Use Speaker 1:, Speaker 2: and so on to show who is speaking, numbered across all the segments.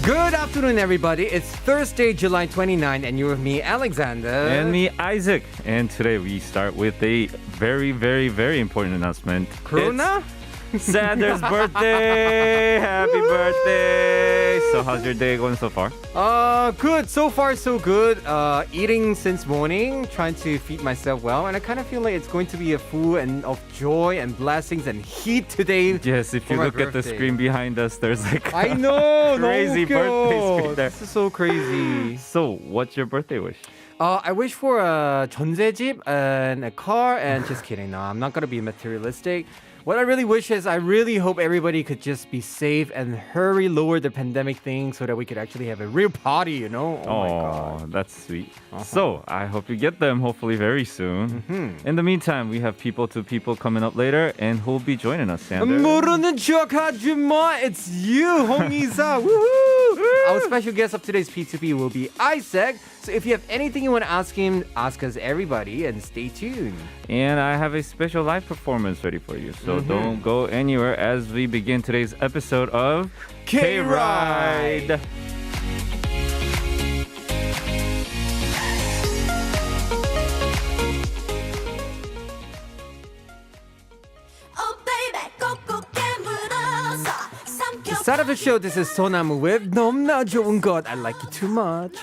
Speaker 1: Good afternoon, everybody. It's Thursday, July 29, and you're with me, Alexander.
Speaker 2: And me, Isaac. And today we start with a very, very, very important announcement.
Speaker 1: Corona?
Speaker 2: It's Sandra's birthday! Happy birthday! So how's your day going so far?
Speaker 1: Good. So far, so good. Eating since morning, trying to feed myself well, and I kind of feel like it's going to be a full and of joy and blessings and heat today.
Speaker 2: Yes, if you look at the screen behind us, there's like
Speaker 1: I know,
Speaker 2: crazy birthday screen there.
Speaker 1: This is so crazy.
Speaker 2: So, what's your birthday wish?
Speaker 1: I wish for a 전세집 and a car, and just kidding. No, I'm not gonna be materialistic. What I really wish is I really hope everybody could just be safe and hurry lower the pandemic thing so that we could actually have a real party, you know? Oh my God.
Speaker 2: That's sweet. So I hope you get them hopefully very soon. In the meantime, we have People to People coming up later, and who'll be joining us, Sander?
Speaker 1: 모르는 척하지 마. It's you, 홍이사. Woohoo! Our special guest of today's P2P will be Isaac. So if you have anything you want to ask him, ask us, everybody, and stay tuned.
Speaker 2: And I have a special live performance ready for you. So don't go anywhere as we begin today's episode of K-Ride.
Speaker 1: The start of the show, this is 소나무 with 너무나 좋은 것. I like you too much.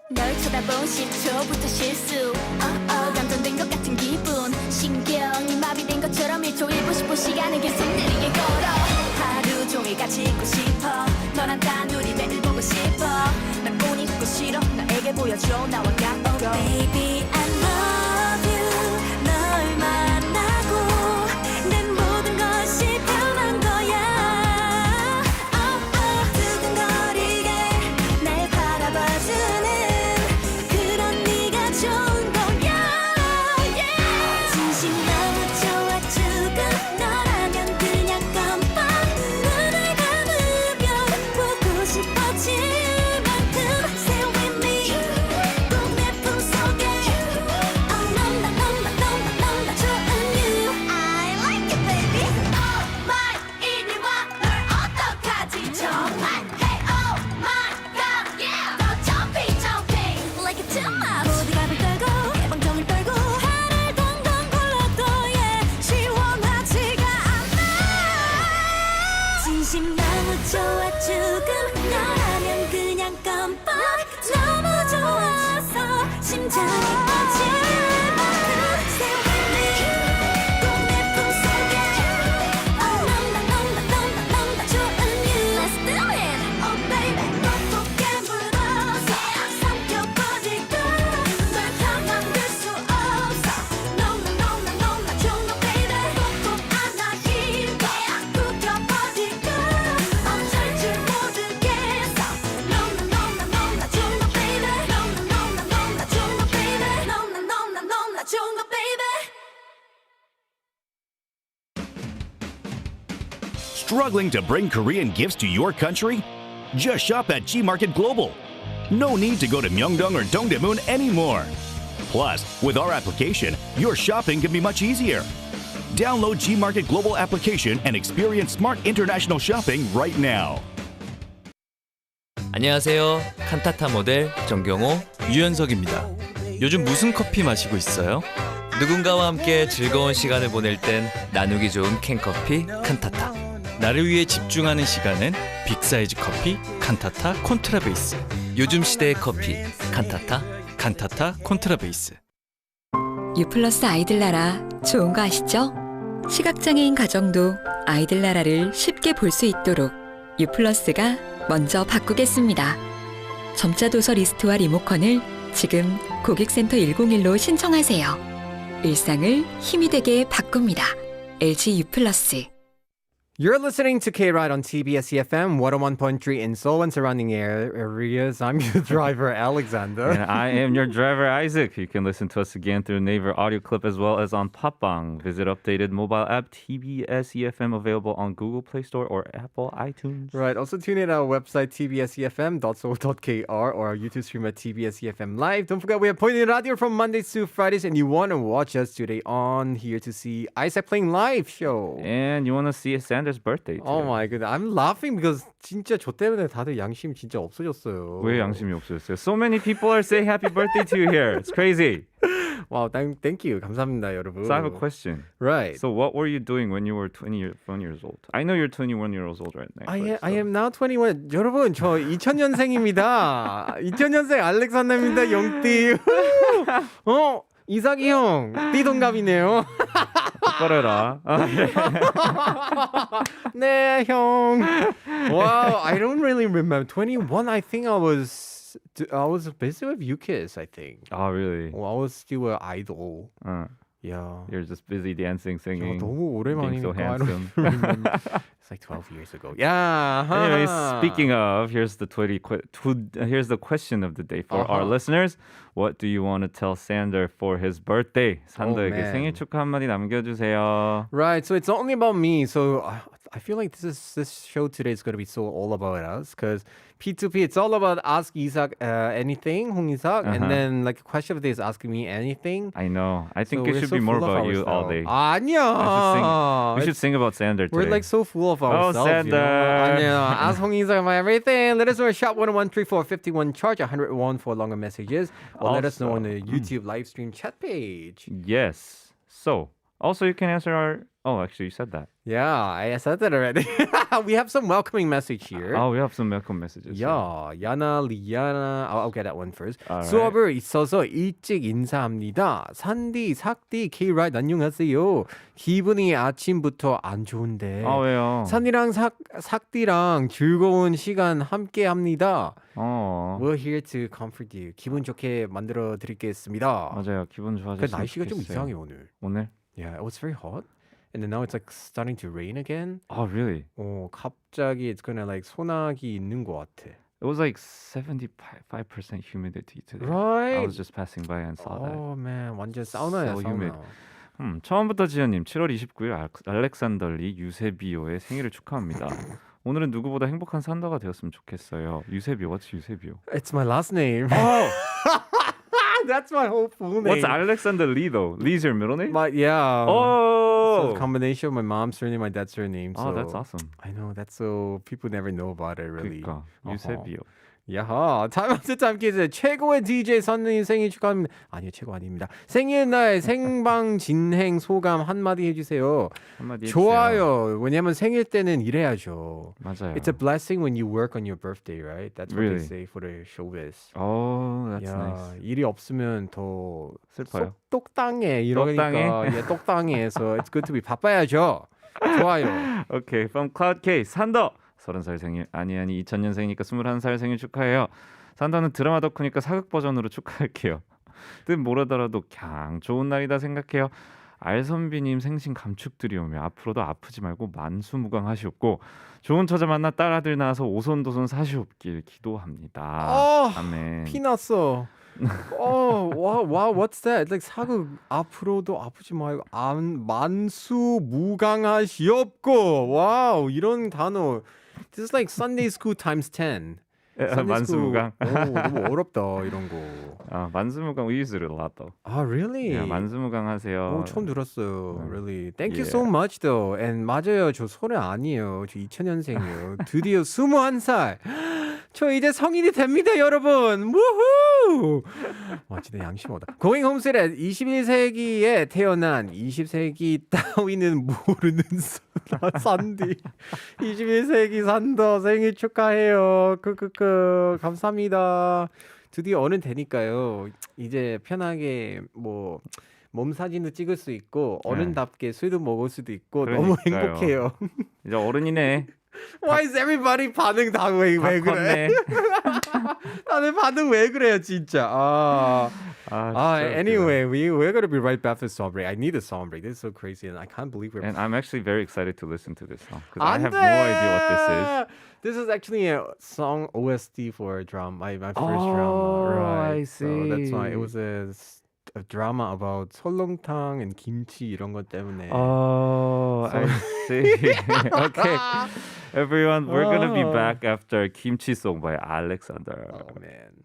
Speaker 3: 널 쳐다본 10초부터 실수 감정된 것 같은 기분 신경이 마비된 것처럼 1초 1분 10분 시간을 계속 느리게 걸어 하루 종일 같이 있고 싶어 너랑 단둘이 매일 보고 싶어 난 못 잊고 싫어 너에게 보여줘 나와 같은 거 Baby I love you 널 만나고 내 모든 것이 변한 거야 두근거리게 날 바라봐주는
Speaker 4: Struggling to bring Korean gifts to your country? Just shop at Gmarket Global. No need to go to Myeongdong or Dongdaemun anymore. Plus, with our application, your shopping can be much easier. Download Gmarket Global application and experience smart international shopping right now.
Speaker 5: 안녕하세요. 칸타타 모델 정경호, 유연석입니다. 요즘 무슨 커피 마시고 있어요? 누군가와 함께 즐거운 시간을 보낼 땐 나누기 좋은 캔커피 칸타타. 나를 위해 집중하는 시간엔 빅사이즈 커피 칸타타 콘트라베이스. 요즘 시대의 커피 칸타타 콘트라베이스.
Speaker 6: 유플러스 아이들 나라 좋은 거 아시죠? 시각장애인 가정도 아이들 나라를 쉽게 볼 수 있도록 유플러스가 먼저 바꾸겠습니다. 점자 도서 리스트와 리모컨을 지금 고객센터 101로 신청하세요. 일상을 힘이 되게 바꿉니다. LG 유플러스.
Speaker 1: You're listening to K-Ride on TBS eFM 101.3 in Seoul and surrounding areas. I'm your driver, Alexander.
Speaker 2: And I am your driver, Isaac. You can listen to us again through Naver audio clip as well as on Popbang. Visit updated mobile app TBS eFM available on Google Play Store or Apple iTunes.
Speaker 1: Right. Also tune in at our website, tbsefm.so.kr or our YouTube stream at TBS eFM Live. Don't forget, we have Pointed Radio from Mondays to Fridays, and you want to watch us today on here to see Isaac playing live show.
Speaker 2: And you want to see Sandra's birthday too.
Speaker 1: Oh my goodness. I'm laughing because 진짜 저 때문에 다들 양심 진짜 없어졌어요.
Speaker 2: 왜 양심이 없어졌어요? So many people are saying happy birthday to you here. It's crazy.
Speaker 1: Wow, thank you. 감사합니다, 여러분.
Speaker 2: So I have a question.
Speaker 1: Right.
Speaker 2: So what were you doing when you were 21 years old? I know you're 21 years old right now.
Speaker 1: I am now 21. 여러분, 저 2000년생입니다. 2000년생 알렉산더입니다, 영띠. 이삭이 형, 띠동갑이네요.
Speaker 2: 똑바로 해라.
Speaker 1: 네, 형. Wow, I don't really remember. 21, I think I was busy with UKIS, I think.
Speaker 2: Oh, really?
Speaker 1: I was still an idol. Yeah.
Speaker 2: You're just busy dancing, singing,
Speaker 1: 너무
Speaker 2: being so
Speaker 1: 오랜만이니까 I don't
Speaker 2: handsome.
Speaker 1: remember. It's like 12 years ago. Yeah.
Speaker 2: Anyways, speaking of, here's the question of the day for our listeners. What do you want to tell Sander for his birthday? 산더에게
Speaker 1: man.
Speaker 2: 생일 축하 한마디 남겨주세요.
Speaker 1: Right. So it's not only about me. So I feel like this show today is going to be so all about us because P2P, it's all about ask Isak anything, Hong Isak, and then like a question of the day is asking me anything.
Speaker 2: I know. I think
Speaker 1: So
Speaker 2: it
Speaker 1: we're
Speaker 2: should
Speaker 1: so
Speaker 2: be more
Speaker 1: full of
Speaker 2: about you all day.
Speaker 1: 아니야.
Speaker 2: We should sing about Sander today.
Speaker 1: We're like so full of ourselves.
Speaker 2: Sander.
Speaker 1: 아니야. Ask Hong Isak about everything. Let us know at Shop 1013451. Charge 101 for longer messages. Or let us know on the YouTube live stream chat page.
Speaker 2: Yes. So, also you can answer our... Oh, actually, you said that.
Speaker 1: Yeah, I said that already. We have some welcoming message here.
Speaker 2: Oh, we have some welcome messages.
Speaker 1: 야, 야나, 리아나. I'll get that one first.
Speaker 2: Alright.
Speaker 1: 수업을 있어서 일찍 인사합니다. 산디, 삭디, K-Ride 안녕하세요. 기분이 아침부터 안 좋은데.
Speaker 2: 아, 왜요?
Speaker 1: 산이랑 삭디랑 즐거운 시간 함께 합니다. We're here to comfort you. 기분 좋게 만들어 드리겠습니다.
Speaker 2: 맞아요. 기분 좋아졌으면
Speaker 1: 그 날씨가 좀
Speaker 2: 좋겠어요.
Speaker 1: 이상해 오늘.
Speaker 2: 오늘?
Speaker 1: Yeah, it was very hot. And then now it's like starting to rain again.
Speaker 2: Oh, really?
Speaker 1: 갑자기 it's gonna like 소나기 있는 것 같아.
Speaker 2: It was like 75% humidity today.
Speaker 1: Right.
Speaker 2: I was just passing by and saw that.
Speaker 1: Oh man, 완전 사우나야,
Speaker 2: So
Speaker 1: 사우나.
Speaker 2: humid. 처음부터 지연님 7월 29일 알렉산더리 유세비오의 생일을 축하합니다. 오늘은 누구보다 행복한 산더가 되었으면 좋겠어요. 유세비오, what's 유세비오?
Speaker 1: It's my last name.
Speaker 2: Oh,
Speaker 1: That's my whole full name.
Speaker 2: what's Alexander Lee though? Lee's your middle name?
Speaker 1: Yeah.
Speaker 2: Oh,
Speaker 1: So it's a combination of my mom's surname, my dad's surname.
Speaker 2: oh,
Speaker 1: So
Speaker 2: that's awesome.
Speaker 1: I know that's so people never know about it really.
Speaker 2: 그러니까 유세비오.
Speaker 1: 야하, 타임아웃 퀴즈 최고의 DJ 선생님 생일 축하합니다. 아니요, 최고 아닙니다. 생일날 생방 진행 소감 한마디 해주세요.
Speaker 2: 한마디 해주세요.
Speaker 1: 좋아요. 왜냐면 생일 때는 일해야죠.
Speaker 2: 맞아요.
Speaker 1: It's a blessing when you work on your birthday, right? That's what
Speaker 2: Really?
Speaker 1: they say for the showbiz.
Speaker 2: Oh, that's
Speaker 1: 야,
Speaker 2: nice.
Speaker 1: 일이 없으면 더
Speaker 2: 슬퍼요.
Speaker 1: 똑당해 이러니까
Speaker 2: 똑당해?
Speaker 1: 예, 똑당해. So it's good to be 바빠야죠. 좋아요.
Speaker 2: Okay, from Cloud K 산더 30살 생일 아니 2000년생이니까 21살 생일 축하해요. 산더는 드라마 덕후니까 사극 버전으로 축하할게요. 뜻 모르더라도 그냥 좋은 날이다 생각해요. 알선비님 생신 감축드리오며 앞으로도 아프지 말고 만수무강하시옵고 좋은 처자 만나 딸아들 낳아서 오손도손 사시옵길 기도합니다. 아멘.
Speaker 1: 피났어. wow, what's that? Like 사극 앞으로도 아프지 말고 만수무강하시옵고. 와우, 이런 단어. This is like Sunday school times 10.
Speaker 2: 만수무강.
Speaker 1: 오, 너무 어렵다 이런 거.
Speaker 2: 만수무강 we use it a lot though.
Speaker 1: Really?
Speaker 2: Yeah, 만수무강 하세요.
Speaker 1: 오, 처음 들었어요. Really. Thank you
Speaker 2: Yeah.
Speaker 1: so much though. And 맞아요. 저 소래 아니에요. 저 2000년생이에요. 드디어 21살. 저 이제 성인이 됩니다, 여러분. 우후! 와, 진짜 양심하다. Going home said at 21세기에 태어난 20세기 따위는 모르는 산디. 21세기 산더 생일 축하해요. 크크크. 감사합니다. 드디어 어른 되니까요. 이제 편하게 뭐 몸 사진도 찍을 수 있고 어른답게 술도 먹을 수도 있고 너무
Speaker 2: 그러니까요.
Speaker 1: 행복해요.
Speaker 2: 이제 어른이네.
Speaker 1: Why is everybody 반응 다 왜 그래?
Speaker 2: 컸네.
Speaker 1: 다들 반응 왜 그래요, 진짜. Anyway, we're gonna be right back to song break. I need a song break. This is so crazy, and I can't believe we're.
Speaker 2: And I'm actually very excited to listen to this song because I have no idea what this is.
Speaker 1: This is actually a song OST for a drama. My first
Speaker 2: Oh,
Speaker 1: drama, right?
Speaker 2: I
Speaker 1: So that's why it
Speaker 2: see.
Speaker 1: was a drama about 설렁탕 and kimchi 이런 것 때문에.
Speaker 2: Oh, I see. Okay, everyone, we're gonna be
Speaker 1: Oh.
Speaker 2: back after Kimchi Song by Alexander.
Speaker 1: Oh man.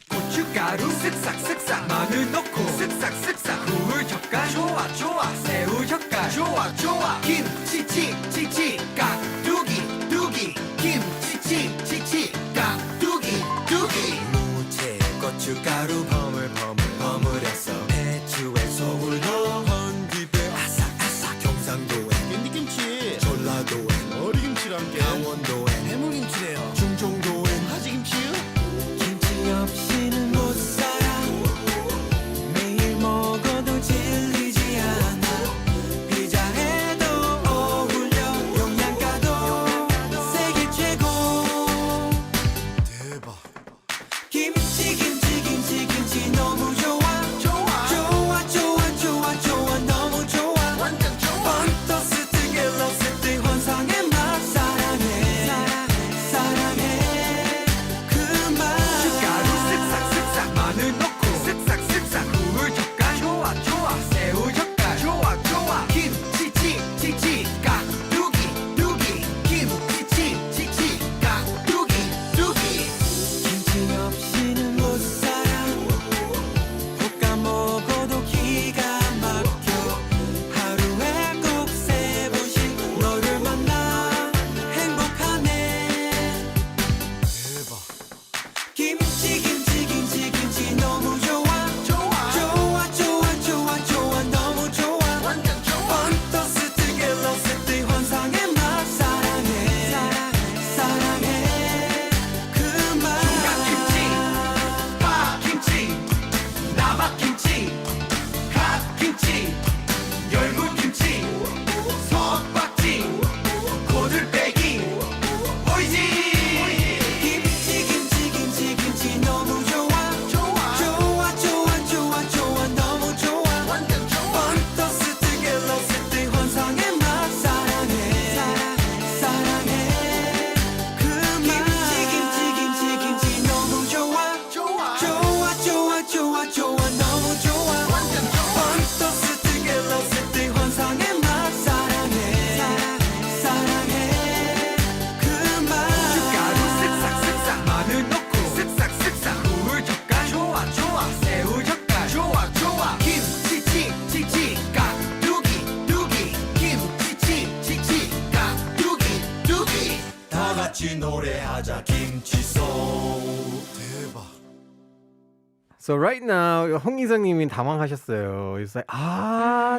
Speaker 7: 고춧가루 쓱싹쓱싹 마늘 넣고 쓱싹쓱싹 굴 젓갈 좋아 좋아 새우 젓갈 좋아 좋아 김치찌찌찌 깍두기 두기 김치찌찌찌 깍두기 두기 무채 고춧가루 버물버물해서 배추에 소울 넣어 헌집에 아삭아삭 경상도엔 깻잎김치 전라도엔 어리김치랑 강원도엔 해물김치래요 중정도엔 하지김치요 김치 없이는 못 살아 매일 먹어도 질리지 않아 피자에도 어울려 영양가도 세계 최고 대박 김치 너무 좋아 좋아 좋아 좋아 좋아 너무 좋아 완전 좋아 번떠스 갤럭시 환상의 맛 사랑해 사랑해 그만 숟가루 쓱싹쓱싹 마늘 넣고 쓱싹쓱싹 굴 젓갈 좋아 좋아 새우 젓갈 좋아 좋아 김치찌찌찌 깍두기 두기 김치찌찌찌 깍두기 두기 김치 없이는 못 살아 볶아 먹어도 기가 막혀 하루에 꼭 세 번씩 너를 만나 행복하네 대박 김치 너무 좋아 좋아 좋아 좋아 좋아 너무 좋아 완전 좋아 번떠스 갤럭시 환상의 맛 사랑해 사랑해 그만 총각김치 파김치 나박김치 갓김치 열무김치 석박지 고들빼기 보이지 김치 너무 좋아 좋아 좋아 좋아 좋아 너무 좋아 완전 좋아 번떠스 갤럭시 환상의 맛 사랑해 사랑해 그만 김치 너무 좋아 좋아 좋아 좋아 좋아 너무 좋아 완전 좋아 번떠스 갤럭시 환상의 맛 사랑해 사랑해 그만 숟가루 쓱싹쓱싹 마늘 넣고 쓱싹쓱싹 굴 젓갈 좋아 좋아 새우 젓갈 좋아 좋아 김치찌찌찌 깍두기 두기 김치찌찌찌 깍두기 두기 다 같이 노래하자 김치송 대박
Speaker 1: So right now, 홍희성님이 당황하셨어요. It's like,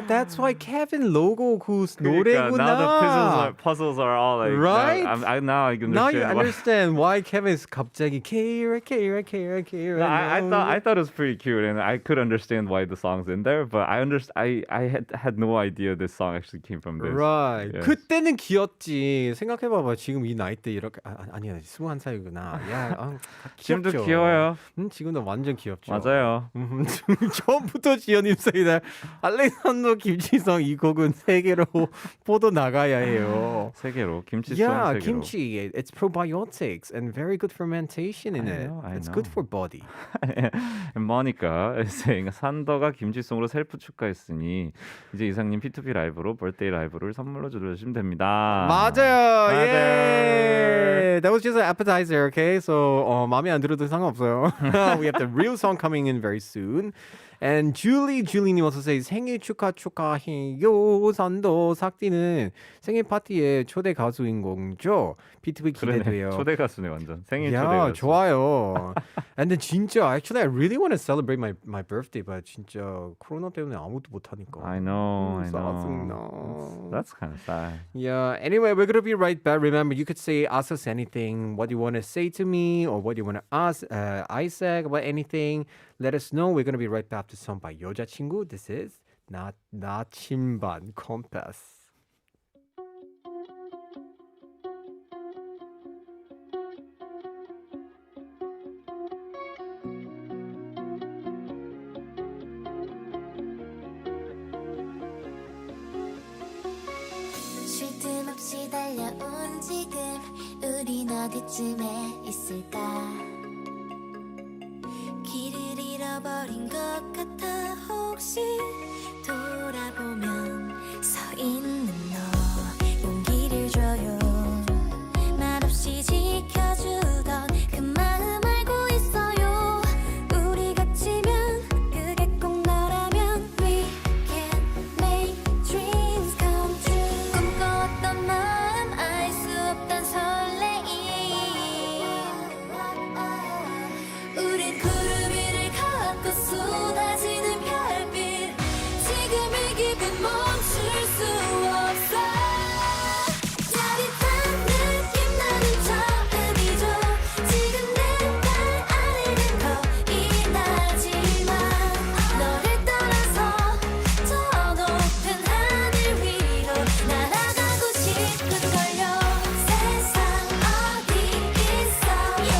Speaker 1: that's why Kevin logo 그
Speaker 2: 그러니까, now
Speaker 1: 노래구나.
Speaker 2: the puzzles are all like
Speaker 1: Right?
Speaker 2: now I understand.
Speaker 1: Now you
Speaker 2: why-
Speaker 1: understand why Kevin is 갑자기 Kira.
Speaker 2: No, I thought it was pretty cute, and I could understand why the song's in there. But I had no idea this song actually came from this.
Speaker 1: Right.
Speaker 2: Yes.
Speaker 1: 그때는 귀엽지. 생각해봐봐. 지금 이 나이 때 이렇게 아니야 21살이구나. 야,
Speaker 2: 지금도
Speaker 1: 귀엽죠.
Speaker 2: 귀여워요.
Speaker 1: 지금도 완전 귀엽죠.
Speaker 2: 맞아요.
Speaker 1: 처음부터 지연님 say다 알렉산더 김치성 이 곡은 세계로 뻗어 나가야 해요.
Speaker 2: 세계로 김치송
Speaker 1: Yeah,
Speaker 2: 세계로.
Speaker 1: kimchi. It's probiotics and very good fermentation in it.
Speaker 2: I
Speaker 1: It's
Speaker 2: know.
Speaker 1: good for body.
Speaker 2: Monica is saying 산더가 김치송으로 셀프 축하했으니 이제 이상님 P2P 라이브로 birthday 라이브를 선물로 주시면 됩니다.
Speaker 1: 맞아요.
Speaker 2: 맞아요.
Speaker 1: Yeah. That was just an appetizer, okay? So 마음에 안 들어도 상관없어요. We have the real song coming in very soon. And Julie님 also says 생일 축하해요. 산도 삭디는 생일 파티에 초대 가수인 거죠? B2B
Speaker 2: 그러네.
Speaker 1: 기대돼요.
Speaker 2: 초대 가수네 완전. 생일 초대
Speaker 1: 야,
Speaker 2: 가수.
Speaker 1: 좋아요. And then 진짜 actually I really want to celebrate my birthday, but 진짜 코로나 때문에 아무것도 못 하니까.
Speaker 2: I know.
Speaker 1: 짜증나.
Speaker 2: That's kind of sad.
Speaker 1: Yeah. Anyway, we're gonna be right back. Remember, you could ask us anything, what you want to say to me, or what you want to ask Isaac about anything. Let us know. We're gonna be right back to song by 여자친구. This is 나침반 compass.
Speaker 3: 쉴 틈 없이 달려온 지금 우린 어디쯤에 있을까 길을 잃어버린 것 같아 혹시 돌아보면 서 있는 너 용기를 줘요 말없이 지켜주던 그 마음 알고 있어요 우리 갇히면 그게 꼭 너라면 We can make dreams come true 꿈꿔왔던 마음 알 수 없던 설레임 우린 구름 위를 걷고 쏟아지는 별빛 지금 이 기분 멈출 수 없어 짜릿한 느낌 나는 처음이죠 지금 내 발 아래는 겁이 나지만 너를 따라서 저 높은 하늘 위로 날아가고 싶은걸요 세상 어디 있어요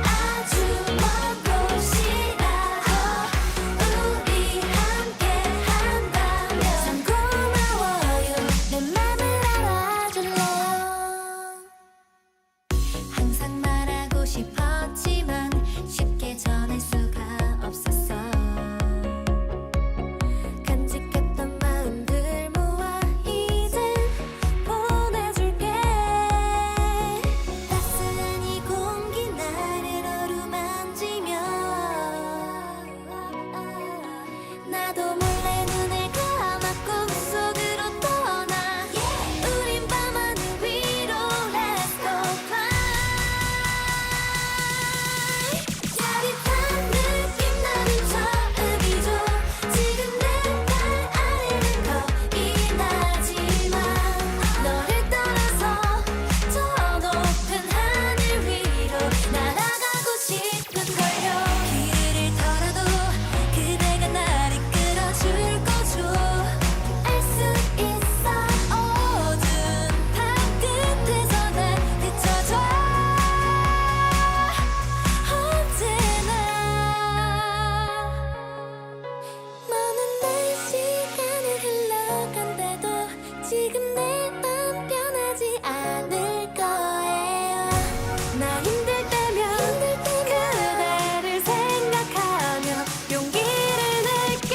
Speaker 3: 아주 먼 곳이라도 우리 함께 한다면 참 고마워요 내 맘을 알아줄래요 항상 말하고 싶었지만 쉽게 전할 수가 없었어 간직했던 마음들 모아 이젠 보내줄게 따스한 이 공기 나를 어루만지며 나도 몰래 눈을 감아 꿈속으로 떠나 우린 밤하늘 위로 Let's go fly 짜릿한 느낌 나는 처음이죠 지금 내 발 아래는 겁이 나지만 너를 따라서 저 높은 하늘 위로 날아가고 싶은걸요 길을 털어도 그대가 날 이끌어줄 거죠 알 수 있어 어두운 밤 끝에서 난 비춰줘 언제나 너는 내 시간을 흘러간대도 지금 내 맘 변하지 않을 거예요 나 힘들 때면 그대를 생각하며 용기를 낼게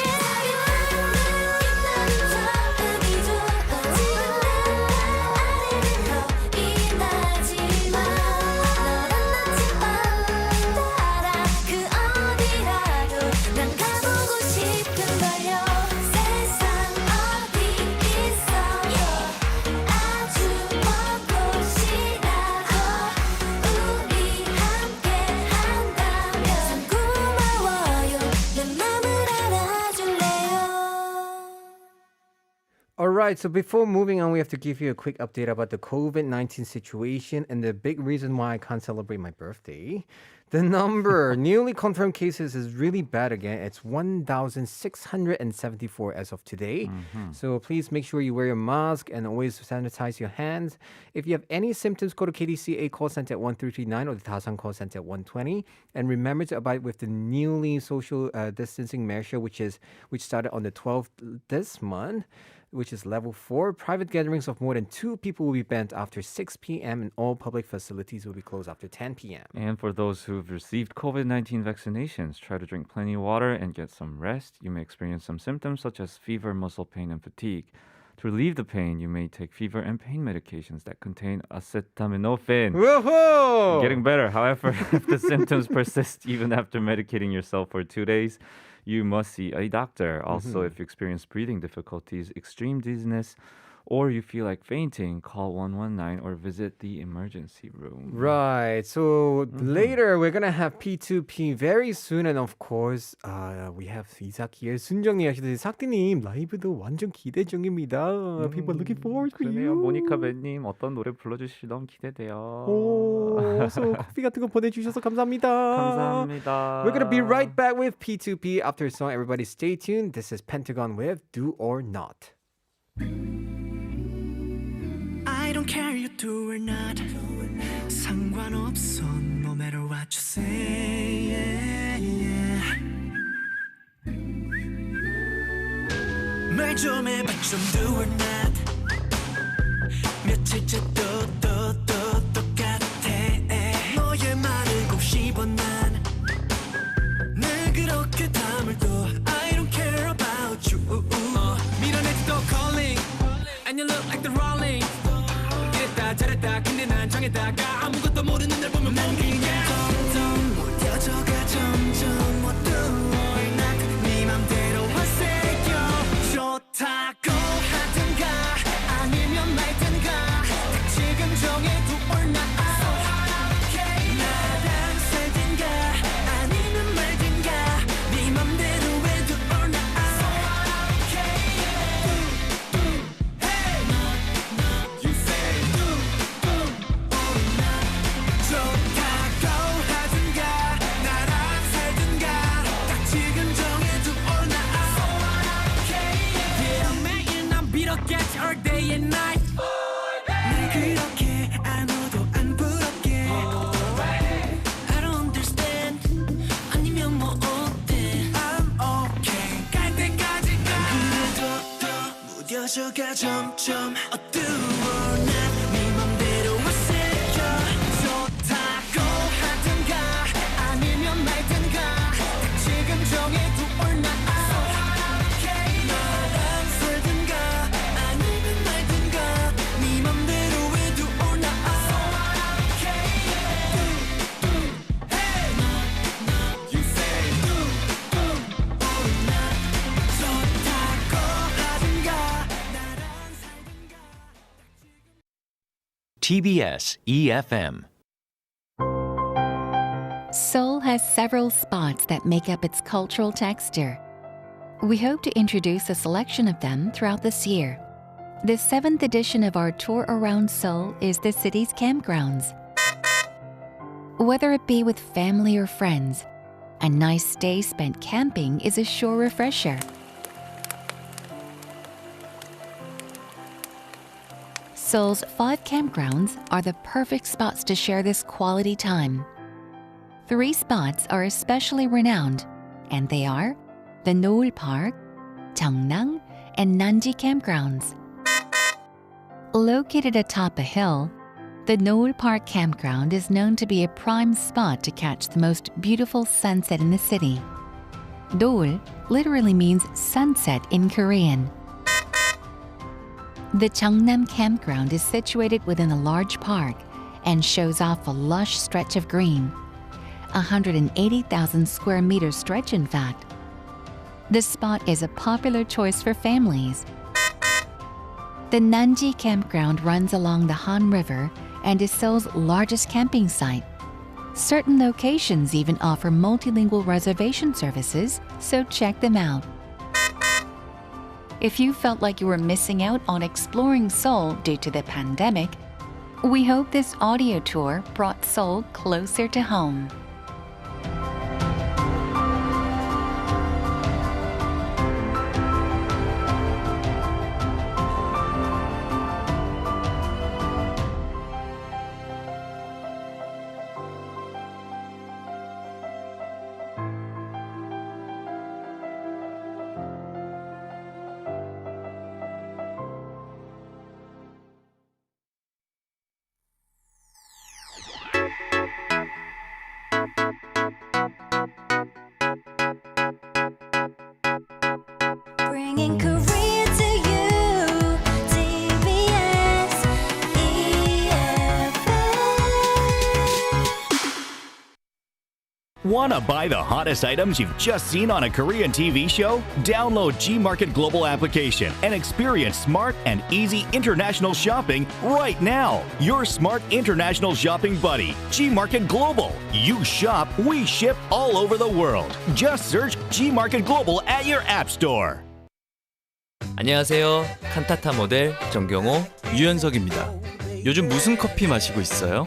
Speaker 3: 나는 처음이죠 지금 내 발 아래는 겁이 나지만 너란 나침반 따라 그 어디라도 난 가보고 싶은걸요 세상 어디 있어요 아주 먼
Speaker 1: right, so before moving on, we have to give you a quick update about the COVID-19 situation and the big reason why I can't celebrate my birthday. The number newly confirmed cases is really bad again. It's 1,674 as of today. So please make sure you wear your mask and always sanitize your hands. If you have any symptoms, go to KDCA call center at 1339 or the Tasan call center at 120. And remember to abide with the newly social distancing measure, which started on the 12th this month, which is level 4. Private gatherings of more than 2 people will be banned after 6 p.m. and all public facilities will be closed after 10 p.m.
Speaker 2: And for those who've received COVID-19 vaccinations, try to drink plenty of water and get some rest. You may experience some symptoms such as fever, muscle pain, and fatigue. To relieve the pain, you may take fever and pain medications that contain acetaminophen.
Speaker 1: Woohoo!
Speaker 2: Getting better. However, if the symptoms persist even after medicating yourself for 2 days, you must see a doctor. Also, if you experience breathing difficulties, extreme dizziness, or you feel like fainting, call 119 or visit the emergency room.
Speaker 1: Right. So later we're gonna have P2P very soon, and of course, we have 이삭 here. 순정님 하시듯이 삭디님 라이브도 완전 기대 중입니다. People looking forward to
Speaker 2: 그러네요.
Speaker 1: you.
Speaker 2: 모니카 벤님 어떤 노래 불러주실지 너무 기대돼요.
Speaker 1: 오, so 커피 같은 거 보내주셔서 감사합니다.
Speaker 2: 감사합니다.
Speaker 1: We're gonna be right back with P2P after a song. Everybody stay tuned. This is Pentagon with Do or Not.
Speaker 7: I don't care you do or not 상관없어 no matter what you say 말 좀 해봐 좀 do or not 며칠째 또 똑같아 너의 말을 곱씹어 난 늘 그렇게 담을도 I don't care about you 밀어내지도 calling And you look like the rolling 이랬다 저랬다 근데 난 정했다가 아무것도 모르는 날 보면 난 그냥 점점 무뎌져가 점점 what do or not 네 맘대로 하세요 좋다고 하든가 아니면 말든가 딱 지금 정해 do or not 나랑 살든가 아니면 말든가 네 맘대로 해 do or not All day and night 날 그렇게 안아도 안 부럽게 I don't understand 아니면 뭐 어때 I'm okay 갈 때까지 가 그래도 무뎌져가 점점 어두워 난 네 맘대로 하세요 좋다고 하든가 아니면 말든가 딱 지금 정해 do or not
Speaker 8: TBS eFM.
Speaker 9: Seoul has several spots that make up its cultural texture. We hope to introduce a selection of them throughout this year. The 7th edition of our tour around Seoul is the city's campgrounds. Whether it be with family or friends, a nice day spent camping is a sure refresher. Seoul's 5 campgrounds are the perfect spots to share this quality time. 3 spots are especially renowned, and they are the Noul Park, Jeonnam, and Nanji campgrounds. Located atop a hill, the Noul Park campground is known to be a prime spot to catch the most beautiful sunset in the city. Noul literally means sunset in Korean. The Jeonnam campground is situated within a large park and shows off a lush stretch of green. 180,000 square meter stretch, in fact. The spot is a popular choice for families. The Nanji campground runs along the Han River and is Seoul's largest camping site. Certain locations even offer multilingual reservation services, so check them out. If you felt like you were missing out on exploring Seoul due to the pandemic, we hope this audio tour brought Seoul closer to home.
Speaker 3: Bringing Korea to you, TBS eFM.
Speaker 4: Want to buy the hottest items you've just seen on a Korean TV show? Download Gmarket Global application and experience smart and easy international shopping right now. Your smart international shopping buddy, Gmarket Global. You shop, we ship all over the world. Just search Gmarket Global at your app store.
Speaker 5: 안녕하세요. 칸타타 모델 정경호, 유연석입니다. 요즘 무슨 커피 마시고 있어요?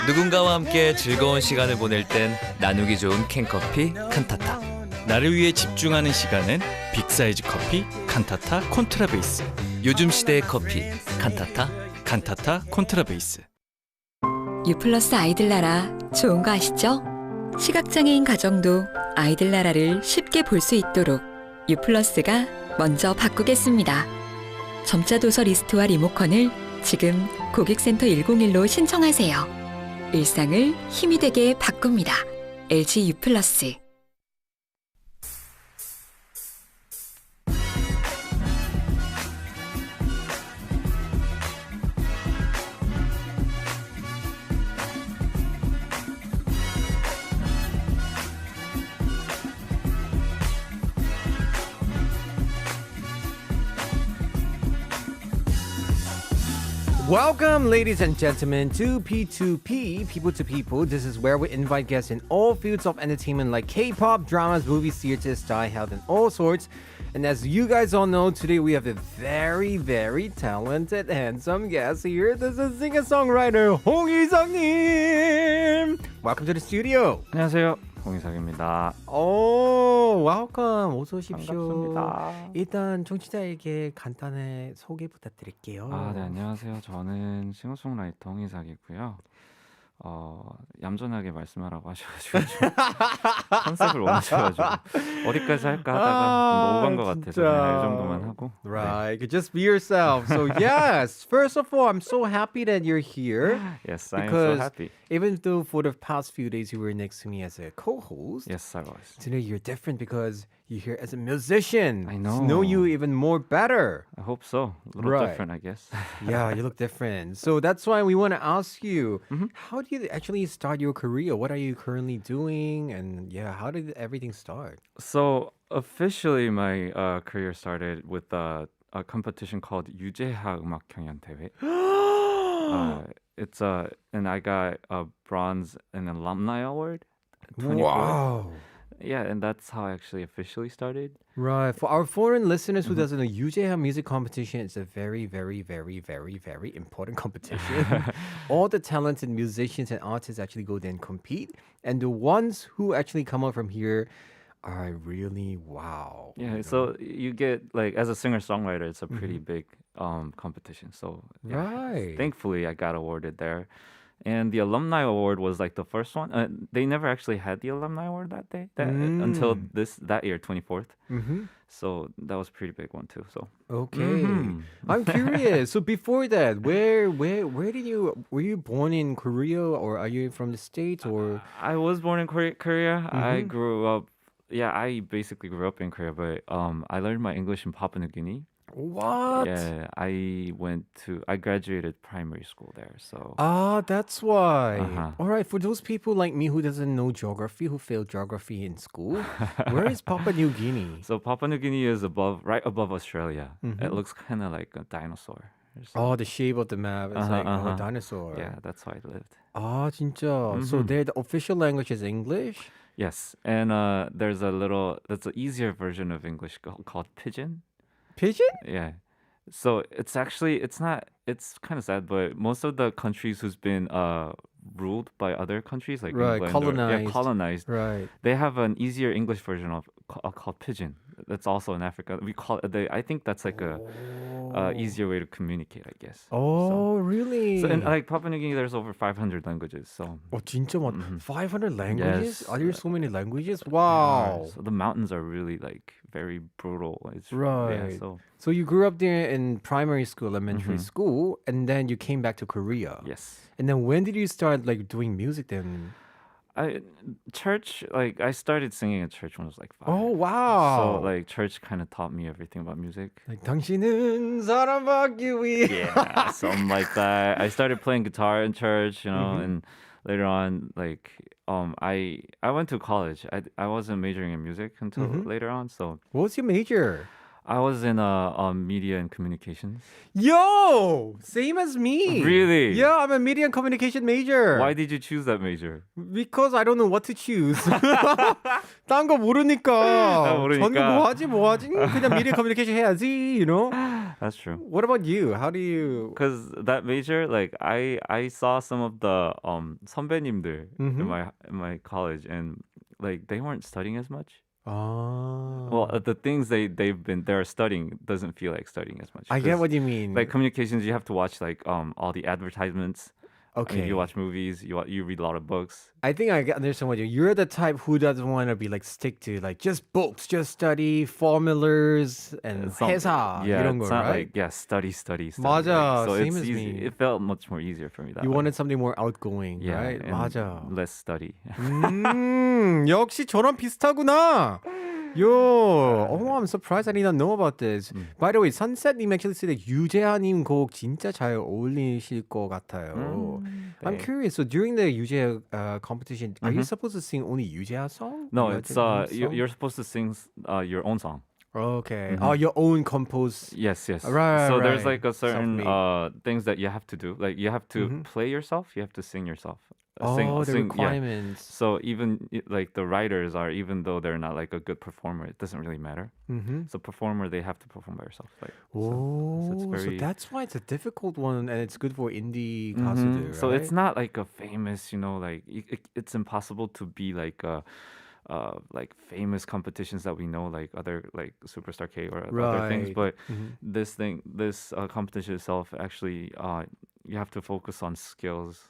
Speaker 5: 누군가와 함께 즐거운 시간을 보낼 땐 나누기 좋은 캔커피 칸타타. 나를 위해 집중하는 시간엔 빅사이즈 커피 칸타타 콘트라베이스. 요즘 시대의 커피 칸타타, 칸타타 콘트라베이스.
Speaker 6: U+ 아이들 나라 좋은 거 아시죠? 시각장애인 가정도 아이들 나라를 쉽게 볼 수 있도록 U+가 먼저 바꾸겠습니다. 점자 도서 리스트와 리모컨을 지금 고객센터 101로 신청하세요. 일상을 힘이 되게 바꿉니다. LG U+.
Speaker 1: Welcome, ladies and gentlemen, to P2P, People to People. This is where we invite guests in all fields of entertainment like K-pop, dramas, movies, theater, style, health, and all sorts. And as you guys all know, today we have a very, very talented, handsome guest here. This is singer-songwriter Hong Isak-님. Welcome to the studio.
Speaker 2: 안녕하세요. 홍이삭입니다.
Speaker 1: 오, welcome. 어서 오십시오.
Speaker 2: 반갑습니다.
Speaker 1: 일단 청취자에게 간단한 소개 부탁드릴게요.
Speaker 2: 네, 안녕하세요. 저는 싱어송라이터 홍이삭이고요. 얌전하게 말씀하라고 하셔가지고 좀 컨셉을 원하셔가지고 어디까지 할까 하다가 좀 오간 것 같아서 그냥 이 정도만 하고.
Speaker 1: Right, you could just be yourself. So yes, first of all, I'm so happy that you're here.
Speaker 2: Yes, I am
Speaker 1: Because
Speaker 2: so happy.
Speaker 1: even though for the past few days you were next to me as a co-host,
Speaker 2: Yes, I was.
Speaker 1: today you're different because you're here as a musician.
Speaker 2: I
Speaker 1: To know you even more better.
Speaker 2: I hope so. A little
Speaker 1: Right.
Speaker 2: different, I guess.
Speaker 1: Yeah, you look different. So that's why we want to ask you, how do you actually start your career? What are you currently doing? And yeah, how did everything start?
Speaker 2: So officially, my career started with a competition called 유재하 음악 경연 대회. It's and I got a bronze an alumni award. 24.
Speaker 1: Wow.
Speaker 2: Yeah, and that's how I actually officially started.
Speaker 1: Right. For our foreign listeners who doesn't know, 유재하 music competition is a very, very, very, very, very important competition. All the talented musicians and artists actually go there and compete. And the ones who actually come out from here are really wow.
Speaker 2: Yeah, so you get like as a singer-songwriter, it's a pretty big competition. So yeah,
Speaker 1: Right.
Speaker 2: thankfully, I got awarded there. And the alumni award was like the first one. They never actually had the alumni award that day until that year, 24th.
Speaker 1: Mm-hmm.
Speaker 2: So that was a pretty big one too. So
Speaker 1: Okay. I'm curious. So before that, where did were you born in Korea or are you from the States or?
Speaker 2: I was born in Korea. I grew up. Yeah, I basically grew up in Korea, but I learned my English in Papua New Guinea.
Speaker 1: What?
Speaker 2: Yeah, I graduated primary school there. So
Speaker 1: That's why.
Speaker 2: Uh-huh.
Speaker 1: All right, for those people like me who doesn't know geography, who failed geography in school, where is Papua New Guinea?
Speaker 2: So Papua New Guinea is right above Australia. It looks kind of like a dinosaur. or something.
Speaker 1: Oh, the shape of the map is like a
Speaker 2: Uh-huh.
Speaker 1: dinosaur.
Speaker 2: Yeah, that's how I lived.
Speaker 1: Ah, 진짜. So there, the official language is English?
Speaker 2: Yes, and that's an easier version of English called Pidgin.
Speaker 1: Pigeon?
Speaker 2: Yeah. So it's actually it's not it's kind of sad, but most of the countries who's been ruled by other countries like
Speaker 1: Right,
Speaker 2: England
Speaker 1: colonized.
Speaker 2: colonized,
Speaker 1: Right.
Speaker 2: they have an easier English version of called pigeon. That's also in Africa. We call it. I think that's like a easier way to communicate, I guess.
Speaker 1: Oh, really?
Speaker 2: So in like Papua New Guinea, there's over 500 languages. So
Speaker 1: 진짜 많. 500 languages?
Speaker 2: Yes.
Speaker 1: Are there so many languages?
Speaker 2: yeah,
Speaker 1: Wow.
Speaker 2: so the mountains are really like very brutal. It's
Speaker 1: Right.
Speaker 2: Yeah, so
Speaker 1: So you grew up there in primary school, elementary school, and then you came back to Korea.
Speaker 2: yes.
Speaker 1: And then when did you start like doing music then?
Speaker 2: I started singing at church when I was like 5.
Speaker 1: Oh, wow.
Speaker 2: So like church kind of taught me everything about music.
Speaker 1: like 당신은 사랑받기 위해.
Speaker 2: Yeah, something like that. I started playing guitar in church, and later on, like I went to college. I wasn't majoring in music until later on. So
Speaker 1: What was your major?
Speaker 2: I was in media and communications.
Speaker 1: Yo, same as me.
Speaker 2: Really?
Speaker 1: Yeah, I'm a media and communication major.
Speaker 2: Why did you choose that major?
Speaker 1: Because I don't know what to choose. 딴 거 모르니까.
Speaker 2: 모르니까.
Speaker 1: 전공 뭐 하지? 그냥 media communication 해야지, you know?
Speaker 2: That's true.
Speaker 1: What about you? How do you?
Speaker 2: Because that major, like I saw some of the 선배님들 in my college, and like they weren't studying as much.
Speaker 1: Ah.
Speaker 2: Well, the things they're studying doesn't feel like studying as much.
Speaker 1: I get
Speaker 2: 'Cause,
Speaker 1: what you mean.
Speaker 2: like communications, you have to watch like all the advertisements. I mean,
Speaker 1: okay.
Speaker 2: you watch movies. You read a lot of books.
Speaker 1: I think I understand what you're the type who doesn't want to be like stick to like just books, just study formulas and 회사
Speaker 2: Yeah,
Speaker 1: 이런
Speaker 2: it's
Speaker 1: 거,
Speaker 2: not
Speaker 1: right?
Speaker 2: like study.
Speaker 1: 맞아,
Speaker 2: Like, so
Speaker 1: same
Speaker 2: it's
Speaker 1: as
Speaker 2: easy.
Speaker 1: me.
Speaker 2: It felt much more easier for me that
Speaker 1: You
Speaker 2: way.
Speaker 1: wanted something more outgoing,
Speaker 2: Yeah,
Speaker 1: right?
Speaker 2: and
Speaker 1: 맞아.
Speaker 2: less study.
Speaker 1: 역시 저랑 비슷하구나. Yo, oh, I'm surprised I did not know about this. By the way, Sunset님 actually said that 유재하님 곡 진짜 잘 어울리실 것 같아요. I'm curious. So during the 유재 competition, are you supposed to sing only 유재하 song?
Speaker 2: No,
Speaker 1: You
Speaker 2: it's
Speaker 1: have to sing
Speaker 2: you're supposed to sing your own song.
Speaker 1: Okay. Oh, your own composed.
Speaker 2: Yes.
Speaker 1: Right,
Speaker 2: So there's
Speaker 1: right.
Speaker 2: like a certain
Speaker 1: Self-made.
Speaker 2: things that you have to do. Like you have to play yourself. You have to sing yourself.
Speaker 1: Oh, the
Speaker 2: Yeah.
Speaker 1: requirements.
Speaker 2: So even like the writers are, even though they're not like a good performer, it doesn't really matter. So performer, they have to perform by yourself. Like,
Speaker 1: Oh,
Speaker 2: it's
Speaker 1: so
Speaker 2: very-
Speaker 1: that's why it's a difficult one, and it's good for indie
Speaker 2: Mhm.
Speaker 1: 가수들, right?
Speaker 2: So it's not like a famous, like it's impossible to be like like famous competitions that we know, like other like Superstar K or other things.
Speaker 1: Right.
Speaker 2: But this competition itself, actually, you have to focus on skills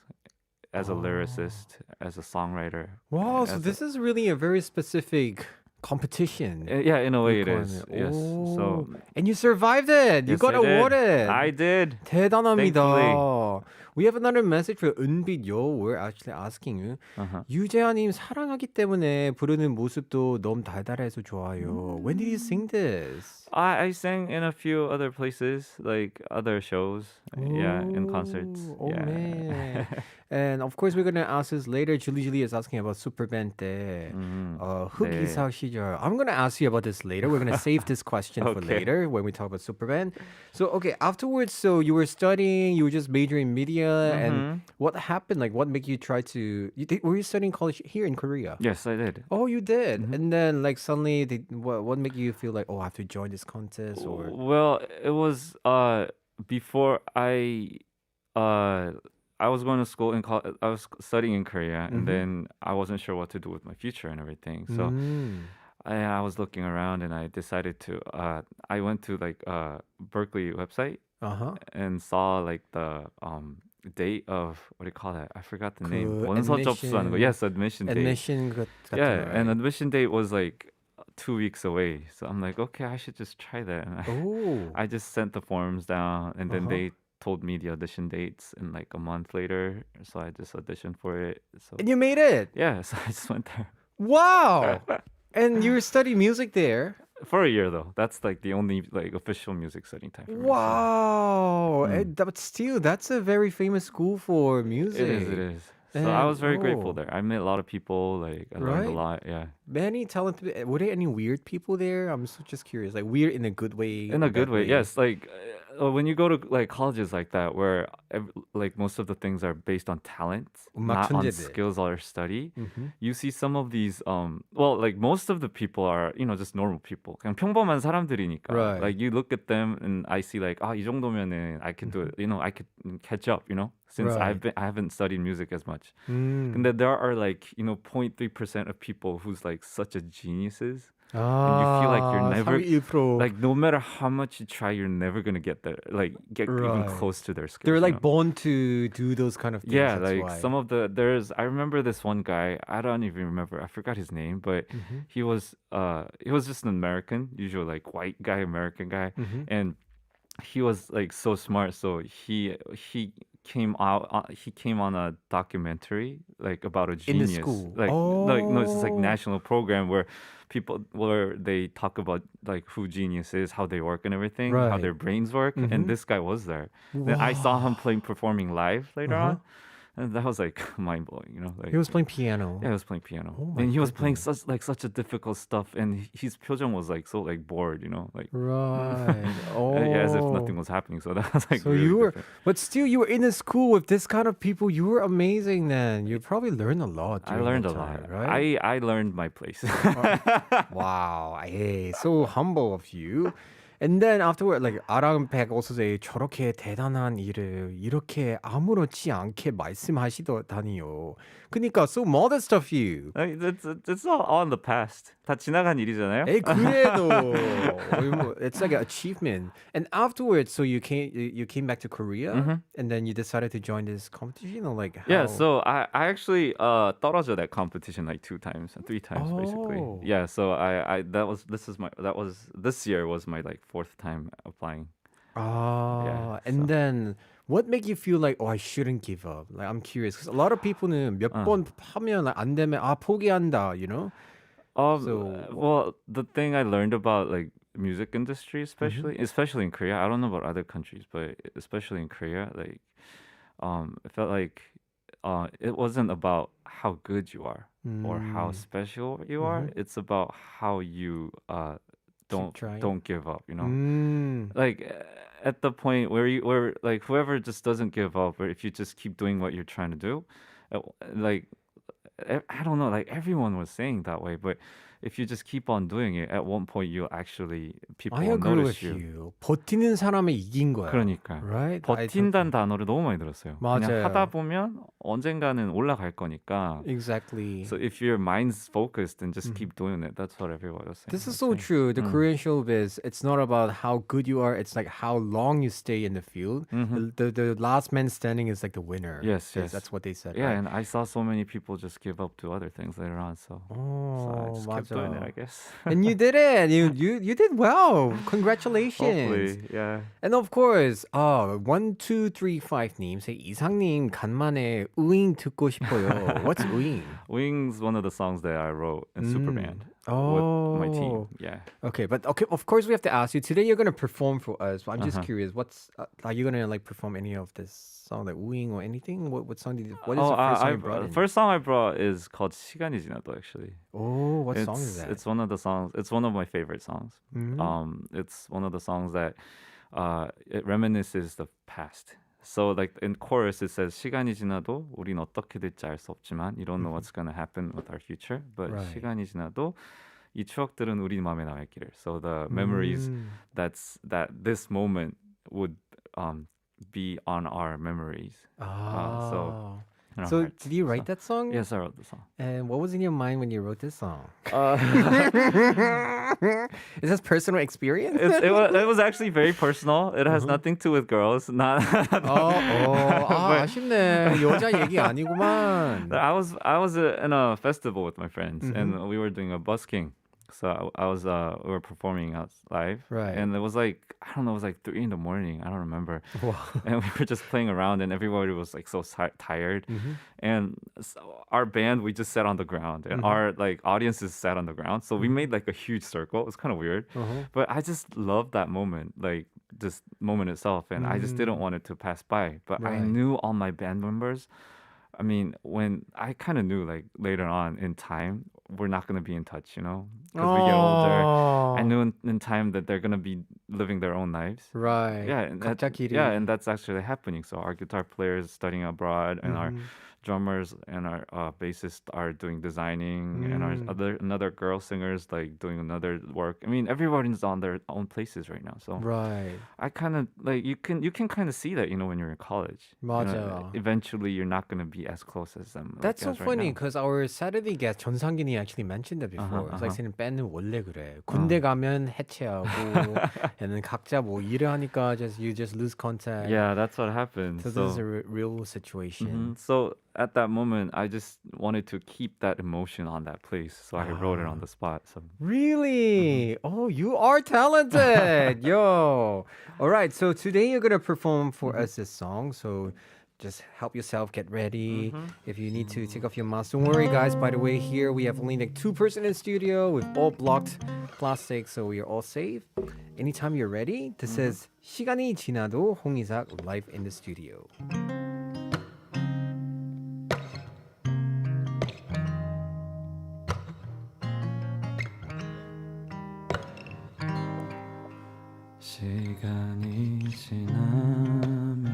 Speaker 2: as a lyricist, as a songwriter.
Speaker 1: Wow, so
Speaker 2: as
Speaker 1: this is really a very specific competition.
Speaker 2: Yeah, in a way it is.
Speaker 1: requirement.
Speaker 2: Yes. So
Speaker 1: Oh, and you survived it. You
Speaker 2: yes,
Speaker 1: got
Speaker 2: I did.
Speaker 1: awarded.
Speaker 2: I did.
Speaker 1: 대단합니다. We have another message for 은빛 yo. We're actually asking you. 유재하님 사랑하기 때문에 부르는 모습도 너무 달달해서 좋아요. When did you sing this?
Speaker 2: I sang in a few other places, like other shows. Yeah, in concerts.
Speaker 1: Oh
Speaker 2: yeah.
Speaker 1: man. And of course we're gonna ask this later. Julie is asking about Superband 때 흑이사 시절. I'm gonna ask you about this later. We're gonna save this question for
Speaker 2: Okay.
Speaker 1: later when we talk about Superband. So okay, afterwards, so you were studying, you were just majoring in media, and what happened? Like, what made you try to? Were you studying college here in Korea?
Speaker 2: Yes, I did.
Speaker 1: Oh, you did, and then like suddenly, what made you feel like, oh, I have to join this contest or?
Speaker 2: Well, it was before I was going to school in I was studying in Korea, and then I wasn't sure what to do with my future and everything. So I was looking around, and I decided to. I went to like Berkeley website and saw like the date of, what do you call that? I forgot the name. 원서 접수하는 거. Yes, admission date.
Speaker 1: Admission 같은
Speaker 2: Yeah,
Speaker 1: 거,
Speaker 2: and
Speaker 1: right?
Speaker 2: admission date was like 2 weeks away. So I'm like, okay, I should just try that. And
Speaker 1: Oh.
Speaker 2: I just sent the forms down, and then they told me the audition dates in like a month later. So I just auditioned for it. So
Speaker 1: And you made it.
Speaker 2: yeah, so I just went there
Speaker 1: Wow. And you study music there.
Speaker 2: for a year though. That's like the only like official music studying time for me. so-
Speaker 1: Wow. But still, that's a very famous school for music.
Speaker 2: It is. So I was very grateful
Speaker 1: oh.
Speaker 2: there. I met a lot of people. Like I learned a
Speaker 1: Right?
Speaker 2: lot. Yeah,
Speaker 1: Many talented. Were there any weird people there? I'm just curious. Like weird in a good way.
Speaker 2: in a good
Speaker 1: bad
Speaker 2: way. Yes, like when you go to like colleges like that, where like most of the things are based on talent,
Speaker 1: 음악
Speaker 2: not on
Speaker 1: 천재들.
Speaker 2: skills or study,
Speaker 1: Mhm.
Speaker 2: you see some of these. Well, like most of the people are, just normal people. 그냥 평범한 사람들이니까.
Speaker 1: Right.
Speaker 2: Like you look at them and I see like, 이 정도면은 I can do it. I could catch up. Since
Speaker 1: Right.
Speaker 2: I haven't studied music as much.
Speaker 1: 음.
Speaker 2: 근데 there are like 0.3% of people who's like such a geniuses.
Speaker 1: 아,
Speaker 2: And you feel like you're never
Speaker 1: 3.1%.
Speaker 2: like no matter how much you try, you're never gonna get there. Like get even
Speaker 1: Right.
Speaker 2: close to their skills.
Speaker 1: They're
Speaker 2: you
Speaker 1: like
Speaker 2: know?
Speaker 1: born to do those kind of things.
Speaker 2: Yeah,
Speaker 1: that's
Speaker 2: like
Speaker 1: why.
Speaker 2: some of I remember this one guy. I don't even remember. I forgot his name, but
Speaker 1: Mhm.
Speaker 2: he was just an American, usual like white guy, American guy,
Speaker 1: Mhm.
Speaker 2: and he was like so smart. So he came out. He came on a documentary like about a
Speaker 1: In the
Speaker 2: genius.
Speaker 1: school.
Speaker 2: Like no, it's just like
Speaker 1: Oh.
Speaker 2: national program where they talk about like who genius is, how they work and everything, how
Speaker 1: Right.
Speaker 2: their brains work.
Speaker 1: Mhm.
Speaker 2: And this guy was there. Then I saw him performing live later
Speaker 1: Uh-huh.
Speaker 2: on. And that was like mind blowing, Like,
Speaker 1: He was playing piano.
Speaker 2: yeah, he was playing piano,
Speaker 1: Oh my
Speaker 2: and he was playing
Speaker 1: goodness.
Speaker 2: such a difficult stuff, and his 표정 was like so like bored, Like
Speaker 1: Right. Oh.
Speaker 2: yeah, as if nothing was happening. So that was like
Speaker 1: So
Speaker 2: really
Speaker 1: you were,
Speaker 2: different.
Speaker 1: but still, you were in a school with this kind of people. You were amazing then. You probably learned a lot.
Speaker 2: I
Speaker 1: during
Speaker 2: learned a
Speaker 1: that
Speaker 2: lot.
Speaker 1: time, right?
Speaker 2: I learned my place.
Speaker 1: Wow. Hey, so humble of you. And then afterward, like 아랑 백 also say 저렇게 대단한 일을 이렇게 아무렇지 않게 말씀하시다니요. 그러니까 so modest of you.
Speaker 2: It's all in the past. 다 지나간 일이잖아요.
Speaker 1: 에이 그래도 it's like an achievement. And afterwards, so you came back to Korea, and then you decided to join this competition, or like how?
Speaker 2: Yeah, so I actually 떨어져 that competition like 2 times, 3 times basically.
Speaker 1: Oh.
Speaker 2: Yeah, so this year was my like 4th time applying.
Speaker 1: Ah,
Speaker 2: Yeah,
Speaker 1: and
Speaker 2: so.
Speaker 1: then what make you feel like, I shouldn't give up? Like I'm curious because a lot of people는 몇 번 하면 like, 안 되면 포기한다. So-
Speaker 2: Well, the thing I learned about like music industry, especially in Korea, I don't know about other countries, but especially in Korea, like, it felt like, it wasn't about how good you are or how special you are. It's about how you
Speaker 1: trying.
Speaker 2: don't give up.
Speaker 1: Mm.
Speaker 2: Like at the point where like whoever just doesn't give up, or if you just keep doing what you're trying to do, like. I don't know, like everyone was saying that way, but if you just keep on doing it, at one point people
Speaker 1: I
Speaker 2: will
Speaker 1: agree
Speaker 2: notice
Speaker 1: with
Speaker 2: you.
Speaker 1: you. 버티는 사람이 이긴 거야.
Speaker 2: 그러니까
Speaker 1: Right?
Speaker 2: 버틴다는 단어를 너무 많이 들었어요.
Speaker 1: 맞아요.
Speaker 2: 그냥 하다 보면 언젠가는 올라갈 거니까.
Speaker 1: Exactly.
Speaker 2: So if your mind's focused, then just keep doing it. That's what everyone was saying.
Speaker 1: This is so true. The Korean showbiz, it's not about how good you are. It's like how long you stay in the field. The last man standing is like the winner.
Speaker 2: Yes.
Speaker 1: That's what they said.
Speaker 2: Yeah,
Speaker 1: right?
Speaker 2: and I saw so many people just give up to other things later on. So I just kept doing it, I guess.
Speaker 1: And you did it. You did well. Congratulations.
Speaker 2: Hopefully, yeah.
Speaker 1: And of course, 1235님, 이상님 간만에 우잉 듣고 싶어요. What's 우잉?
Speaker 2: Wings, one of the songs that I wrote in Superband
Speaker 1: Oh.
Speaker 2: with my team. Yeah.
Speaker 1: Okay, but okay, of course we have to ask you. Today you're gonna perform for us. But I'm just curious. What's are you gonna like perform any of this song, like 우잉 or anything? What song did you? What is the first song you brought in?
Speaker 2: first song I brought is called 시간이 지나도 actually.
Speaker 1: Oh, what song is that?
Speaker 2: It's one of the songs. It's one of my favorite songs.
Speaker 1: Mm-hmm.
Speaker 2: It's one of the songs that it reminisces the past. So like in chorus it says 시간이 지나도 우린 어떻게 될지 알 수 없지만 you don't know what's gonna happen with our future. But
Speaker 1: Right.
Speaker 2: 시간이 지나도 이 추억들은 우리 마음에 남아있기를. So the memories that this moment would be on our memories. So in our
Speaker 1: So
Speaker 2: hearts.
Speaker 1: did you write that song?
Speaker 2: Yes, I wrote the song.
Speaker 1: And what was in your mind when you wrote this song? Is this personal experience?
Speaker 2: It was actually very personal. It has nothing to do with girls. Not.
Speaker 1: 아쉽네. 여자 얘기 아니구만.
Speaker 2: I was in a festival with my friends, and we were doing a busking. So I was we were performing out live,
Speaker 1: Right.
Speaker 2: And it was like I don't know, it was like 3 a.m. I don't remember, and we were just playing around, and everybody was like so tired, and so our band we just sat on the ground, and our like audiences sat on the ground, so we made like a huge circle. It was kind of weird, but I just loved that moment, like this moment itself, and I just didn't want it to pass by. But I
Speaker 1: Right.
Speaker 2: knew all my band members. I mean, when I kind of knew like later on in time, we're not going to be in touch, you know, because we get older.
Speaker 1: Oh.
Speaker 2: I knew in time that they're going to be living their own lives.
Speaker 1: Right.
Speaker 2: Yeah, and
Speaker 1: 각자 길이.
Speaker 2: yeah, and that's actually happening. So our guitar players studying abroad, and our
Speaker 1: Mhm.
Speaker 2: drummers and our bassists are doing designing, and our another girl singers like doing another work. I mean, everybody's on their own places right now. So
Speaker 1: Right.
Speaker 2: I kind of like you can kind of see that, you know, when you're in college. You know,
Speaker 1: 맞아.
Speaker 2: eventually, you're not gonna be as close as them.
Speaker 1: That's so
Speaker 2: like, as right
Speaker 1: funny
Speaker 2: now.
Speaker 1: because our Saturday guest 전상gin이 actually mentioned that before. It's like
Speaker 2: uh-huh.
Speaker 1: saying 밴드는 원래 그래. 군대 가면 해체하고 얘는 각자 뭐 일을 하니까 you just lose contact.
Speaker 2: Yeah, that's what happened.
Speaker 1: So this is a real situation.
Speaker 2: So at that moment, I just wanted to keep that emotion on that place, so I wrote it on the spot. So
Speaker 1: Really? Oh, you are talented. Yo. All right. So today you're going to perform for us this song. So just help yourself get ready. If you need to take off your mask, don't worry, guys. By the way, here we have only like 2% in the studio. We've all blocked plastic, so we are all safe. Anytime you're ready, this is 시간이 지나도 홍이삭 live in the studio.
Speaker 2: 시간이 지나면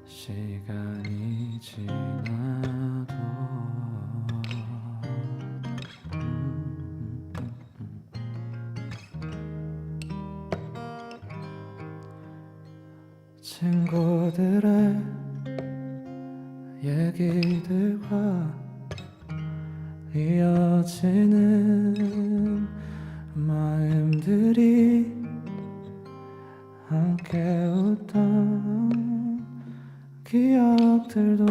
Speaker 2: 시간이 지나도 친구들의 얘기들과 이어지는 마음들이 함께 웃던 기억들도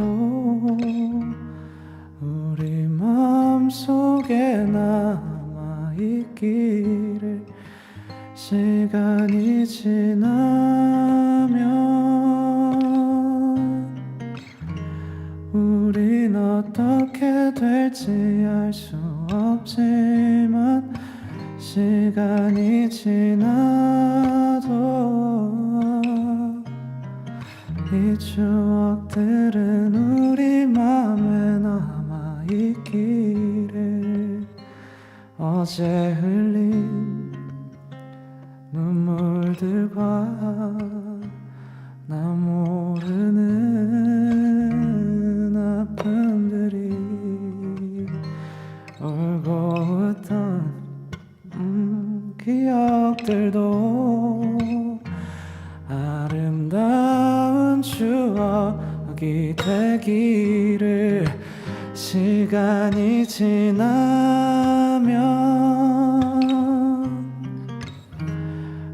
Speaker 2: 우리 마음속에 남아있기를 시간이 지나면 우린 어떻게 될지 알 수 없지만 시간이 지나도 이 추억들은 우리 맘에 남아있기를 어제 흘린 눈물들과 나 모르는 아픔들이 울고 웃던 기억들도 아름다운 추억이 되기를 시간이 지나면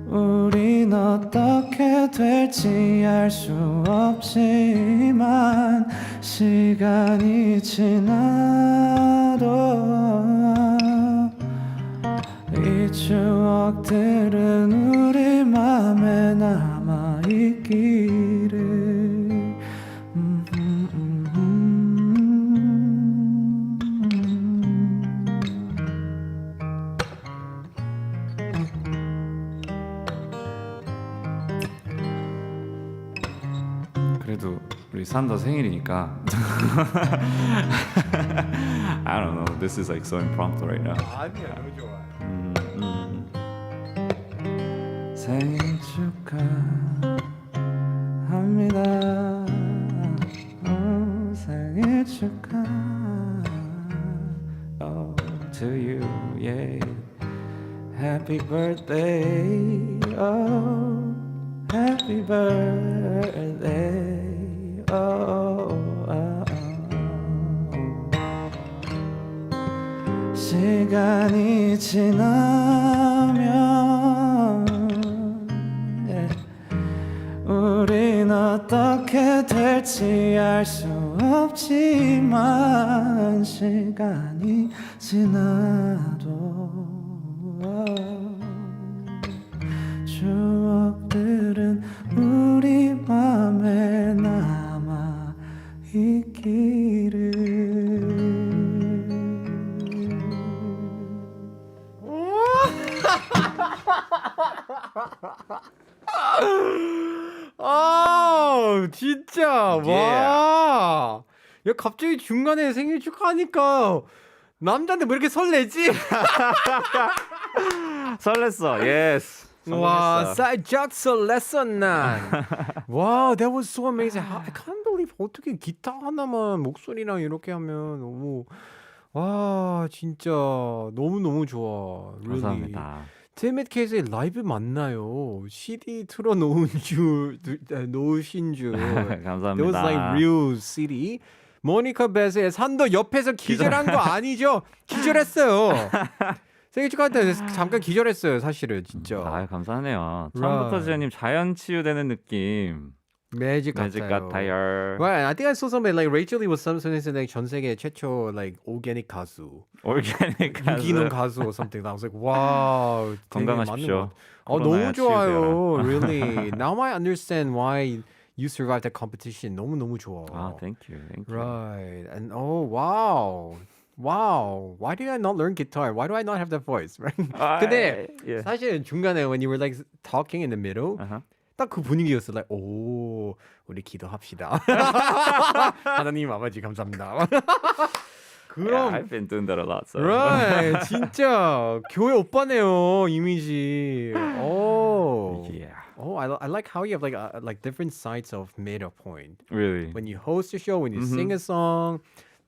Speaker 2: 우린 어떻게 될지 알 수 없지만 시간이 지나도 이 추억들은 우리 맘에 남아있기를 그래도 우리 산더 생일이니까 I don't know. This is like so impromptu right now.
Speaker 1: 아니야, 너무 좋아.
Speaker 2: 생일 축하합니다. 생일 축하. Oh, to you, yeah. Happy birthday. Oh, happy birthday. Oh, 시간이 지나면 우린 어떻게 될지 알 수 없지만 시간이 지나도 추억들은 우리 맘에 남아 있기를
Speaker 1: 아, 진짜. 와. 야, 갑자기 중간에 생일 축하하니까 남자인데 뭐 이렇게 설레지?
Speaker 2: 설렜어. Yes.
Speaker 1: 와,
Speaker 2: 성공했어.
Speaker 1: 살짝 설렜어 난. Wow, that was so amazing. I can't believe 어떻게 기타 하나만 목소리랑 이렇게 하면 너무 와, 진짜 너무 좋아. Really.
Speaker 2: 감사합니다.
Speaker 1: 티밋 케이스의 라이브 맞나요? CD 틀어 놓으신 줄.
Speaker 2: 감사합니다.
Speaker 1: It was like real CD. 모니카 베스의 산도 옆에서 기절한 거 아니죠? 기절했어요. 생일 축하한테 잠깐 기절했어요, 사실은 진짜.
Speaker 2: 아, 감사하네요.
Speaker 1: Right.
Speaker 2: 처음부터 지아님 자연 치유되는 느낌.
Speaker 1: 매직
Speaker 2: 매직 같아요.
Speaker 1: Right, I think I saw somebody like Rachel Lee was something like 전 세계 최초 like organic 가수,
Speaker 2: 올게닉
Speaker 1: 유기농 가수 or something. I was like, wow.
Speaker 2: 건강하십시오.
Speaker 1: 너무
Speaker 2: 코로나에
Speaker 1: 좋아요,
Speaker 2: 치유되어라.
Speaker 1: really. Now I understand why you survived that competition. 너무 좋아.
Speaker 2: 아, thank you.
Speaker 1: Right, and oh wow. Wow, why did I not learn guitar? Why do I not have that voice? Right? 근데
Speaker 2: yeah.
Speaker 1: 사실 중간에 when you were like talking in the middle,
Speaker 2: Uh-huh.
Speaker 1: 딱 그 분위기였어. Like, 오, 우리 기도합시다. 하나님 아버지 감사합니다.
Speaker 2: Yeah,
Speaker 1: 그럼
Speaker 2: I've been doing that a lot. So.
Speaker 1: right, 진짜 교회 오빠네요 이미지. 오.
Speaker 2: Yeah.
Speaker 1: Oh, I like how you have like different sides of made a point.
Speaker 2: Really.
Speaker 1: When you host a show, when you sing a song,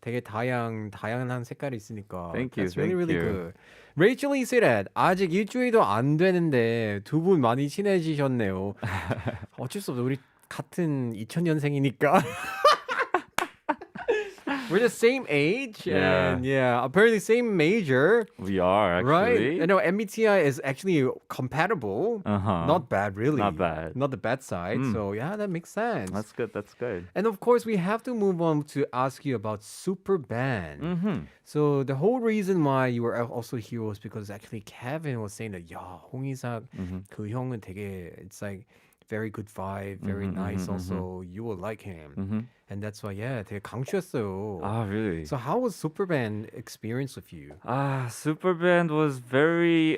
Speaker 1: 되게 다양한 색깔이 있으니까.
Speaker 2: Thank you,
Speaker 1: That's really,
Speaker 2: thank
Speaker 1: really
Speaker 2: you.
Speaker 1: good. Rachel Lee said, 아직 일주일도 안 되는데 두 분 많이 친해지셨네요. 어쩔 수 없어. 우리 같은 2000년생이니까. We're the same age.
Speaker 2: Yeah.
Speaker 1: And yeah, apparently same major.
Speaker 2: We are
Speaker 1: Right?
Speaker 2: actually.
Speaker 1: You know, MBTI is actually compatible.
Speaker 2: Uh-huh.
Speaker 1: Not bad, really.
Speaker 2: Not bad.
Speaker 1: Not the bad side. So yeah, that makes sense.
Speaker 2: That's good. That's good.
Speaker 1: And of course, we have to move on to ask you about Super Band.
Speaker 2: Mm-hmm.
Speaker 1: So the whole reason why you were also here was because actually Kevin was saying that, 야, 홍이삭 그 형은 되게, it's like very good vibe, very nice. Also, you will like him. And that's why, yeah, 되게 강추했어요.
Speaker 2: Ah, really?
Speaker 1: So how was Super Band experience with you?
Speaker 2: Superband was very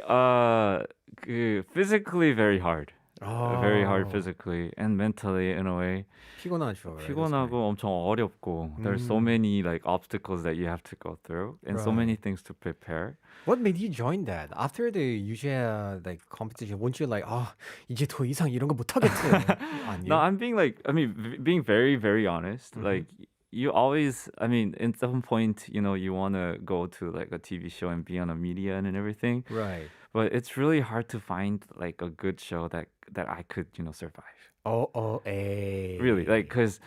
Speaker 2: physically very hard. Very hard physically and mentally in a way.
Speaker 1: 피곤하죠. right?
Speaker 2: 피곤하고 엄청 어렵고 there's so many like obstacles that you have to go through and so many things to prepare.
Speaker 1: What made you join that? After the 유재 like competition, weren't you like, 이제 더 이상 이런 거 못 하겠어?
Speaker 2: No, I'm being like, being very, very honest. Like, you always, at some point, you want to go to like a TV show and be on a media and everything.
Speaker 1: Right.
Speaker 2: But it's really hard to find like a good show that I could, survive. Really, like, cause,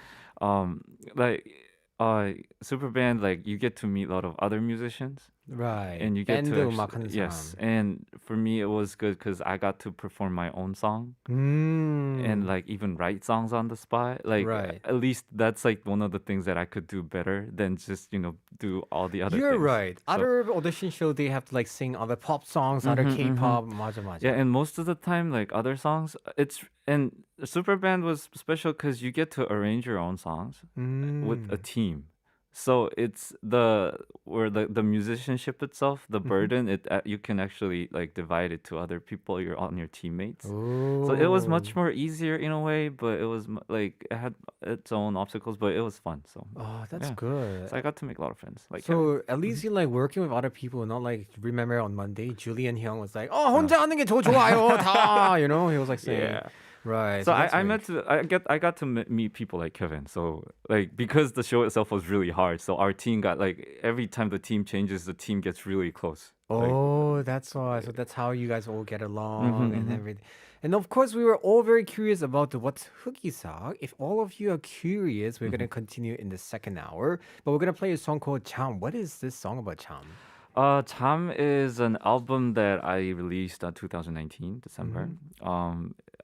Speaker 2: Superband, like, you get to meet a lot of other musicians.
Speaker 1: Right.
Speaker 2: And you get
Speaker 1: 밴드
Speaker 2: to
Speaker 1: 음악 하는
Speaker 2: yes,
Speaker 1: 사람.
Speaker 2: and for me it was good because I got to perform my own song and like even write songs on the spot. Like
Speaker 1: Right.
Speaker 2: at least that's like one of the things that I could do better than just do all the other.
Speaker 1: You're
Speaker 2: things.
Speaker 1: right.
Speaker 2: So-
Speaker 1: Other audition show they have to like sing other pop songs, other K-pop. 맞아.
Speaker 2: Yeah, and most of the time, like other songs, and Superband was special because you get to arrange your own songs with a team. So it's the musicianship itself, the burden. You can actually like divide it to other people. You're on your teammates. So it was much more easier in a way, but it was like it had its own obstacles, but it was fun. So
Speaker 1: Oh, that's
Speaker 2: yeah.
Speaker 1: good.
Speaker 2: So I got to make a lot of friends. Like
Speaker 1: So at least you like working with other people, not like remember on Monday, Julian Hyung was like, 혼자 하는 게 더 좋아요, 다. You know, he was like saying,
Speaker 2: yeah.
Speaker 1: right.
Speaker 2: So
Speaker 1: that's
Speaker 2: I got to meet people like Kevin. So like because the show itself was really hard, so our team got like every time the team changes, the team gets really close.
Speaker 1: Oh, that's why. So that's how you guys all get along and everything. And of course, we were all very curious about what's 흑이삭. If all of you are curious, we're going to continue in the second hour. But we're going to play a song called Cham. What is this song about, Cham?
Speaker 2: Cham is an album that I released in 2019, December.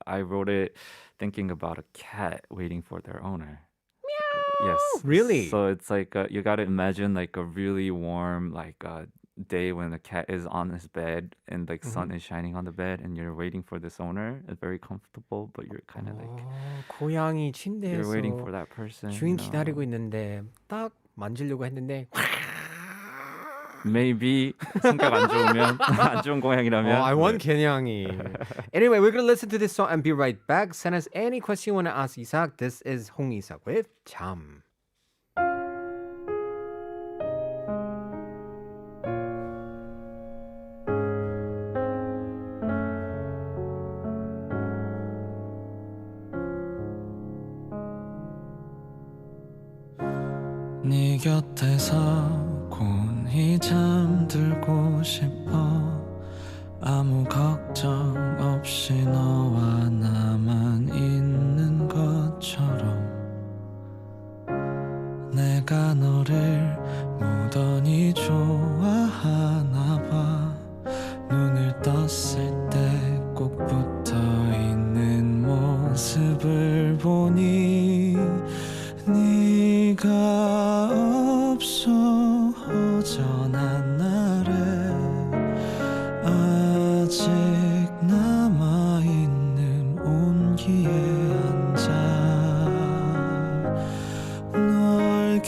Speaker 2: I wrote it thinking about a cat waiting for their owner. Meow. Yes.
Speaker 1: Really?
Speaker 2: So it's like you gotta imagine like a really warm day when the cat is on his bed and like sun is shining on the bed and you're waiting for this owner. It's very comfortable, but you're kind of like
Speaker 1: 고양이 침대에서
Speaker 2: you're waiting for that person.
Speaker 1: 주인 기다리고 있는데 딱 만지려고 했는데
Speaker 2: maybe 성격 안 좋으면 안 좋은 고양이라면.
Speaker 1: I want 개냥이. Anyway, we're gonna listen to this song and be right back. Send us any question you want to ask Isak. This is Hong Isak with 잠.
Speaker 7: 네 곁에서 곤히 잠들고 싶어 아무 걱정 없이 너와 나만 있는 것처럼 내가 너를 무던히 좋아하나 봐 눈을 떴을 때 꼭 붙어 있는 모습을 보니 네가 없어 허전한 날에 아직 남아있는 온기에 앉아 널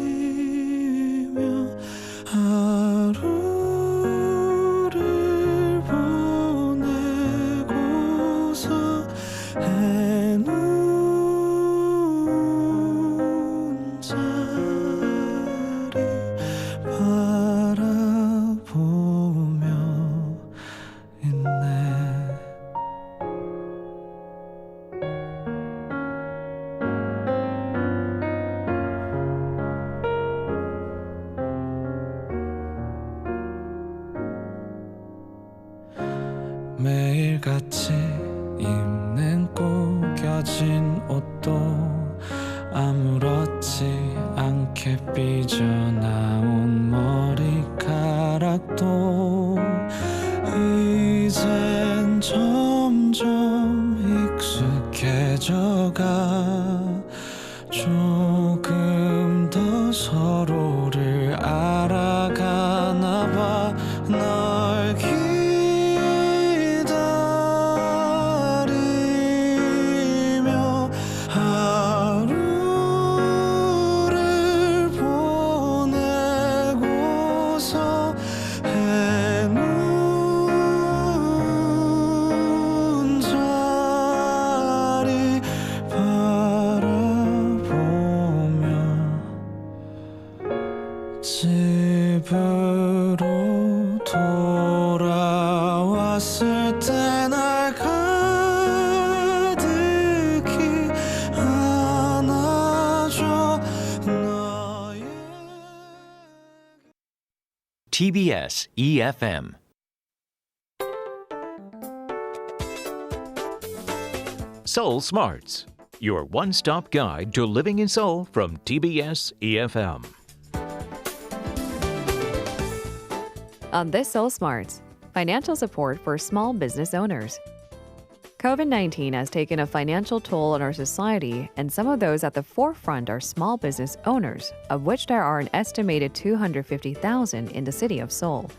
Speaker 7: 기다리며 하루를 보내고서 해놓은 자리 바라보며 있네. 매일같이 입는 구겨진 옷도 아무렇지 않게 삐져나온 머리카락도 이젠 점점 익숙해져가 조금 더 서로를 알아가나 봐 널 기다리며 하루를 보내고서 해놓은 자리 바라보며 집으로 돌아왔을 때 날 가득히 안아줘 너의
Speaker 8: TBS eFM. Seoul Smarts, your one-stop guide to living in Seoul from TBS eFM.
Speaker 10: On this Soul Smarts, financial support for small business owners. COVID-19 has taken a financial toll on our society, and some of those at the forefront are small business owners, of which there are an estimated 250,000 in the city of Seoul.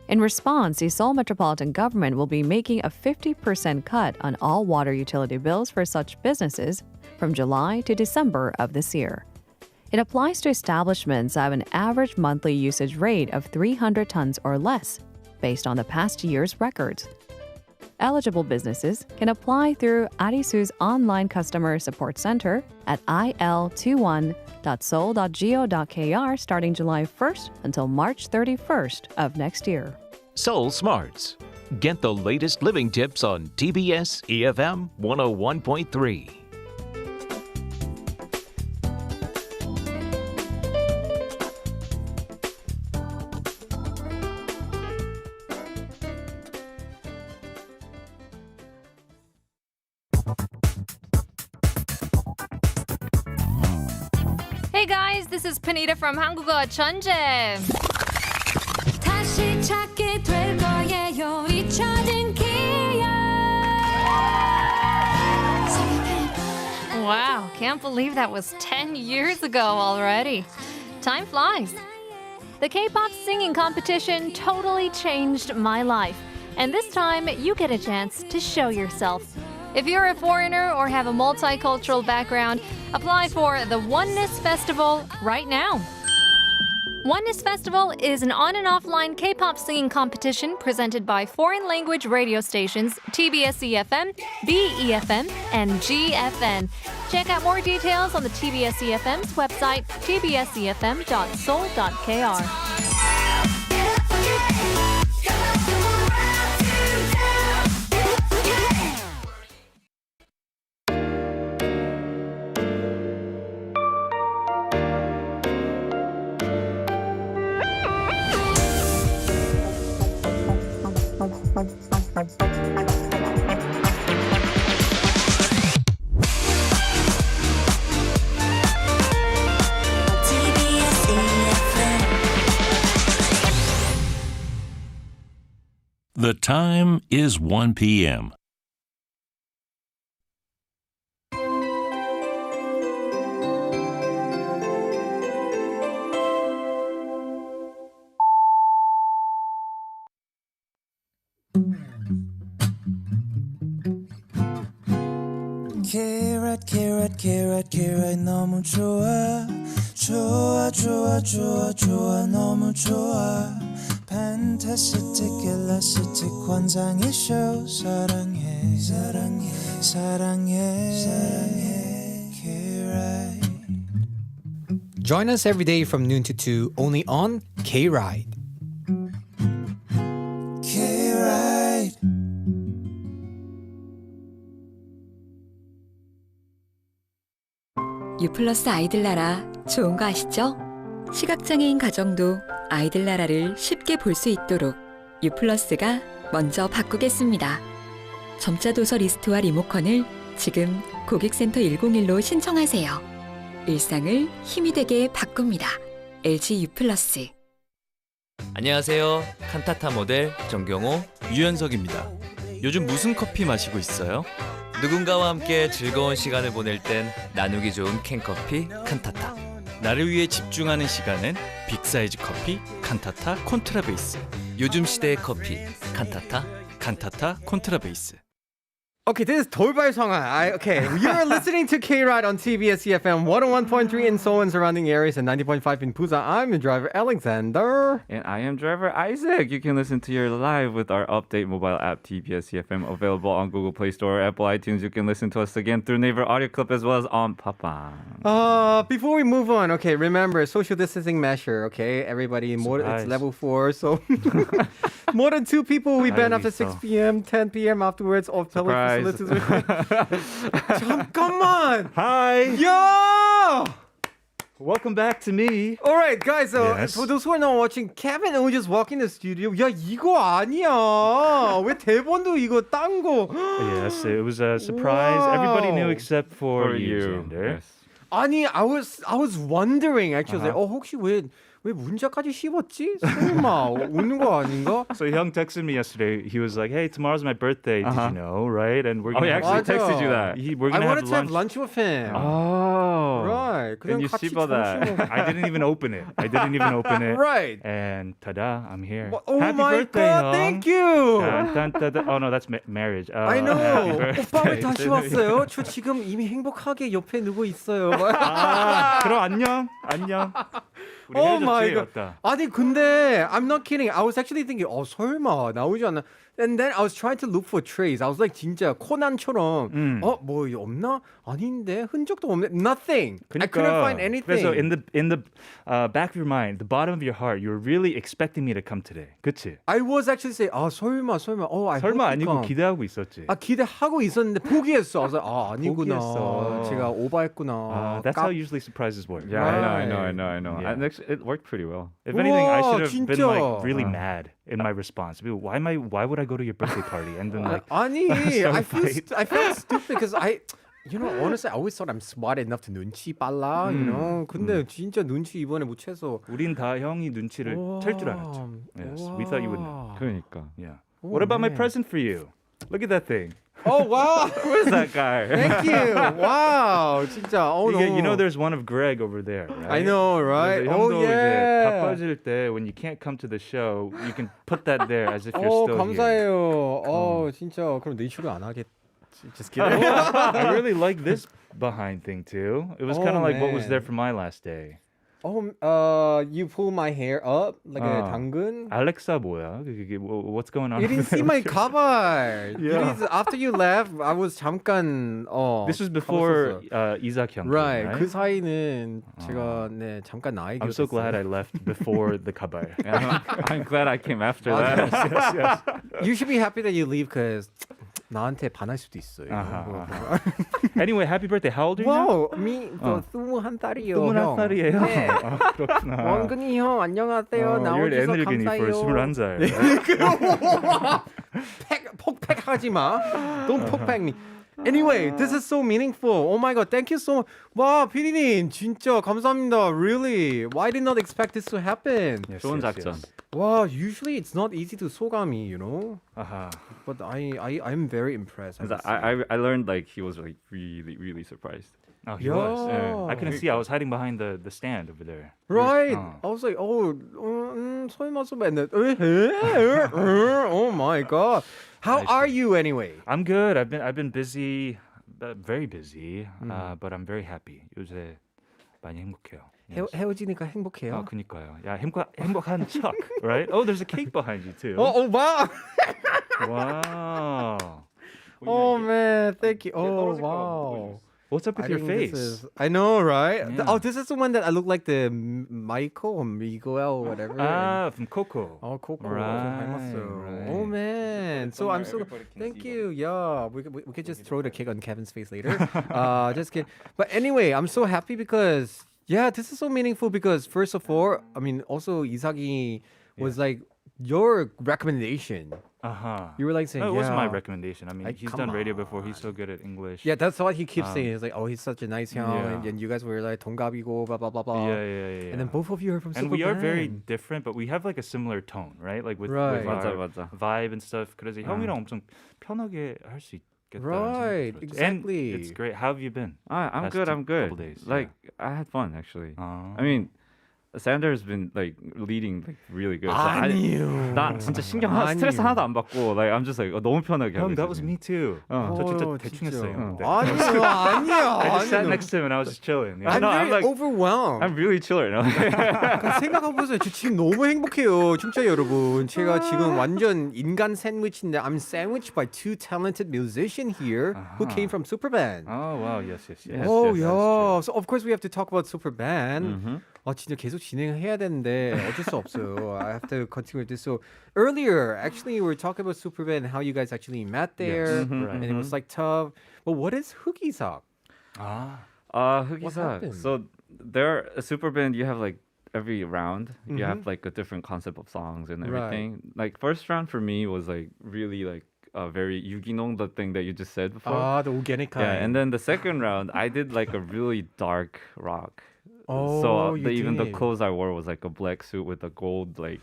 Speaker 10: In response, the Seoul Metropolitan Government will be making a 50% cut on all water utility bills for such businesses from July to December of this year. It applies to establishments that have an average monthly usage rate of 300 tons or less, based on the past year's records. Eligible businesses can apply through Arisu's online customer support center at il21.seoul.go.kr starting July 1st until March 31st of next year.
Speaker 8: Seoul Smarts. Get the latest living tips on TBS eFM 101.3.
Speaker 11: Hey guys, this is Panita from 한국어 천재.
Speaker 3: 다시 찾게 될 거예요 잊혀진 기억
Speaker 11: Wow, can't believe that was 10 years ago already. Time flies. The K-pop singing competition totally changed my life. And this time, you get a chance to show yourself. If you're a foreigner or have a multicultural background, apply for the Oneness Festival right now. Oneness Festival is an on and offline K-pop singing competition presented by foreign language radio stations TBS EFM, BEFM, and GFN. Check out more details on the TBS EFM's website, tbsefm.seoul.kr.
Speaker 8: The time is 1 p.m.
Speaker 7: Carrot, carrot, carrot, carrot 너무 좋아 좋아 좋아 좋아 좋아 너무 좋아 Fantastic, elastic 환상의 쇼 사랑해 사랑해 사랑해 사랑해 K-Ride.
Speaker 1: Join us every day from noon to 2 only on K-Ride.
Speaker 7: K-Ride.
Speaker 6: U+ 아이들 나라 좋은 거 아시죠? 시각장애인 가정도 아이들 나라를 쉽게 볼 수 있도록 U+가 먼저 바꾸겠습니다. 점자 도서 리스트와 리모컨을 지금 고객센터 101로 신청하세요. 일상을 힘이 되게 바꿉니다. LG U+.
Speaker 5: 안녕하세요. 칸타타 모델 정경호, 유연석입니다. 요즘 무슨 커피 마시고 있어요? 누군가와 함께 즐거운 시간을 보낼 땐 나누기 좋은 캔커피 칸타타. 나를 위해 집중하는 시간엔 빅사이즈 커피 칸타타 콘트라베이스. 요즘 시대의 커피 칸타타 칸타타 콘트라베이스.
Speaker 1: Okay, this is 돌발 상황. Okay, you're listening to K-Ride on TBS EFM 101.3 in Seoul and surrounding areas and 90.5 in Busan. I'm your driver, Alexander.
Speaker 2: And I am driver Isaac. You can listen to your live with our update mobile app TBS EFM available on Google Play Store or Apple iTunes. You can listen to us again through Naver Audio Clip as well as on Papa.
Speaker 1: Before we move on, okay, remember social distancing measure. Okay, everybody, more it's level 4, so more than 2 people we ban after 6 p.m., 10 p.m. afterwards. All public facilities. 잠깐만.
Speaker 12: Hi.
Speaker 1: Yo.
Speaker 12: Welcome back to me.
Speaker 1: All right, guys. So
Speaker 12: Yes.
Speaker 1: for those who are not watching, Kevin who just walked in the studio. 야 이거 아니야. 왜 대본도 이거 딴 거?
Speaker 12: Yes, it was a surprise.
Speaker 1: Wow.
Speaker 12: Everybody knew except for you,
Speaker 2: you.
Speaker 12: Xander.
Speaker 2: Yes.
Speaker 1: 아니, I was wondering actually. 혹시 왜 문자까지 씹었지? 설마 웃는 거 아닌가?
Speaker 12: So Hyung texted me yesterday. He was like, "Hey, tomorrow's my birthday. Did you know, right? And we're
Speaker 2: Oh, he
Speaker 12: gonna
Speaker 2: actually
Speaker 1: 맞아.
Speaker 2: texted you that.
Speaker 12: we're
Speaker 1: I
Speaker 12: gonna
Speaker 1: wanted
Speaker 12: have
Speaker 1: to have
Speaker 12: lunch."
Speaker 1: lunch with him.
Speaker 2: Oh.
Speaker 1: Right.
Speaker 2: And
Speaker 1: 그냥
Speaker 2: you
Speaker 1: 같이
Speaker 2: 씹어 that.
Speaker 1: 점심
Speaker 12: I didn't even open it.
Speaker 1: Right.
Speaker 12: And ta-da, I'm here.
Speaker 1: Oh
Speaker 12: Happy
Speaker 1: my
Speaker 12: birthday,
Speaker 1: God,
Speaker 12: Hyung.
Speaker 1: thank you.
Speaker 12: Dun, dun, dun, dun. Oh no, that's marriage.
Speaker 1: I know.
Speaker 12: Happy
Speaker 1: 오빠 왜
Speaker 12: birthday.
Speaker 1: 다시 왔어요? 저 지금 이미 행복하게 옆에 누워 있어요.
Speaker 12: 그럼 안녕. 우리
Speaker 1: Oh my
Speaker 12: 헤어졌지?
Speaker 1: God.
Speaker 12: 맞다.
Speaker 1: 아니 근데 I'm not kidding. I was actually thinking, 설마 나오지 않나? And then I was trying to look for trace. I was like 진짜 코난처럼 뭐 없나? 아닌데 흔적도 없네. Nothing. I couldn't find anything.
Speaker 12: 그래서 in the back of your mind, the bottom of your heart, you were really expecting me to come today. 그치?
Speaker 1: I was actually saying, 설마. I
Speaker 12: 설마
Speaker 1: hope he
Speaker 12: 아니고
Speaker 1: come.
Speaker 12: 기대하고 있었지.
Speaker 1: 기대하고 있었는데 포기했어. 그래서 아니구나.
Speaker 12: 포기했어.
Speaker 1: 제가 오버했구나.
Speaker 12: That's how usually surprises work.
Speaker 2: Yeah,
Speaker 1: Right.
Speaker 2: I know.
Speaker 12: Yeah.
Speaker 2: And actually, it worked pretty well.
Speaker 12: If anything, I should have been
Speaker 1: 진짜.
Speaker 12: like really mad in my response. Why would I go to your birthday party? And then like,
Speaker 1: 아니,
Speaker 12: start a
Speaker 1: I
Speaker 12: fight.
Speaker 1: felt stupid because honestly, I always thought I'm smart enough to 눈치 빨라, 근데 진짜 눈치 이번에 못 채서.
Speaker 12: 우린 다 형이 눈치를 챌 줄 알았죠. Yes, we thought you would know.
Speaker 2: 그러니까.
Speaker 12: Yeah. What about my present for you? Look at that thing.
Speaker 1: Oh wow!
Speaker 2: Who's that guy?
Speaker 1: Thank you. Wow, 진짜.
Speaker 12: You know, there's one of Greg over there, right?
Speaker 1: I know, right?
Speaker 12: 그래서
Speaker 1: Oh
Speaker 12: 형도 이제
Speaker 1: yeah.
Speaker 12: 바빠질 때 when you can't come to the show, you can put that there as if you're still
Speaker 1: 감사해요.
Speaker 12: here.
Speaker 1: 진짜 그럼 내일 출근 안 하겠지? Just kidding.
Speaker 12: I really like this behind thing too. It was kind of like what was there for my last day.
Speaker 1: You pull my hair up like a 당근.
Speaker 12: 알렉사 뭐야? What's going on?
Speaker 1: You didn't see my 가발.
Speaker 12: Yeah.
Speaker 1: After you left, I was 잠깐.
Speaker 12: This was before 이삭 형.
Speaker 1: Right.
Speaker 12: right?
Speaker 1: 그 사이는 제가 잠깐 나이
Speaker 12: I'm so glad I left before the 가발.
Speaker 2: I'm glad I came after that.
Speaker 12: yes.
Speaker 1: You should be happy that you leave because 나한테 반할 수도 있어요.
Speaker 12: Anyway, happy birthday. How old are you now?
Speaker 1: 와우, 저 21살이요.
Speaker 12: 21살이에요.
Speaker 1: 네.
Speaker 12: 그렇구나.
Speaker 1: 원근이 형 안녕하세요.
Speaker 12: You're an
Speaker 1: 나와주셔서
Speaker 12: 애늙은이
Speaker 1: 감사해요.
Speaker 12: for 21살.
Speaker 1: 폭팩하지 마. Don't 폭팩 me. Anyway, this is so meaningful. Oh my god, thank you so much. 와, 피디님 진짜 감사합니다. Really, why did not expect this to happen?
Speaker 12: Yes,
Speaker 2: 좋은
Speaker 12: yes,
Speaker 2: 작전.
Speaker 12: yes.
Speaker 1: 와, usually it's not easy to 소감이, you know.
Speaker 12: Uh-huh.
Speaker 1: But I'm very impressed.
Speaker 2: 'Cause I learned like he was like really surprised.
Speaker 12: Oh, he
Speaker 1: Yeah.
Speaker 12: was. Yeah. I couldn't see. I was hiding behind the stand over there.
Speaker 1: Right.
Speaker 12: Oh.
Speaker 1: I was like, 설마 했는데, oh my god. How are you anyway?
Speaker 12: I'm good. I've been busy, very busy. But I'm very happy. 요새 많이 행복해요. Yes.
Speaker 1: 헤어지니까 행복해요.
Speaker 12: 그니까요. 야, 행복한 척, right? Oh, there's a cake behind you too.
Speaker 1: wow.
Speaker 12: Wow.
Speaker 1: Oh man, thank you. Oh wow.
Speaker 12: What's up with your face?
Speaker 1: I know, right?
Speaker 12: Yeah.
Speaker 1: This is the one that I look like the Michael or Miguel or whatever.
Speaker 12: From Coco.
Speaker 1: Coco.
Speaker 12: Right,
Speaker 1: 닮았어요.
Speaker 12: right.
Speaker 1: Oh man. So I'm so thank you. Yeah, we could just throw the cake on Kevin's face later. Just kidding. But anyway, I'm so happy because this is so meaningful because first of all, I mean also 이삭이 was like your recommendation. You were like saying,
Speaker 12: it wasn't my recommendation. I mean, he's
Speaker 1: come
Speaker 12: done radio before. He's so good at English.
Speaker 1: Yeah, that's what he keeps saying. He's like, he's such a nice 형,
Speaker 12: Yeah.
Speaker 1: and you guys were like 동갑이고, blah blah blah blah.
Speaker 12: Yeah.
Speaker 1: And then both of you are from
Speaker 12: And we are very
Speaker 1: Superband.
Speaker 12: different, but we have like a similar tone, right? Like with
Speaker 1: Right.
Speaker 12: our
Speaker 2: 맞아.
Speaker 12: vibe and stuff. 그래서 형이랑 엄청 편하게 할 수 있겠다.
Speaker 1: Right, exactly.
Speaker 12: And it's great. How have you been?
Speaker 2: I'm
Speaker 12: Past
Speaker 2: good. I'm good.
Speaker 12: couple days,
Speaker 2: Like I had fun actually.
Speaker 12: Oh.
Speaker 2: I mean, Sander's been like leading like really good. So
Speaker 1: 아니요.
Speaker 2: 나 진짜
Speaker 1: 아니요.
Speaker 2: 스트레스 하나도 안 받고 like I'm just like 너무 편하게 하고
Speaker 12: 형, that was
Speaker 2: 있어요.
Speaker 12: me too. 저 진짜 대충 했어요. 네.
Speaker 1: 아니야.
Speaker 12: I just sat next to him and I was just chilling. Yeah.
Speaker 1: I'm
Speaker 2: No,
Speaker 1: very
Speaker 2: I'm like-
Speaker 1: overwhelmed.
Speaker 2: I'm really chill right now.
Speaker 1: 생각해보세요. 저 지금 너무 행복해요. 진짜 여러분. 제가 지금 완전 인간 샌드위치인데 I'm sandwiched by two talented musicians here who came from Superband.
Speaker 12: Oh wow, yes.
Speaker 1: Oh,
Speaker 12: yes,
Speaker 1: yeah. So of course we have to talk about Superband. 진짜 계속 진행해야 되는데 어쩔 수 없어요. I have to continue with this. So earlier, actually, we were talking about Superband and how you guys actually met there,
Speaker 12: Yes, right.
Speaker 1: and it was like tough. But what is 흑이삭?
Speaker 2: 흑이삭.
Speaker 1: happened?
Speaker 2: So there, a super band, you have like every round, you have like a different concept of songs and everything. Like first round for me was like really like very 유기농, the thing that you just said before.
Speaker 1: The organic kind.
Speaker 2: Yeah, and then the second round, I did like a really dark rock.
Speaker 1: Oh,
Speaker 2: So
Speaker 1: you
Speaker 2: even the
Speaker 1: did.
Speaker 2: clothes I wore was like a black suit with a gold like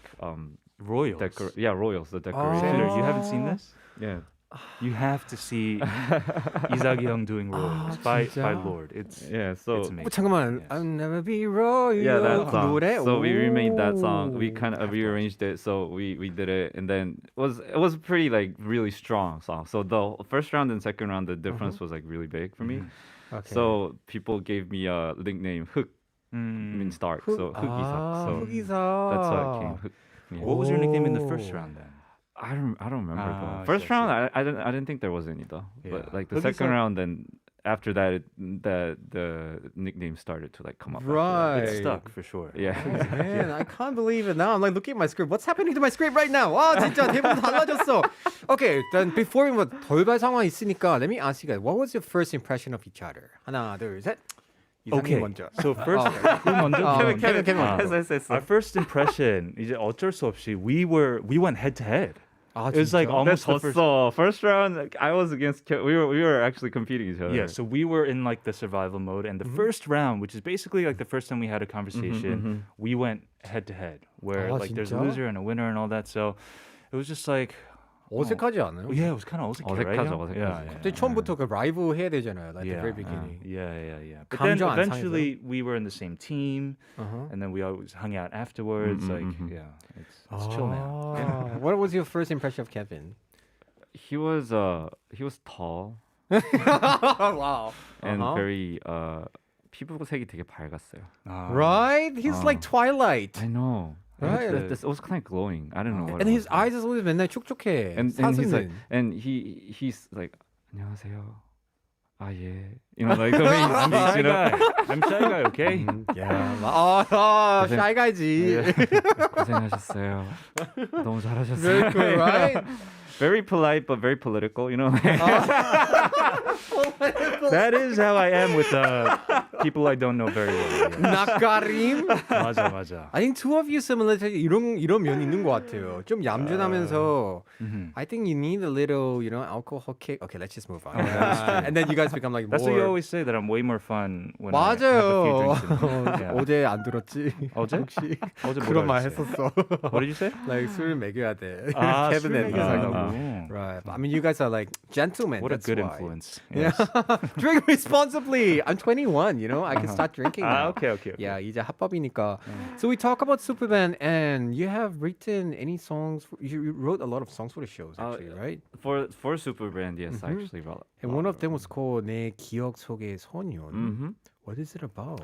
Speaker 12: Royals.
Speaker 2: royals, the decoration.
Speaker 12: Sander, you haven't seen this?
Speaker 2: Yeah.
Speaker 12: You have to see 이삭이 형 doing Royals by Lord. It's
Speaker 2: So
Speaker 12: it's amazing.
Speaker 1: 잠깐만,
Speaker 12: Yes.
Speaker 1: I'll never be royal.
Speaker 2: yeah, that
Speaker 1: 그
Speaker 2: song.
Speaker 1: 노래?
Speaker 2: So we remade that
Speaker 1: 오.
Speaker 2: song. We kind of rearranged it. So we did it, and then it was pretty like really strong song. So the first round and second round, the difference was like really big for me.
Speaker 1: Okay.
Speaker 2: So people gave me a nickname 흑 means dark. So 흑이삭. So
Speaker 1: 흑이삭.
Speaker 2: that's how it came. 흑. Yeah.
Speaker 12: What was your nickname in the first round then?
Speaker 2: I don't remember
Speaker 12: Ah,
Speaker 2: though. First
Speaker 12: I see, I
Speaker 2: round I didn't think there was any though. But
Speaker 12: Yeah.
Speaker 2: like the second round, then after that the nickname started to like come up. after that.
Speaker 1: Right.
Speaker 12: It stuck for sure.
Speaker 2: Yeah.
Speaker 1: Man, I can't believe it now. I'm like looking at my script. What's happening to my script right now? 와 진짜 대본 달라졌어. Okay, then before we 돌발 상황 있으니까 let me ask you guys. What was your first impression of each other? 하나, 둘, 셋.
Speaker 12: Okay.
Speaker 1: 먼저.
Speaker 12: So first, 먼저.
Speaker 1: Kevin 먼저.
Speaker 2: 했어.
Speaker 12: Our first impression 이제 어쩔 수 없이 we went head to head. It was like
Speaker 1: 진짜?
Speaker 12: almost the first.
Speaker 2: First round, like, I was against. We were actually competing each other.
Speaker 12: Yeah, so we were in like the survival mode, and the first round, which is basically like the first time we had a conversation, we went head to head, where like there's a
Speaker 1: 진짜?
Speaker 12: loser and a winner and all that. So it was just like,
Speaker 1: 어색하지 않아요?
Speaker 12: yeah, it was kind of 어색해, right?
Speaker 2: 어색하죠,
Speaker 12: 형?
Speaker 2: 어색하죠.
Speaker 12: Yeah,
Speaker 1: 갑자기 처음부터 그 라이브 해야 되잖아요. Like the
Speaker 12: Yeah,
Speaker 1: very beginning.
Speaker 12: yeah. But then
Speaker 1: 감정 안
Speaker 12: eventually we were in the same team,
Speaker 1: Uh-huh.
Speaker 12: and then we always hung out afterwards. Like, yeah, it's chill now.
Speaker 1: What was your first impression of Kevin?
Speaker 2: He was tall.
Speaker 1: wow.
Speaker 2: and
Speaker 1: Uh-huh.
Speaker 2: very 피부색이 되게 밝았어요.
Speaker 1: Right? He's like Twilight.
Speaker 2: I know.
Speaker 1: Right.
Speaker 2: It was kind of glowing. I don't know what.
Speaker 1: And
Speaker 2: it
Speaker 1: his
Speaker 2: was.
Speaker 1: eyes is always 맨날 촉촉해.
Speaker 2: and he's like,
Speaker 1: 사슴은.
Speaker 2: and he's like, 안녕하세요. 아 예. You know, like the way he
Speaker 12: I'm
Speaker 2: speaks,
Speaker 12: shy
Speaker 2: you know.
Speaker 12: guy. I'm shy guy. Okay.
Speaker 1: Yeah. shy guy지.
Speaker 2: 고생하셨어요. 너무 잘하셨어요.
Speaker 1: Very cool, right?
Speaker 2: Very polite but very political, you know.
Speaker 12: That is how I am with people I don't know very well.
Speaker 1: 낯가림?
Speaker 12: 맞아.
Speaker 1: I think two of you similar to 이런 면 있는 것 같아요. 좀 얌전하면서 I think you need a little, alcohol kick. Okay, let's just move on. And then you guys become like
Speaker 12: That's
Speaker 1: more.
Speaker 12: what you always say, that I'm way more fun when I have a
Speaker 1: 맞아요.
Speaker 12: few drinks in me. Yeah.
Speaker 1: 어제 안 들었지?
Speaker 12: 어제?
Speaker 1: 혹시
Speaker 12: 어제
Speaker 1: 그런
Speaker 12: 뭐라
Speaker 1: 말
Speaker 12: 했어요?
Speaker 1: 했었어.
Speaker 12: What did you say?
Speaker 1: like 술 먹여야 돼.
Speaker 12: 술
Speaker 1: Kevin and
Speaker 12: 먹여야
Speaker 1: I.
Speaker 12: 된다고.
Speaker 1: Right. I mean, you guys are like gentlemen.
Speaker 12: What a
Speaker 1: that's
Speaker 12: good
Speaker 1: why.
Speaker 12: influence.
Speaker 1: Yeah. Drink responsibly. I'm 21, I can start drinking now.
Speaker 12: Okay.
Speaker 1: Yeah, 이제 합법이니까. So we talk about Superband, and you have written any songs. You wrote a lot of songs for the shows, actually, right?
Speaker 2: For Superband, yes, I actually wrote.
Speaker 1: And one of them was called 내 기억 속의 소년.
Speaker 2: Mm-hmm.
Speaker 1: What is it about?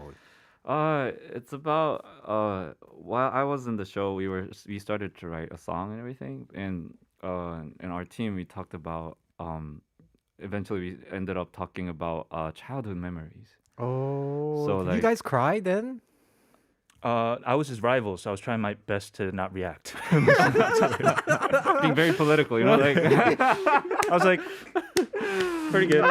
Speaker 2: It's about while I was in the show, we started to write a song and everything, and in our team we talked about eventually we ended up talking about childhood memories.
Speaker 1: Oh,
Speaker 2: So,
Speaker 1: did
Speaker 2: like-
Speaker 1: you guys cry then?
Speaker 12: I was his rival, so I was trying my best to not react.
Speaker 2: Being very political, you know, like
Speaker 12: I was like, pretty good.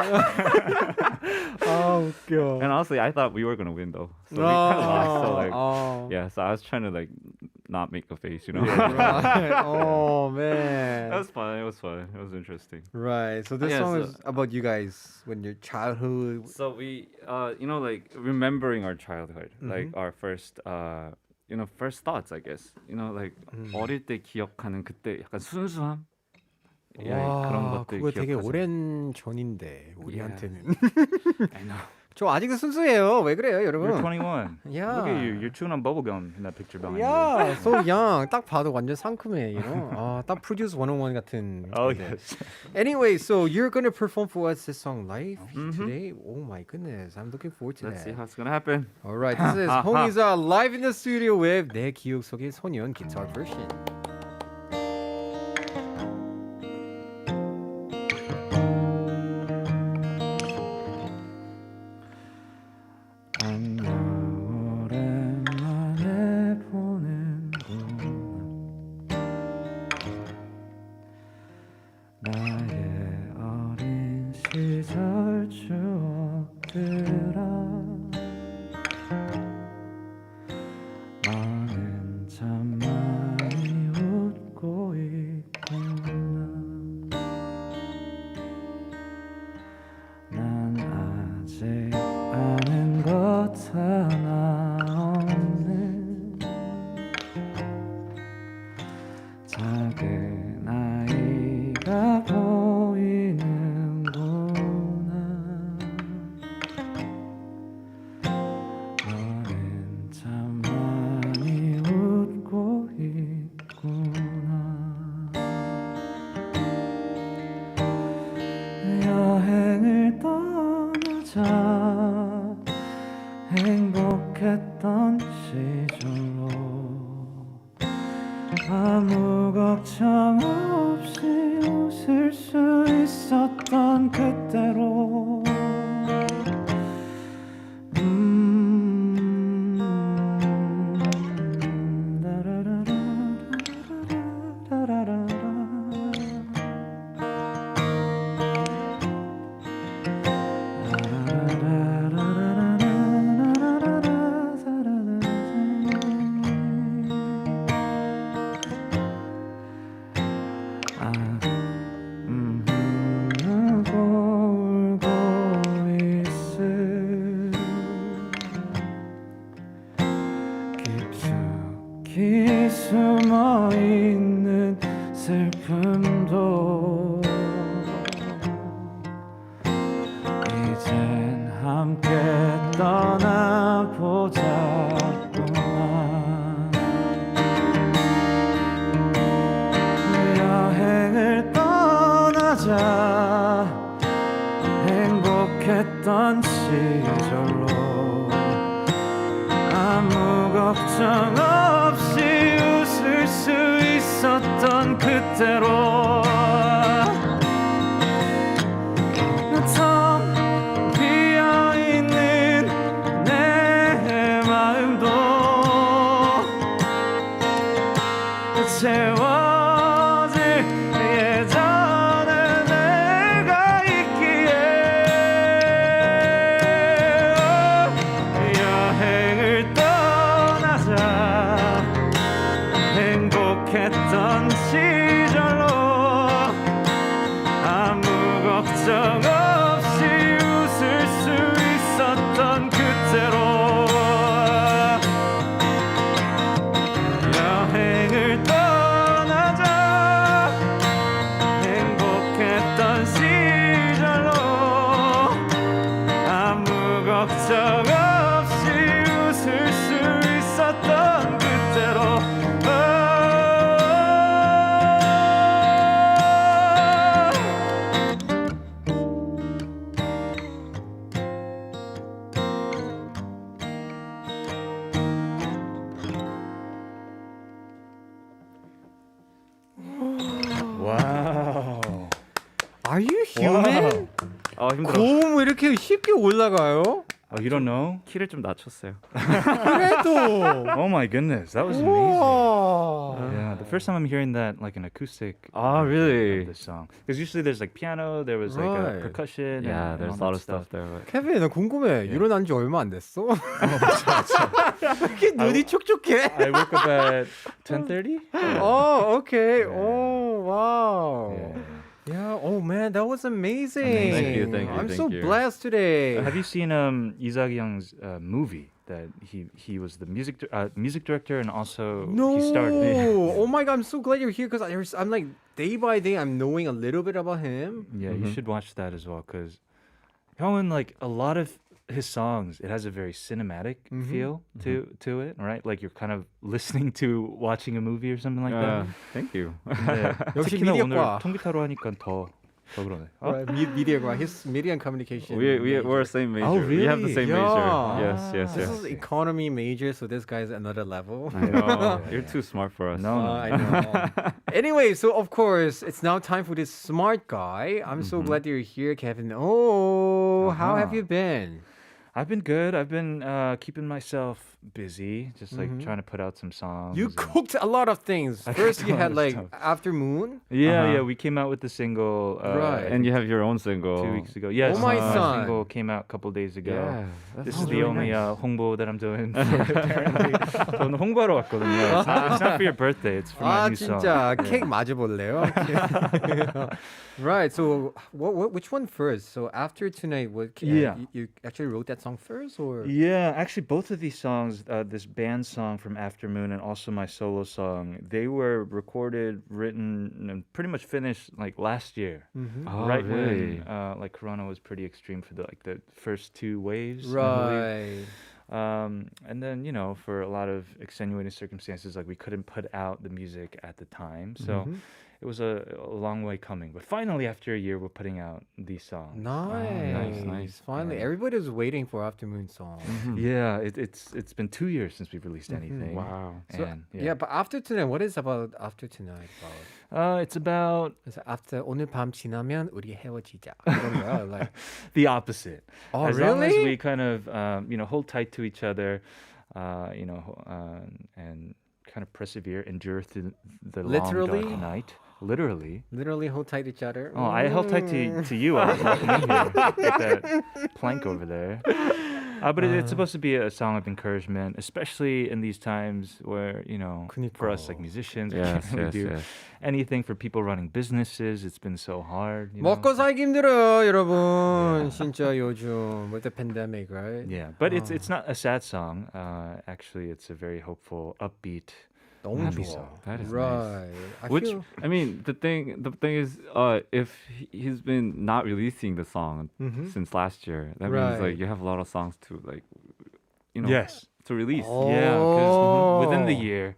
Speaker 1: Oh, God.
Speaker 2: and honestly, I thought we were gonna win though, so we kind of lost. So like,
Speaker 1: oh.
Speaker 2: yeah, so I was trying to like not make a face, you know.
Speaker 1: Right. Oh, man.
Speaker 2: That was fun. It was fun. It was interesting.
Speaker 1: Right. So this
Speaker 2: Yeah,
Speaker 1: song
Speaker 2: so-
Speaker 1: is about you guys when your childhood.
Speaker 2: So we, like remembering our childhood, like our first, first thoughts, I guess. Like 어릴 때 기억하는 그때 약간 순수함. 그런
Speaker 1: 와,
Speaker 2: 것들
Speaker 1: 그거 되게
Speaker 2: 기억하죠.
Speaker 1: 오랜 전인데 우리한테는.
Speaker 2: I know.
Speaker 1: 저 아직도 순수해요. 왜 그래요, 여러분?
Speaker 12: You're 21.
Speaker 1: Yeah.
Speaker 12: Look at you. You're chewing on bubblegum in that picture behind you.
Speaker 1: Yeah, so young. 딱 봐도 완전 상큼해, 딱 Produce 101 같은.
Speaker 12: Oh,
Speaker 1: 건데.
Speaker 12: yes.
Speaker 1: Anyway, so you're gonna perform for us this song live today. Oh my goodness, I'm looking forward to
Speaker 2: Let's see
Speaker 1: that.
Speaker 2: how it's gonna happen.
Speaker 1: All right, this is 홍이자 live in the studio with 내 기억 속의 소년 guitar version.
Speaker 2: 안녕 오랜만에 보는구나 나의 어린 시절 추억들아 너는 참 많이 웃고 있구나 난 아직 아는 것 하나 없는 작은 아이가 보이는구나 너는 참 많이 웃고 있구나 여행을 떠나자 행복했던 시절로 아무 걱정 없이 웃을 수 있었던 그때로 울고 있을 깊숙이 숨어있는 슬픔도 이젠 함께 떠나보자꾸나 여행을 떠나자 시절로 아무 걱정 없이 웃을 수 있었던 그때로 텅 비어있는 내 마음도 채워질 예전에 내가 있기에 여행을 떠나자 행복했던 시절로 아무 걱정 없이 웃을 수 있었던 그때로 여행을 떠나자 행복했던 시절로 아무 걱정 없이 웃을 수 있었던 그때로
Speaker 12: Wow.
Speaker 1: Are you human?
Speaker 2: 힘들어.
Speaker 1: 고음 왜 이렇게 쉽게 올라가요?
Speaker 12: Oh, you don't know?
Speaker 2: 키를 좀 낮췄어요.
Speaker 1: 그래도.
Speaker 12: Oh my goodness, that was amazing.
Speaker 1: 우와.
Speaker 12: Yeah, the first time I'm hearing that, like an acoustic.
Speaker 2: Ah,
Speaker 12: version
Speaker 2: really?
Speaker 12: Of this song, because usually there's like piano, there was like
Speaker 1: Right.
Speaker 12: percussion.
Speaker 2: Yeah,
Speaker 12: and
Speaker 2: there's
Speaker 12: all
Speaker 2: a lot
Speaker 12: that
Speaker 2: of stuff there. But...
Speaker 1: 케빈, 나 궁금해. 일어난 지 얼마 안 됐어? 이렇게 눈이 촉촉해?
Speaker 12: I woke up at 10:30.
Speaker 1: Oh, okay.
Speaker 12: Yeah.
Speaker 1: Oh, wow.
Speaker 12: Yeah.
Speaker 1: Yeah. Oh man, that was amazing.
Speaker 12: Amazing.
Speaker 2: Thank you,
Speaker 1: I'm so
Speaker 2: thank you.
Speaker 1: blessed today.
Speaker 12: Have you seen Isaac Young's movie that he was the music director and also
Speaker 1: No.
Speaker 12: he started?
Speaker 1: Oh my god, I'm so glad you're here because I'm like day by day I'm knowing a little bit about him.
Speaker 12: Yeah, you should watch that as well because Hyun, like a lot of his songs, it has a very cinematic feel to it, right? Like you're kind of listening to watching a movie or something like that.
Speaker 2: Thank you.
Speaker 12: 네.
Speaker 1: 역시
Speaker 12: 특히나 오늘
Speaker 1: 미디어과.
Speaker 12: 통기타로 하니까 더 그러네.
Speaker 1: Right, media, his media and communication.
Speaker 2: We're same major.
Speaker 12: Oh,
Speaker 2: We have the
Speaker 12: really?
Speaker 2: same
Speaker 1: Yeah.
Speaker 2: major. Yes.
Speaker 1: This is economy major, so this guy's another level.
Speaker 2: I know. You're too smart for us.
Speaker 12: No.
Speaker 1: I know. Anyway, so of course, it's now time for this smart guy. I'm so glad you're here, Kevin. Oh, how have you been?
Speaker 12: I've been good. I've been keeping myself busy, just like trying to put out some songs.
Speaker 1: You
Speaker 12: and-
Speaker 1: cooked a lot of things.
Speaker 12: I
Speaker 1: First,
Speaker 12: cooked
Speaker 1: you
Speaker 12: a
Speaker 1: had
Speaker 12: lot of
Speaker 1: like
Speaker 12: stuff.
Speaker 1: After Moon.
Speaker 12: Yeah, we came out with the single.
Speaker 1: Right.
Speaker 2: And you have your own single.
Speaker 12: 2 weeks ago. Yes,
Speaker 1: Oh my
Speaker 12: my
Speaker 1: son.
Speaker 12: single came out a couple days ago.
Speaker 2: Yeah,
Speaker 12: This
Speaker 2: that's
Speaker 12: is the
Speaker 2: really
Speaker 12: only
Speaker 2: nice.
Speaker 12: 홍보 that I'm doing. Apparently, 저는 홍보하러 왔거든요. It's not for your birthday. It's for my
Speaker 1: 아
Speaker 12: new song.
Speaker 1: 진짜 케이크 맞아볼래요? Right. So, which one first? So after tonight,
Speaker 12: Yeah.
Speaker 1: you actually wrote that song first, or
Speaker 12: Yeah, actually, both of these songs, this band song from Aftermoon and also my solo song, they were recorded, written, and pretty much finished like last year.
Speaker 2: Oh,
Speaker 12: Right
Speaker 2: really?
Speaker 12: when like Corona was pretty extreme for the first two waves. I
Speaker 1: right?
Speaker 12: believe. And then for a lot of extenuating circumstances, like we couldn't put out the music at the time, so it was a long way coming. But finally, after a year, we're putting out these songs.
Speaker 1: Nice. Finally, everybody was waiting for Afternoon song.
Speaker 12: Yeah, it's been 2 years since we've released anything.
Speaker 2: Wow.
Speaker 1: So,
Speaker 12: And,
Speaker 1: yeah, but After Tonight, what is about After Tonight about?
Speaker 12: it's about
Speaker 1: 그래서 after 오늘 밤 지나면 우리 헤어지자. 이런 거야. Like,
Speaker 12: the opposite.
Speaker 1: oh,
Speaker 12: As long as
Speaker 1: really?
Speaker 12: we kind of hold tight to each other, and kind of persevere, endure through the
Speaker 1: Literally?
Speaker 12: long dark night. Literally.
Speaker 1: Literally hold tight each other.
Speaker 12: Oh, I held tight to you. I was walking in here with that plank over there. But it's supposed to be a song of encouragement, especially in these times where, for us like musicians, we can't really do anything. For people running businesses, it's been so hard.
Speaker 1: 먹고 살기 힘들어요, 여러분. 진짜 요즘 with the pandemic, right?
Speaker 12: Yeah, but it's not a sad song. Actually, it's a very hopeful, upbeat.
Speaker 1: 너무
Speaker 12: happy
Speaker 1: 좋아.
Speaker 12: song.
Speaker 2: That is
Speaker 1: Right.
Speaker 2: nice. I mean, the thing is, if he's been not releasing the song since last year, that means
Speaker 1: Right.
Speaker 2: like you have a lot of songs to like,
Speaker 12: Yes.
Speaker 2: to release.
Speaker 12: Yeah, because within the year,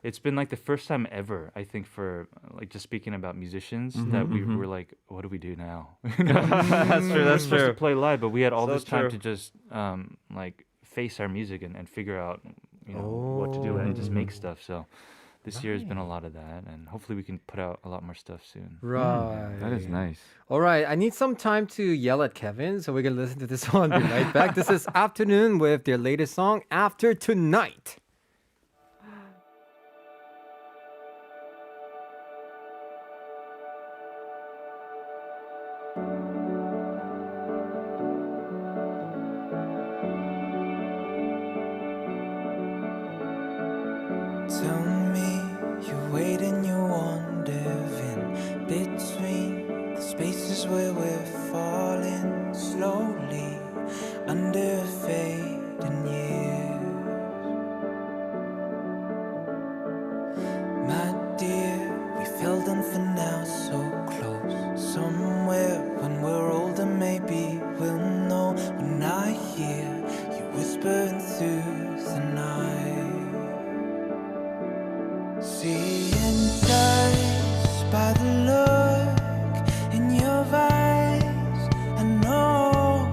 Speaker 12: it's been like the first time ever, I think, for like just speaking about musicians, that we were like, what do we do now?
Speaker 2: That's true.
Speaker 12: We're
Speaker 2: That's
Speaker 12: supposed to
Speaker 2: true.
Speaker 12: play live, but we had all
Speaker 2: So
Speaker 12: this time
Speaker 2: true.
Speaker 12: to just like face our music and figure out, what to do and just make stuff. So this year has been a lot of that, and hopefully we can put out a lot more stuff soon.
Speaker 1: Right.
Speaker 2: That is nice.
Speaker 1: All right, I need some time to yell at Kevin, so we're gonna listen to this song and be right back. This is Afternoon with their latest song, After Tonight.
Speaker 7: Tell me you wait and you wander in between the spaces where we're falling slowly under a fading years. My dear, we've held on for now so close. Somewhere when we're older, maybe we'll know. When I hear you whispering through the night. Seeing touched by the look in your eyes, I know.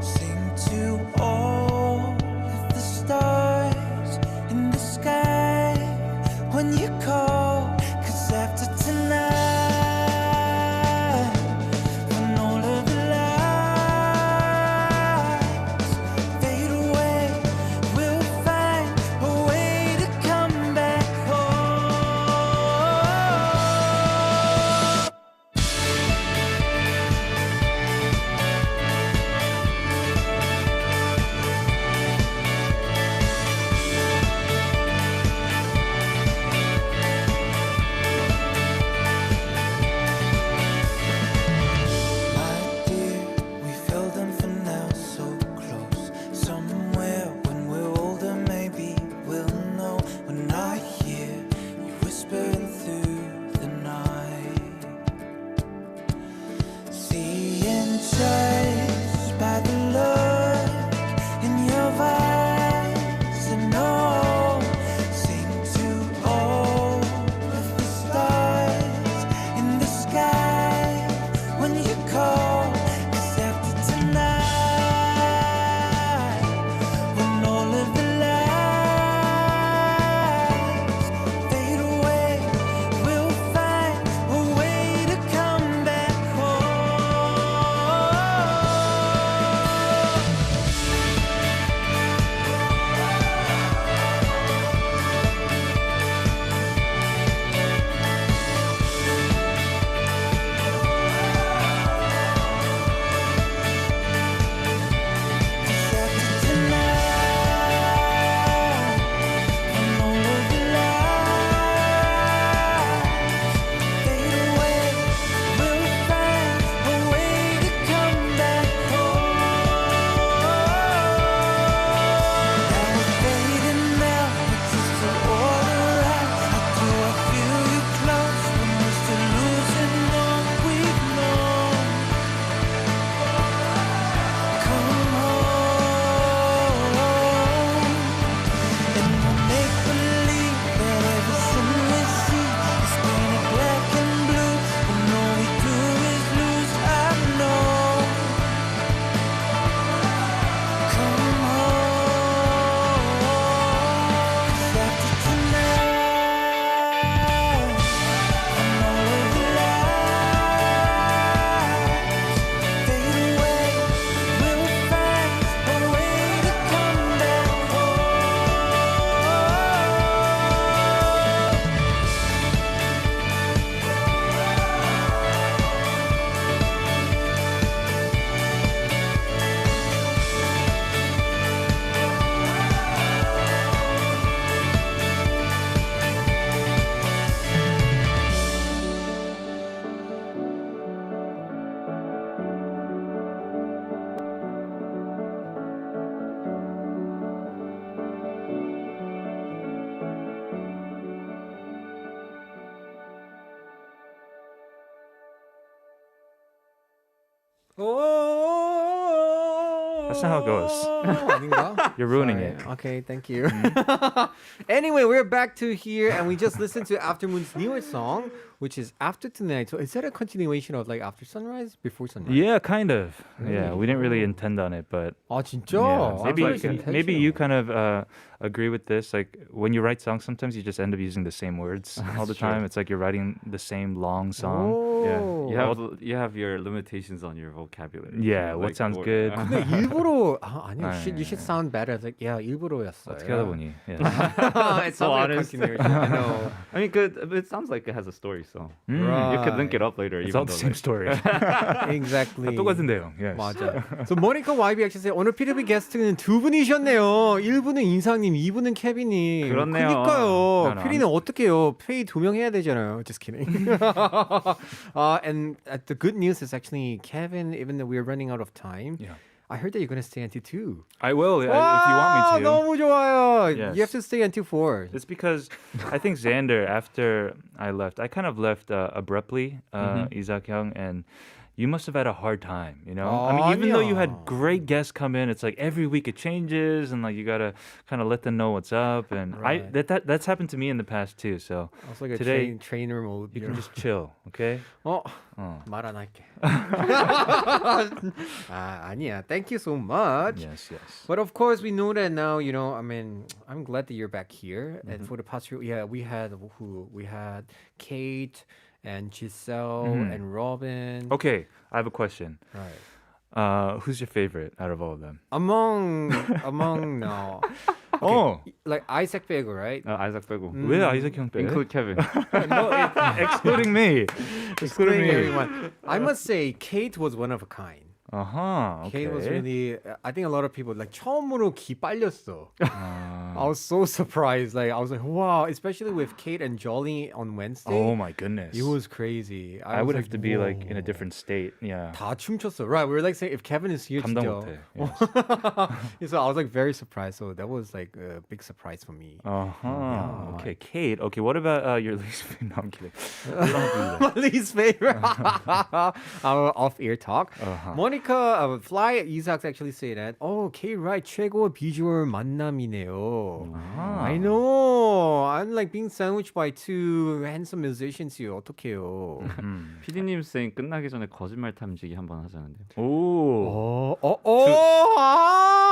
Speaker 7: Sing to all of the stars in the sky when you call. 'Cause after tonight, when all of the lights fade away, we'll find a way to come back home. My dear, we feel them for now so close. Somewhere when we're older, maybe we'll know. When I hear you whispering through the night, seeing just by the look in your eyes, I know. Sing to all of the stars in the sky when you call. 'Cause after tonight, when all of the lights fade away, we'll find a way to come back home.
Speaker 12: That's not how it goes.
Speaker 1: 아닌가?
Speaker 12: You're ruining
Speaker 1: Sorry.
Speaker 12: it.
Speaker 1: Okay, thank you. Anyway, we're back to here, and we just listened to Aftermoon's newest song, which is After Tonight. So is that a continuation of like After Sunrise, Before Sunrise?
Speaker 12: Yeah, kind of. Yeah, we didn't really intend on it, but
Speaker 1: 아 진짜?
Speaker 12: yeah,
Speaker 1: maybe
Speaker 12: maybe you kind of agree with this. Like when you write songs, sometimes you just end up using the same words all the time. It's like you're writing the same long song.
Speaker 1: Oh.
Speaker 2: You have your limitations on your vocabulary.
Speaker 12: Yeah,
Speaker 2: So,
Speaker 12: what
Speaker 2: like,
Speaker 12: sounds
Speaker 2: or-
Speaker 12: good.
Speaker 1: 근데 일부러 아니요.
Speaker 12: 네.
Speaker 1: You should sound better. Like yeah, 일부러였어요.
Speaker 12: 어떻게 하다 보니. Yes.
Speaker 1: It sounds like a
Speaker 2: honest.
Speaker 1: continuation. I know.
Speaker 2: I mean, good. It sounds like it has a story, so
Speaker 1: Right.
Speaker 2: you could link it up later.
Speaker 12: It's
Speaker 2: even
Speaker 12: all the
Speaker 2: though,
Speaker 12: same
Speaker 2: like-
Speaker 12: story.
Speaker 1: Exactly.
Speaker 12: 똑같은 내용. Yes.
Speaker 1: 맞아. So Monica YB actually said 오늘 피드비 게스트는 두 분이셨네요. 1분은 인상님, 2분은 케빈님.
Speaker 2: 그렇네요.
Speaker 1: 그러니까요.
Speaker 12: No,
Speaker 1: 피디는 어떻게 해요? 페이 2명 해야 되잖아요. Just kidding. And the good news is actually Kevin, even though we're running out of time,
Speaker 12: Yeah.
Speaker 1: I heard that you're going to stay until 2.
Speaker 12: I will if you want me to.
Speaker 1: 너무 좋아요.
Speaker 12: Yes.
Speaker 1: You have to stay until 4.
Speaker 12: It's because I think Xander, after I left, I kind of left abruptly, Isaac Young, and you must have had a hard time, you know? I mean, even though you had
Speaker 1: 아니야.
Speaker 12: great guests come in, it's like every week it changes, and like you gotta kind of let them know what's up. And
Speaker 1: Right.
Speaker 12: that's happened to me in the past too. So
Speaker 1: Also like a
Speaker 12: today
Speaker 1: trainer mode.
Speaker 12: you can just chill, okay?
Speaker 1: 말 안 할게. 아니야. Thank you so much.
Speaker 12: Yes, yes.
Speaker 1: But of course, we know that now. You know, I mean, I'm glad that you're back here. And for the past few, we had who? We had Kate and Giselle and Robin.
Speaker 12: Okay, I have a question.
Speaker 1: Right.
Speaker 12: Who's your favorite out of all of them?
Speaker 1: Among no.
Speaker 12: Oh,
Speaker 1: Like Isaac 빼고, right?
Speaker 2: Isaac 빼고.
Speaker 12: 왜 아이작 형 빼?
Speaker 2: Include Kevin.
Speaker 12: No, excluding me. Excluding me.
Speaker 1: everyone. I must say, Kate was one of a kind.
Speaker 12: Okay.
Speaker 1: Kate was really. I think a lot of people like 처음으로 기 빨렸어. I was so surprised. Like I was like, wow. Especially with Kate and Jolly on Wednesday.
Speaker 12: Oh my goodness.
Speaker 1: It was crazy.
Speaker 12: I
Speaker 1: was
Speaker 12: would
Speaker 1: like,
Speaker 12: have to be like in a
Speaker 1: whoa.
Speaker 12: different state. Yeah.
Speaker 1: 다 춤췄어. Right. We were like saying if Kevin is here,
Speaker 12: 감당
Speaker 1: 진짜.
Speaker 12: 못해.
Speaker 1: So I was like very surprised. So that was like a big surprise for me.
Speaker 12: Okay, Kate. Okay, what about your least favorite? No, I'm kidding. We don't have to do that.
Speaker 1: My least favorite. Our off-air talk. Monica Fly Isaacs actually say that. Oh, Kate Wright 최고 비주얼 만남이네요. I know. I'm like being sandwiched by two handsome musicians here. 어떡해요?
Speaker 2: PD님 쌤 끝나기 전에 거짓말 탐지기 한번 하자는데요.
Speaker 12: 오.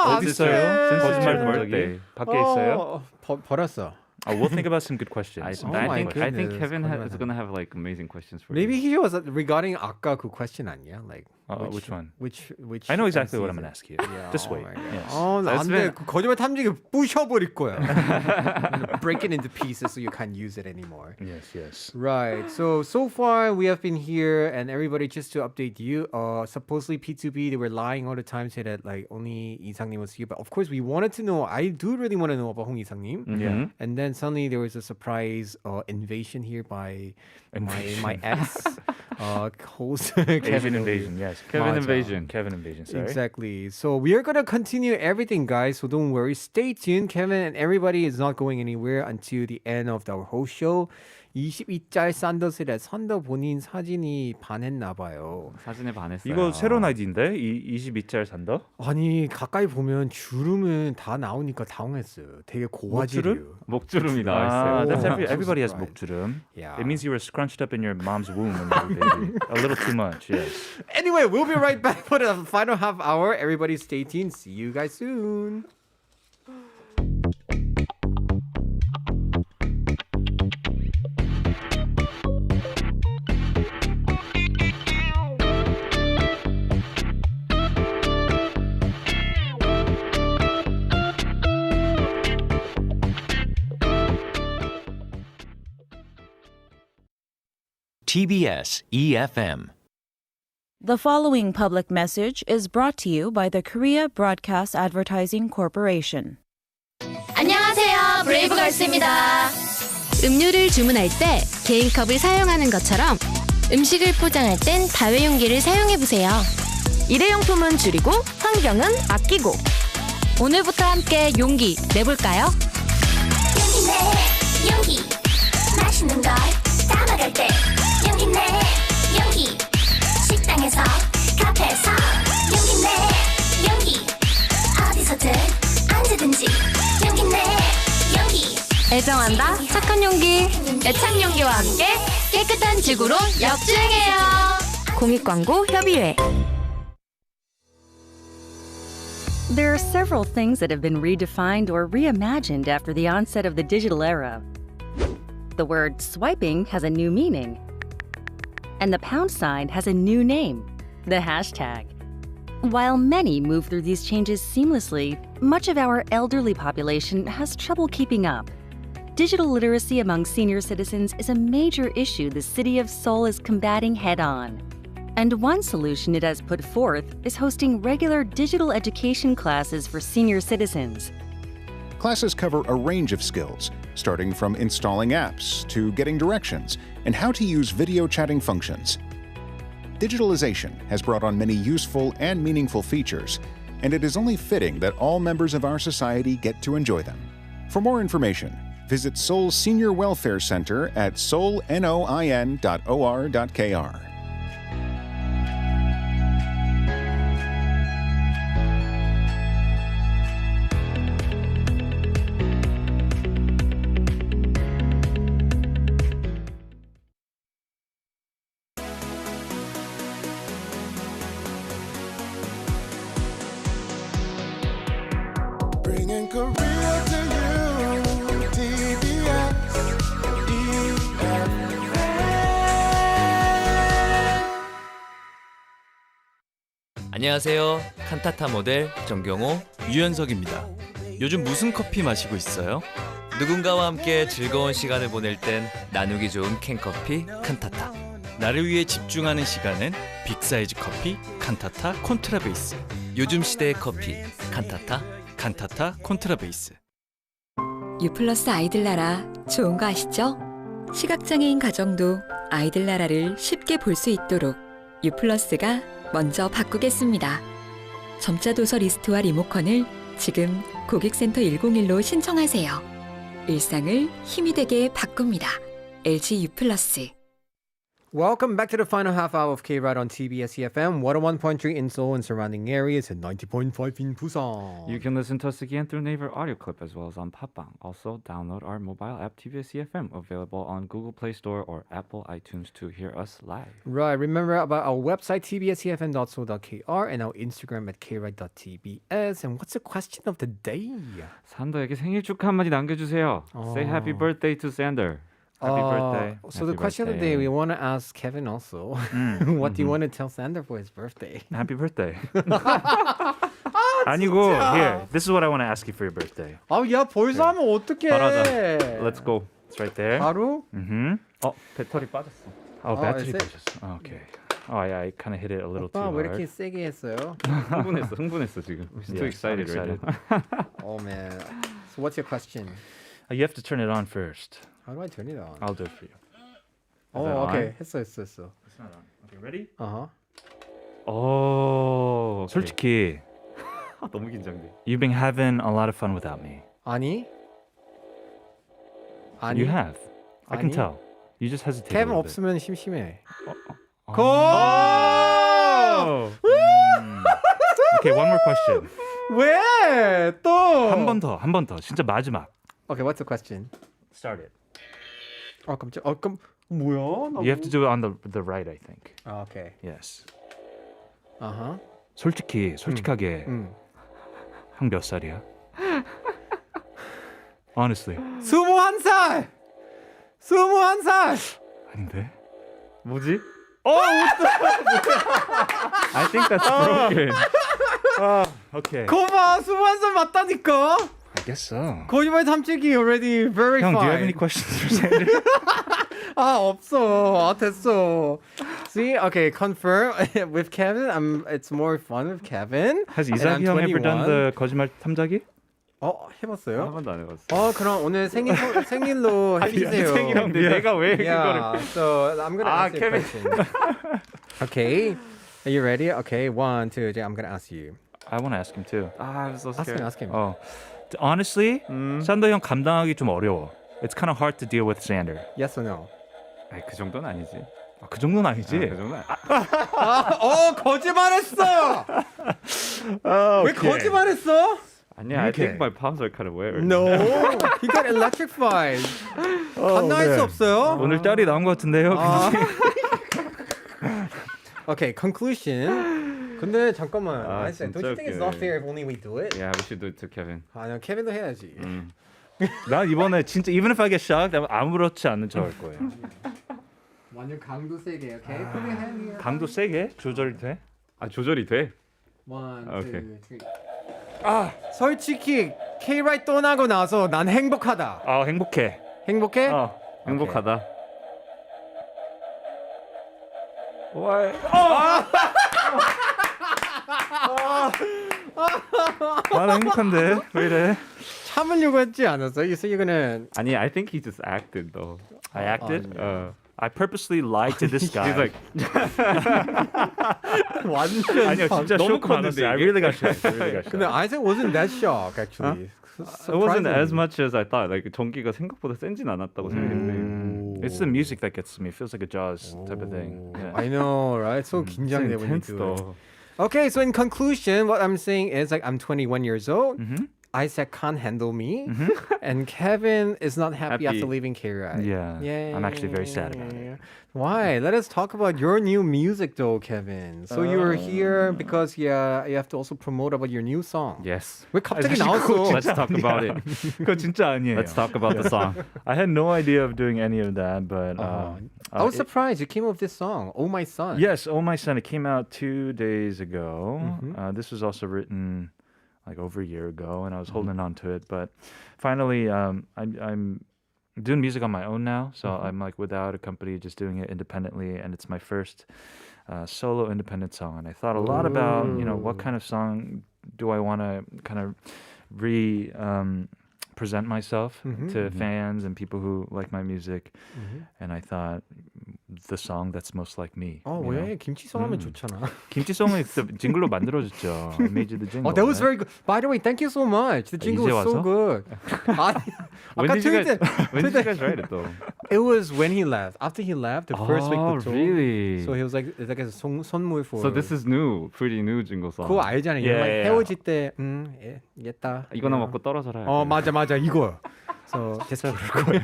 Speaker 12: 어디 있어요? 거짓말 탐지기.
Speaker 2: birthday.
Speaker 12: 밖에 있어요?
Speaker 1: 버렸어.
Speaker 12: We'll think about some good questions.
Speaker 2: I
Speaker 1: my
Speaker 2: think
Speaker 1: goodness,
Speaker 2: Kevin
Speaker 1: 거짓말
Speaker 2: is gonna have like amazing questions for
Speaker 1: Maybe
Speaker 2: you.
Speaker 1: he was regarding 아까 그 question 아니야? Like
Speaker 12: which one?
Speaker 1: Which
Speaker 12: I know exactly what I'm
Speaker 1: season?
Speaker 12: going to ask you. Just wait.
Speaker 1: my God.
Speaker 12: Yes.
Speaker 1: 안 돼. 그 거짓말 탐지기 부셔버릴 거야. Break it into pieces so you can't use it anymore.
Speaker 12: Yes, yes.
Speaker 1: Right. So far we have been here, and everybody, just to update you, supposedly P2B, they were lying all the time, say that like only 이상님 was here. But of course we wanted to know. I do really want to know about 홍 이상님.
Speaker 12: Yeah.
Speaker 1: And then suddenly there was a surprise invasion here by my ex host
Speaker 12: Asian
Speaker 1: Kevin
Speaker 12: invasion, yes.
Speaker 2: Kevin
Speaker 1: 맞아.
Speaker 2: invasion.
Speaker 12: Kevin invasion, sorry.
Speaker 1: Exactly. So we are gonna continue everything, guys. So don't worry. Stay tuned. Kevin and everybody is not going anywhere until the end of our whole show. 22짤 산더스레 선더 본인 사진이 반했나 봐요.
Speaker 2: 사진에 반했어요.
Speaker 12: 이거 새로운 아이디인데? 22짤 산다?
Speaker 1: 아니 가까이 보면 주름은 다 나오니까 당황했어요. 되게 고화질이에요.
Speaker 2: 목주름이 나와 있어요.
Speaker 12: Ah, that's
Speaker 1: Oh, I'm so
Speaker 12: everybody has
Speaker 1: surprised.
Speaker 12: 목주름.
Speaker 1: Yeah.
Speaker 12: It means you were scrunched up in your mom's womb when you were a baby. A little too much, yes.
Speaker 1: Anyway, we'll be right back for the final half hour. Everybody stay tuned. See you guys soon.
Speaker 8: TBS eFM.
Speaker 13: The following public message is brought to you by the Korea Broadcast Advertising Corporation.
Speaker 3: 안녕하세요, 브레이브걸스입니다. 음료를 주문할 때 개인컵을 사용하는 것처럼 음식을 포장할 땐 다회용기를 사용해보세요. 일회용품은 줄이고 환경은 아끼고 오늘부터 함께 용기 내볼까요? 용기 내 용기 맛있는 걸 담아갈 때 용기 내 용기 식당에서 카페에서 용기 내 용기
Speaker 11: 용기, 애착 용기와 함께 깨끗한 지구로 역주행해요. 공익광고 협의회.
Speaker 14: There are several things that have been redefined or reimagined after the onset of the digital era. The word swiping has a new meaning, and the pound sign has a new name, the hashtag. While many move through these changes seamlessly, much of our elderly population has trouble keeping up. Digital literacy among senior citizens is a major issue the city of Seoul is combating head-on. And one solution it has put forth is hosting regular digital education classes for senior citizens.
Speaker 15: Classes cover a range of skills, starting from installing apps to getting directions and how to use video chatting functions. Digitalization has brought on many useful and meaningful features, and it is only fitting that all members of our society get to enjoy them. For more information, visit Seoul Senior Welfare Center at seoulnoin.or.kr.
Speaker 7: Bringing Korea to you, TBS, eFM.
Speaker 5: 안녕하세요. 칸타타 모델 정경호, 유연석입니다. 요즘 무슨 커피 마시고 있어요? 누군가와 함께 즐거운 시간을 보낼 땐 나누기 좋은 캔커피 칸타타. 나를 위해 집중하는 시간은 빅사이즈 커피 칸타타 콘트라베이스. 요즘 시대의 커피 칸타타 콘트라베이스.
Speaker 6: U+ 아이들 나라 좋은 거 아시죠? 시각장애인 가정도 아이들 나라를 쉽게 볼 수 있도록 U+가 먼저 바꾸겠습니다. 점자 도서 리스트와 리모컨을 지금 고객센터 101로 신청하세요. 일상을 힘이 되게 바꿉니다. LG U+.
Speaker 1: Welcome back to the final half hour of K-Ride on TBS eFM, 101.3 in Seoul and surrounding areas, and 90.5 in Busan.
Speaker 12: You can listen to us again through Naver audio clip as well as on Papang. Also, download our mobile app TBS eFM, available on Google Play Store or Apple iTunes to hear us live.
Speaker 1: Right, remember about our website, tbsefm.so.kr, and our Instagram at kride.tbs. And what's the question of the day?
Speaker 12: 산더에게 생일 축하 한마디 남겨주세요. Say happy birthday to Sander. Happy birthday.
Speaker 1: So the question of the day, we want to ask Kevin also. What do you want to tell Sander for his birthday?
Speaker 12: Happy birthday. 아니고, here, this is what I want to ask you for your birthday.
Speaker 1: 야, 벌써 하면 어떡해.
Speaker 12: 바로 Let's go. It's right there.
Speaker 1: 바로?
Speaker 12: 배터리 빠졌어. 배터리 빠졌어. Okay. I kind of hit it a little too hard.
Speaker 1: 왜 이렇게 세게 했어요?
Speaker 12: 흥분했어 지금.
Speaker 2: He's too excited right now.
Speaker 1: Oh man. So what's your question?
Speaker 12: You have to turn it on first.
Speaker 1: How do I turn it on?
Speaker 12: I'll do it for you.
Speaker 1: Okay. 했어.
Speaker 12: It's not on. Okay, ready?
Speaker 1: Okay.
Speaker 12: 솔직히
Speaker 2: 너무 긴장돼.
Speaker 12: You've been having a lot of fun without me.
Speaker 1: 아니.
Speaker 12: You have. I can tell. You just hesitate.
Speaker 1: Kevin 없으면 심심해.
Speaker 12: Okay, one more question.
Speaker 1: 왜? 또?
Speaker 12: 한 번 더. 진짜 마지막.
Speaker 1: Okay, what's the question?
Speaker 12: Start it.
Speaker 1: 깜짝. 뭐야?
Speaker 12: You have to do it on the right, I think.
Speaker 1: Okay.
Speaker 12: Yes. 솔직하게 형 몇 살이야? Honestly.
Speaker 1: 21살.
Speaker 12: 아닌데?
Speaker 2: 뭐지?
Speaker 12: I think that's broken. Okay.
Speaker 1: 거봐, 21살 맞다니까.
Speaker 12: I guess so.
Speaker 1: 거짓말 탐지기 already very
Speaker 12: 형,
Speaker 1: fine.
Speaker 12: do you have any questions for Sander?
Speaker 1: 없어. 됐어. See, okay, confirm with Kevin. It's more fun with Kevin.
Speaker 12: Has 이삭이 형 ever done the 거짓말 탐지기?
Speaker 1: 해봤어요?
Speaker 2: 한 번도 안 해봤어.
Speaker 1: 그럼 오늘 생일로 해주세요.
Speaker 2: 생일인데 내가 왜 그거를?
Speaker 1: So I'm gonna ask you a question. Okay, are you ready? Okay, 1, 2, 3. I'm gonna ask you.
Speaker 12: I want to ask him too.
Speaker 2: I'm so scared.
Speaker 1: Ask him.
Speaker 12: Honestly, 산더 형 감당하기 좀 어려워. It's kind of hard to deal with Sander.
Speaker 1: Yes or no?
Speaker 2: 그 정도는 아니지.
Speaker 12: 그 정도는 아니지.
Speaker 2: 그 정도는
Speaker 1: 거짓말했어. 왜 거짓말했어?
Speaker 2: 아니야, I think my palms are kind of weird.
Speaker 1: No, he got electrified. 감당할 수 없어요?
Speaker 12: 오늘 딸이 나온 것 같은데요.
Speaker 1: Okay, conclusion. 근데 잠깐만.
Speaker 2: 아,
Speaker 1: I said, don't
Speaker 2: 진짜
Speaker 1: you think it's
Speaker 2: 웃겨.
Speaker 1: not fair if only we do it?
Speaker 2: Yeah, we should do it to Kevin.
Speaker 1: 아니요, 케빈도 해야지.
Speaker 12: 난 이번에 진짜 even if I get shocked, 아무렇지 않은 척 할 거예요.
Speaker 1: 완전 강도 세게, okay? Put your hand here.
Speaker 12: 강도 세게 조절이 돼?
Speaker 2: 아, 조절이 돼?
Speaker 1: 1, 2, 3. 솔직히 K-Ride 떠나고 나서 난 행복하다.
Speaker 12: 아, 행복해.
Speaker 1: 행복해?
Speaker 2: 행복하다.
Speaker 12: 나는 행복한데 왜 이래?
Speaker 1: 참으려고 했지 않았어? You said you're gonna...
Speaker 2: 아니, I think he just acted though.
Speaker 12: I acted? I purposely lied to this guy.
Speaker 2: He's like,
Speaker 1: 완전
Speaker 12: 아니요, 진짜
Speaker 2: 너무
Speaker 12: 쇼크 받았어요.
Speaker 2: 컸는데,
Speaker 12: I really got shocked. I really got shocked.
Speaker 1: 근데 Isaac wasn't that shocked actually.
Speaker 2: it wasn't as much as I thought. Like 전기가 생각보다 센진 않았다고 생각했는데.
Speaker 12: It's the music that gets to me. It feels like a Jaws type of thing. Yeah.
Speaker 1: I know, right? So 긴장돼 when you
Speaker 2: intense
Speaker 1: do it.
Speaker 2: though.
Speaker 1: Okay, so in conclusion, what I'm saying is like I'm 21 years old.
Speaker 12: Mm-hmm.
Speaker 1: Isaac can't handle me, and Kevin is not happy after leaving K-Ride.
Speaker 12: Yeah. I'm actually very sad about it.
Speaker 1: Why? Let us talk about your new music though, Kevin. So you're here because you have to also promote about your new song.
Speaker 2: Yes.
Speaker 1: 왜 갑자기 나왔어?
Speaker 2: Let's talk about it.
Speaker 12: 그거 진짜 아니에요.
Speaker 2: Let's talk about the song.
Speaker 12: I had no idea of doing any of that, but
Speaker 1: I was surprised you came up with this song, "Oh My Son."
Speaker 12: Yes, Oh My Son. It came out 2 days ago. This was also written like over a year ago, and I was holding on to it. But finally, I'm doing music on my own now, so I'm like without a company, just doing it independently, and it's my first solo independent song. And I thought a lot about what kind of song do I want to kind of present myself to fans and people who like my music. And I thought the song that's most like me.
Speaker 1: 왜? 김치송 하면 좋잖아.
Speaker 12: 김치송을 징글로 만들어줬죠. I made you the jingle.
Speaker 1: Oh, that was very good. By the way, thank you so much. The jingle was so good.
Speaker 2: When did you guys write it though?
Speaker 1: It was when he left. After he left, the first week.
Speaker 2: Really?
Speaker 1: So he was like, it's like a 선물 for.
Speaker 2: So this is new, pretty new jingle song.
Speaker 1: 그거 알잖아요.
Speaker 12: Yeah.
Speaker 1: 헤어질 때, 얘다.
Speaker 2: 이거나 먹고 떨어져라.
Speaker 1: 맞아 이거. So 계속 그럴 거예요.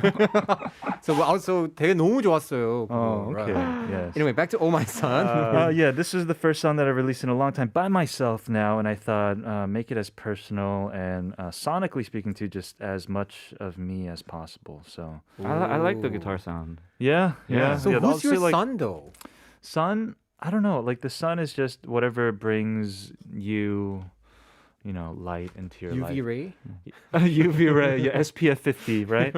Speaker 1: So also 되게 너무 좋았어요.
Speaker 12: Okay. Yes.
Speaker 1: Anyway, back to Oh My Son.
Speaker 12: Yeah, this is the first song that I released in a long time by myself now, and I thought make it as personal and sonically speaking to just as much of me as possible. So
Speaker 2: I like the guitar sound.
Speaker 12: yeah.
Speaker 1: So
Speaker 12: yeah,
Speaker 1: who's your
Speaker 12: obviously,
Speaker 1: son though?
Speaker 12: Son, I don't know. Like the sun is just whatever brings you, light into your life.
Speaker 1: UV ray?
Speaker 12: UV ray, yeah, SPF 50, right?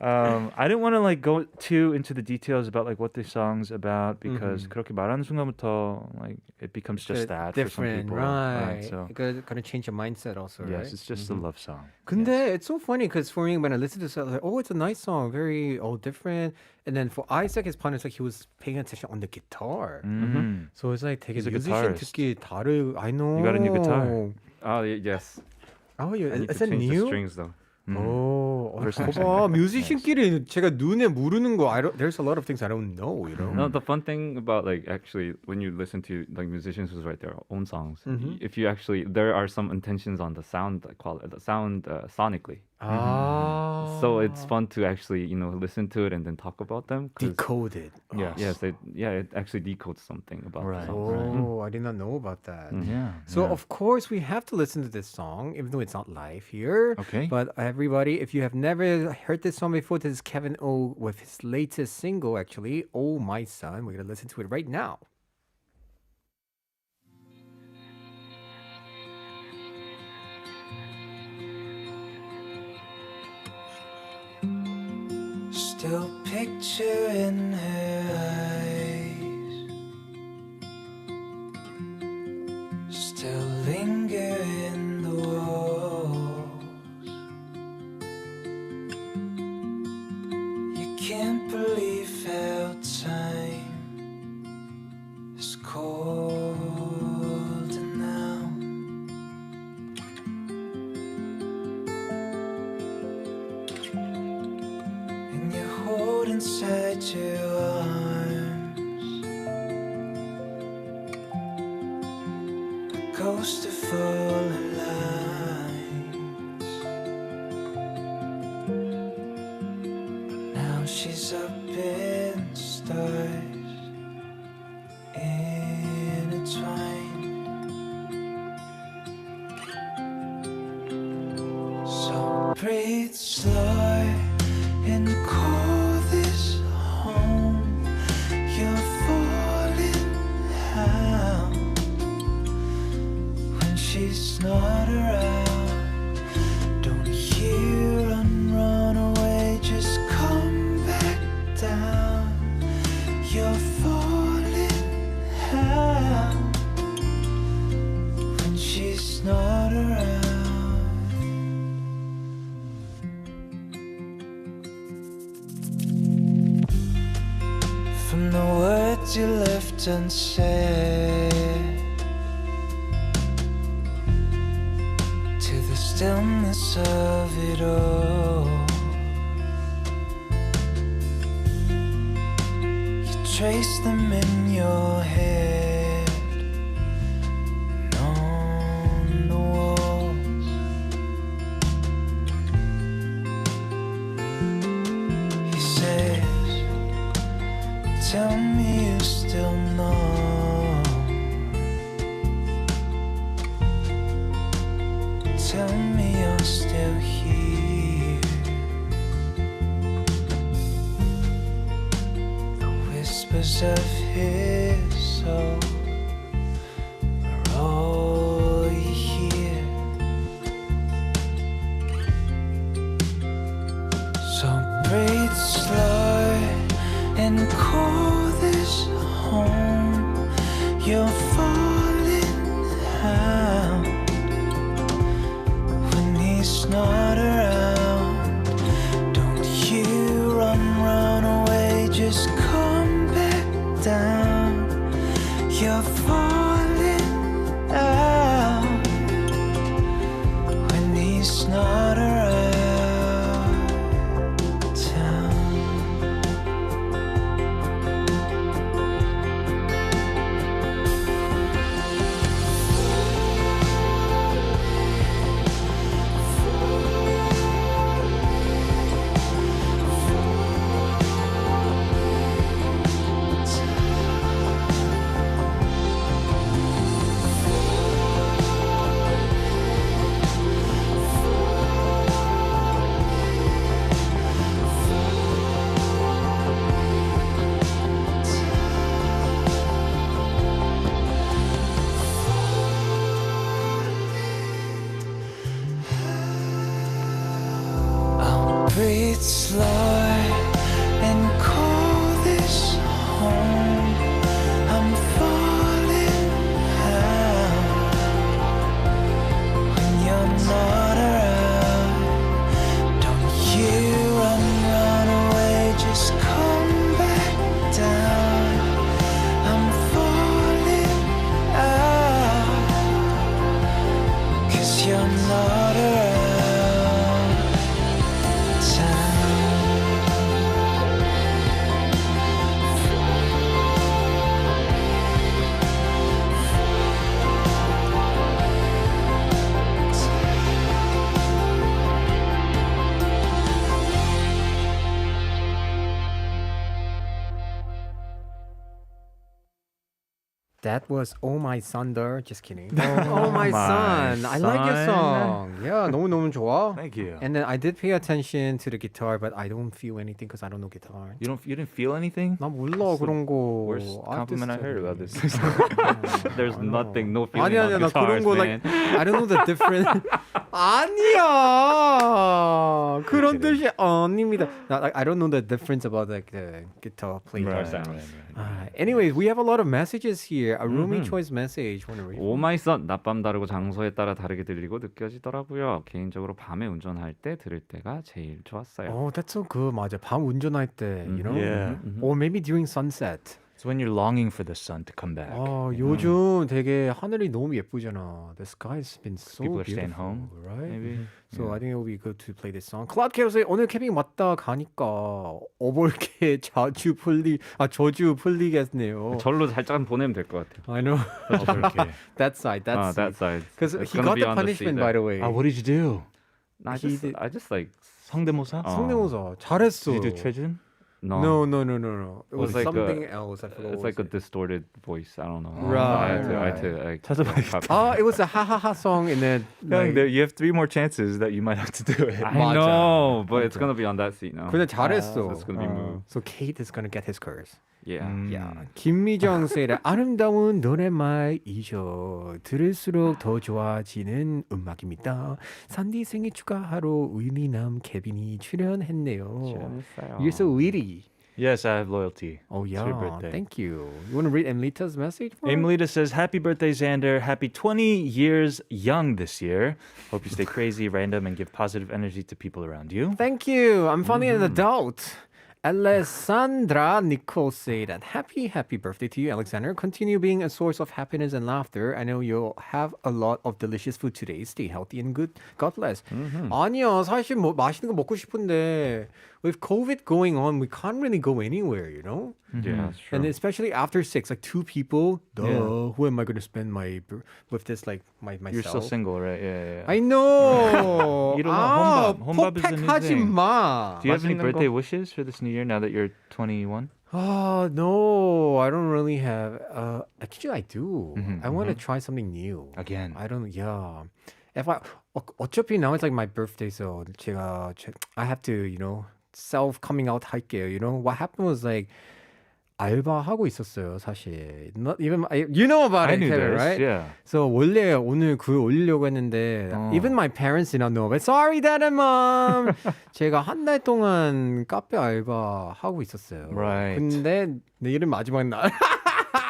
Speaker 12: I didn't want to like go too into the details about like what the song's about because 그렇게 말하는 순간부터 like it becomes just that
Speaker 1: different,
Speaker 12: for some people.
Speaker 1: right?
Speaker 12: So
Speaker 1: You're gonna change your mindset also, right?
Speaker 12: yes, it's just a love song.
Speaker 1: 근데 it's so funny because for me when I listen to this, I was like, oh, it's a nice song, very different. And then for Isaac, his partner, it's like he was paying attention on the guitar. So it's like 되게
Speaker 12: He's a
Speaker 1: musician
Speaker 12: guitarist.
Speaker 1: 듣기 다르. I know.
Speaker 12: You got a new guitar.
Speaker 2: Oh yes.
Speaker 1: Oh,
Speaker 2: I need
Speaker 1: is
Speaker 2: to
Speaker 1: that
Speaker 2: change the
Speaker 1: new?
Speaker 2: strings though.
Speaker 1: 봐봐, 뮤지션끼리 제가 눈에 모르는 거, there's a lot of things I don't know,
Speaker 2: No, the fun thing about like actually when you listen to like musicians who write their own songs, if you actually there are some intentions on the sound quality, the sound sonically. So it's fun to actually listen to it and then talk about them.
Speaker 1: Decode it.
Speaker 2: Yes, it actually decodes something about the song.
Speaker 1: Oh, I did not know about that.
Speaker 12: Yeah.
Speaker 1: So of course we have to listen to this song, even though it's not live here.
Speaker 12: Okay.
Speaker 1: But everybody, if you have never heard this song before, this is Kevin O with his latest single, actually, "Oh My Son." We're gonna listen to it right now.
Speaker 7: Still picturing her eyes, still linger in the walls. You can't believe how time is cold now. And you hold inside your arms a ghost of fallen light. Breathe slow and call this home. You're falling out when she's not around. Don't you run away, just come back down. You're falling out when she's not around. From the words you left unsaid to the stillness of it all, you trace them in your head and on the walls. He says, tell me you still know. Tell me you're still here. The whispers of his soul are all you hear. So breathe slow and call this home. You're falling out when he's not around. Don't you run away, just come back down. You're falling out when he's not around. Breathe slow and call this home. I'm falling out when you're not around. Don't you run away, just come back down. I'm falling out 'cause you're not around.
Speaker 1: That was Oh My Thunder. Just kidding. Oh My Son. I like your song. Yeah, 너무 좋아.
Speaker 12: Thank you.
Speaker 1: And then I did pay attention to the guitar, but I don't feel anything because I don't know guitar.
Speaker 12: You didn't feel anything?
Speaker 1: 나 몰라 그런 거.
Speaker 12: Worst compliment I heard about this.
Speaker 1: Yeah,
Speaker 12: There's
Speaker 1: I know.
Speaker 12: nothing, no feeling
Speaker 1: 아니야,
Speaker 12: on
Speaker 1: 나
Speaker 12: guitars,
Speaker 1: 그런 거
Speaker 12: man.
Speaker 1: like I don't know the difference. 아니야. 그런 뜻이 아닙니다. Like, I don't know the difference about like the guitar playing sound. Anyways, we have a lot of messages here. A roomie choice message. Want to read?
Speaker 2: 오마이선 낮밤 다르고 장소에 따라 다르게 들리고 느껴지더라고요. 개인적으로 밤에 운전할 때 들을 때가 제일 좋았어요.
Speaker 1: Oh, that's so good. 맞아. 밤 운전할 때, you know?
Speaker 12: Yeah.
Speaker 1: Or maybe during sunset.
Speaker 12: It's when you're longing for the sun to come back.
Speaker 1: 요즘 되게 하늘이 너무 예쁘잖아. The sky's been so
Speaker 12: People are
Speaker 1: beautiful,
Speaker 12: staying home,
Speaker 1: right?
Speaker 12: maybe.
Speaker 1: So I think it will be good to play this song. 클라우드 캐럿의 오늘 캠핑 왔다 가니까 어볼게 저주 풀리겠네요.
Speaker 2: 절로 살짝 보내면 될 것 같아요.
Speaker 1: I know.
Speaker 12: 어볼게.
Speaker 1: That side.
Speaker 2: That side.
Speaker 1: Because
Speaker 2: It's
Speaker 1: he
Speaker 2: gonna
Speaker 1: got
Speaker 2: be
Speaker 1: the
Speaker 2: on the
Speaker 1: punishment,
Speaker 2: sea
Speaker 1: by
Speaker 2: there.
Speaker 1: the way.
Speaker 12: What did you do?
Speaker 2: I just like
Speaker 12: 성대모사?
Speaker 1: 성대모사 잘했어.
Speaker 12: Did you do 최준?
Speaker 1: No. It was
Speaker 2: like
Speaker 1: something else. I forgot.
Speaker 2: It's like a distorted voice. I don't know.
Speaker 1: Right,
Speaker 2: I had to like,
Speaker 12: 찾아봐야겠다.
Speaker 1: Oh, it was a ha song in the.
Speaker 12: Young, there, you have 3 more chances that you might have to do it.
Speaker 2: I know, but it's gonna be on that seat now.
Speaker 1: 근데 잘했어.
Speaker 2: So it's gonna be moved.
Speaker 1: So Kate is gonna get his curse.
Speaker 2: Yeah.
Speaker 1: Yeah. 김미정 said 아름다운 노랫말이죠. 들을수록 더 좋아지는 음악입니다. 산디 생일 축하하러 위리남 케빈이 출연했네요. You're so witty.
Speaker 12: Yes, I have loyalty.
Speaker 1: Oh
Speaker 12: It's
Speaker 1: yeah,
Speaker 12: your birthday.
Speaker 1: thank you. You want to read Emlita's message? For us?
Speaker 12: Emilita says, happy birthday, Xander. Happy 20 years young this year. Hope you stay crazy, random, and give positive energy to people around you.
Speaker 1: Thank you. I'm finally an adult. Alessandra Nicole said that happy birthday to you, Alexander. Continue being a source of happiness and laughter. I know you'll have a lot of delicious food today. Stay healthy and good. God bless. 아니요, 사실 뭐 맛있는 거 먹고 싶은데 with COVID going on, we can't really go anywhere, you know?
Speaker 2: Yeah, that's true.
Speaker 1: And especially after 6, like 2 people, who am I going to spend with this, like, myself?
Speaker 12: You're still single, right? Yeah.
Speaker 1: I know.
Speaker 12: You don't know. Hombab is the new
Speaker 1: 포팩하지
Speaker 12: thing.
Speaker 1: 마.
Speaker 12: Do you have any birthday wishes for this new year now that you're 21?
Speaker 1: Oh, no, I don't really have. Actually, I do. I want to try something new.
Speaker 12: Again.
Speaker 1: I don't, yeah. If I, 어차피 now it's like my birthday, so I have to, you know, self coming out 할게요. You know, what happened was like, 알바하고 있었어요, 사실. Not even, you know about
Speaker 12: I
Speaker 1: it,
Speaker 12: knew
Speaker 1: Kevin,
Speaker 12: this,
Speaker 1: right?
Speaker 12: yeah.
Speaker 1: So 원래 오늘 글 올리려고 했는데 even my parents did not know. But sorry, dad and mom. 제가 한 달 동안 카페 알바 하고 있었어요.
Speaker 12: Right.
Speaker 1: 근데 내일은 마지막 날.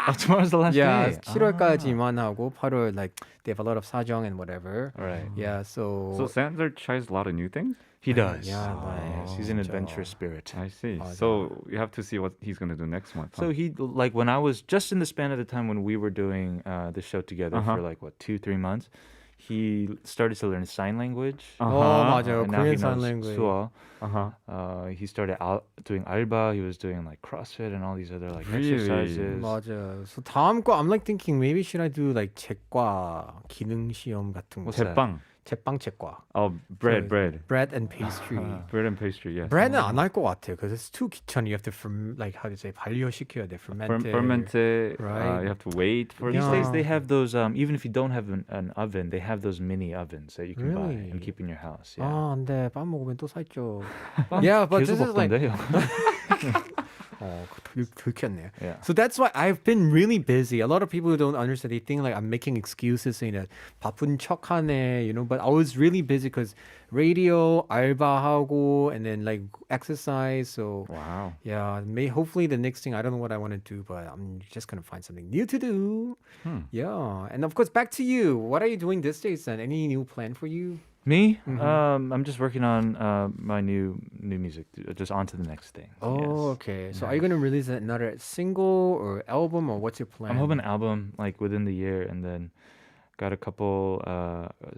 Speaker 12: Oh, tomorrow's the last
Speaker 1: Yeah,
Speaker 12: day.
Speaker 1: 7월까지만 하고 8월 like they have a lot of 사정 and whatever.
Speaker 12: Right.
Speaker 1: Yeah, so
Speaker 2: Xander tries a lot of new things?
Speaker 12: He does.
Speaker 1: Yeah,
Speaker 12: Yes, he's an adventurous spirit.
Speaker 2: I see. So you have to see what he's going to do next month.
Speaker 12: So he, like, when I was just in the span of the time when we were doing the show together for like, 2-3 months, he started to learn sign language.
Speaker 1: 맞아요.
Speaker 12: And now
Speaker 1: Korean
Speaker 12: he
Speaker 1: sign
Speaker 12: knows
Speaker 1: language.
Speaker 12: 수어. He started doing alba. He was doing like CrossFit and all these other like
Speaker 2: Really?
Speaker 12: exercises.
Speaker 1: 맞아요. So 다음 거 I'm like thinking maybe should I do like 제과 기능 시험 같은 거.
Speaker 2: 제빵.
Speaker 1: 제과.
Speaker 2: Oh, bread.
Speaker 1: Bread and pastry.
Speaker 2: Bread and pastry, yes.
Speaker 1: bread은 안 할 것 같아요 because it's too 귀찮아. You have to like how do you say 발효시켜야 돼. Ferment it.
Speaker 2: Ferment it.
Speaker 1: Right.
Speaker 2: You have to wait for
Speaker 12: These
Speaker 2: it.
Speaker 12: days they have those, even if you don't have an oven, they have those mini ovens that you can buy
Speaker 1: Really?
Speaker 12: and keep in your house. Yeah.
Speaker 1: 아, 안 돼. 빵 먹으면 또 살쪄. Yeah, but this
Speaker 12: 계속
Speaker 1: is like
Speaker 12: 먹던데요.
Speaker 1: 들켰네요.
Speaker 12: Yeah.
Speaker 1: So that's why I've been really busy. A lot of people who don't understand, they think like I'm making excuses, saying that 바쁜 척하네, you know. But I was really busy because radio, 알바하고, and then like exercise. So
Speaker 2: Wow.
Speaker 1: yeah, hopefully the next thing, I don't know what I want to do, but I'm just gonna find something new to do. Yeah, and of course back to you. What are you doing these days? And any new plan for you?
Speaker 12: Me? I'm just working on my new music, just on to the next thing.
Speaker 1: Oh,
Speaker 12: Yes.
Speaker 1: okay. So are you gonna release another single or album, or what's your plan?
Speaker 12: I'm hoping an album like within the year, and then got a couple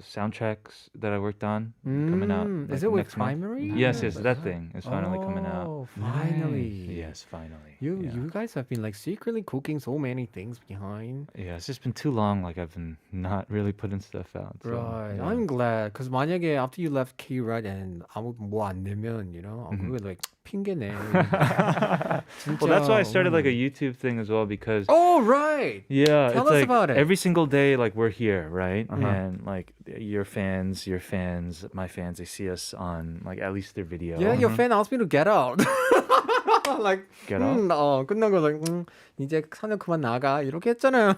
Speaker 12: soundtracks that I worked on coming out.
Speaker 1: Is
Speaker 12: like,
Speaker 1: it with
Speaker 12: next month.
Speaker 1: Primary?
Speaker 12: Yes, that thing is finally coming out.
Speaker 1: Oh, finally.
Speaker 12: Yes, finally.
Speaker 1: You
Speaker 12: Yeah.
Speaker 1: you guys have been like secretly cooking so many things behind.
Speaker 12: Yeah, it's just been too long. Like I've been not really putting stuff out. So,
Speaker 1: Right.
Speaker 12: yeah.
Speaker 1: I'm glad because 만약에 after you left K-Ride and 아무 뭐안 되면, you know, 그거 like 핑계네.
Speaker 12: Well, that's why I started like a YouTube thing as well because.
Speaker 1: Oh, right.
Speaker 12: Yeah,
Speaker 1: Tell
Speaker 12: it's
Speaker 1: us
Speaker 12: like
Speaker 1: about it.
Speaker 12: every single day, like we're here, right? And like your fans, my fans, they see us on like at least their video.
Speaker 1: Yeah, your fan asked me to get out. like
Speaker 12: Get out?
Speaker 1: 끝나고 like 이제 사냥 그만 나가 이렇게 했잖아요.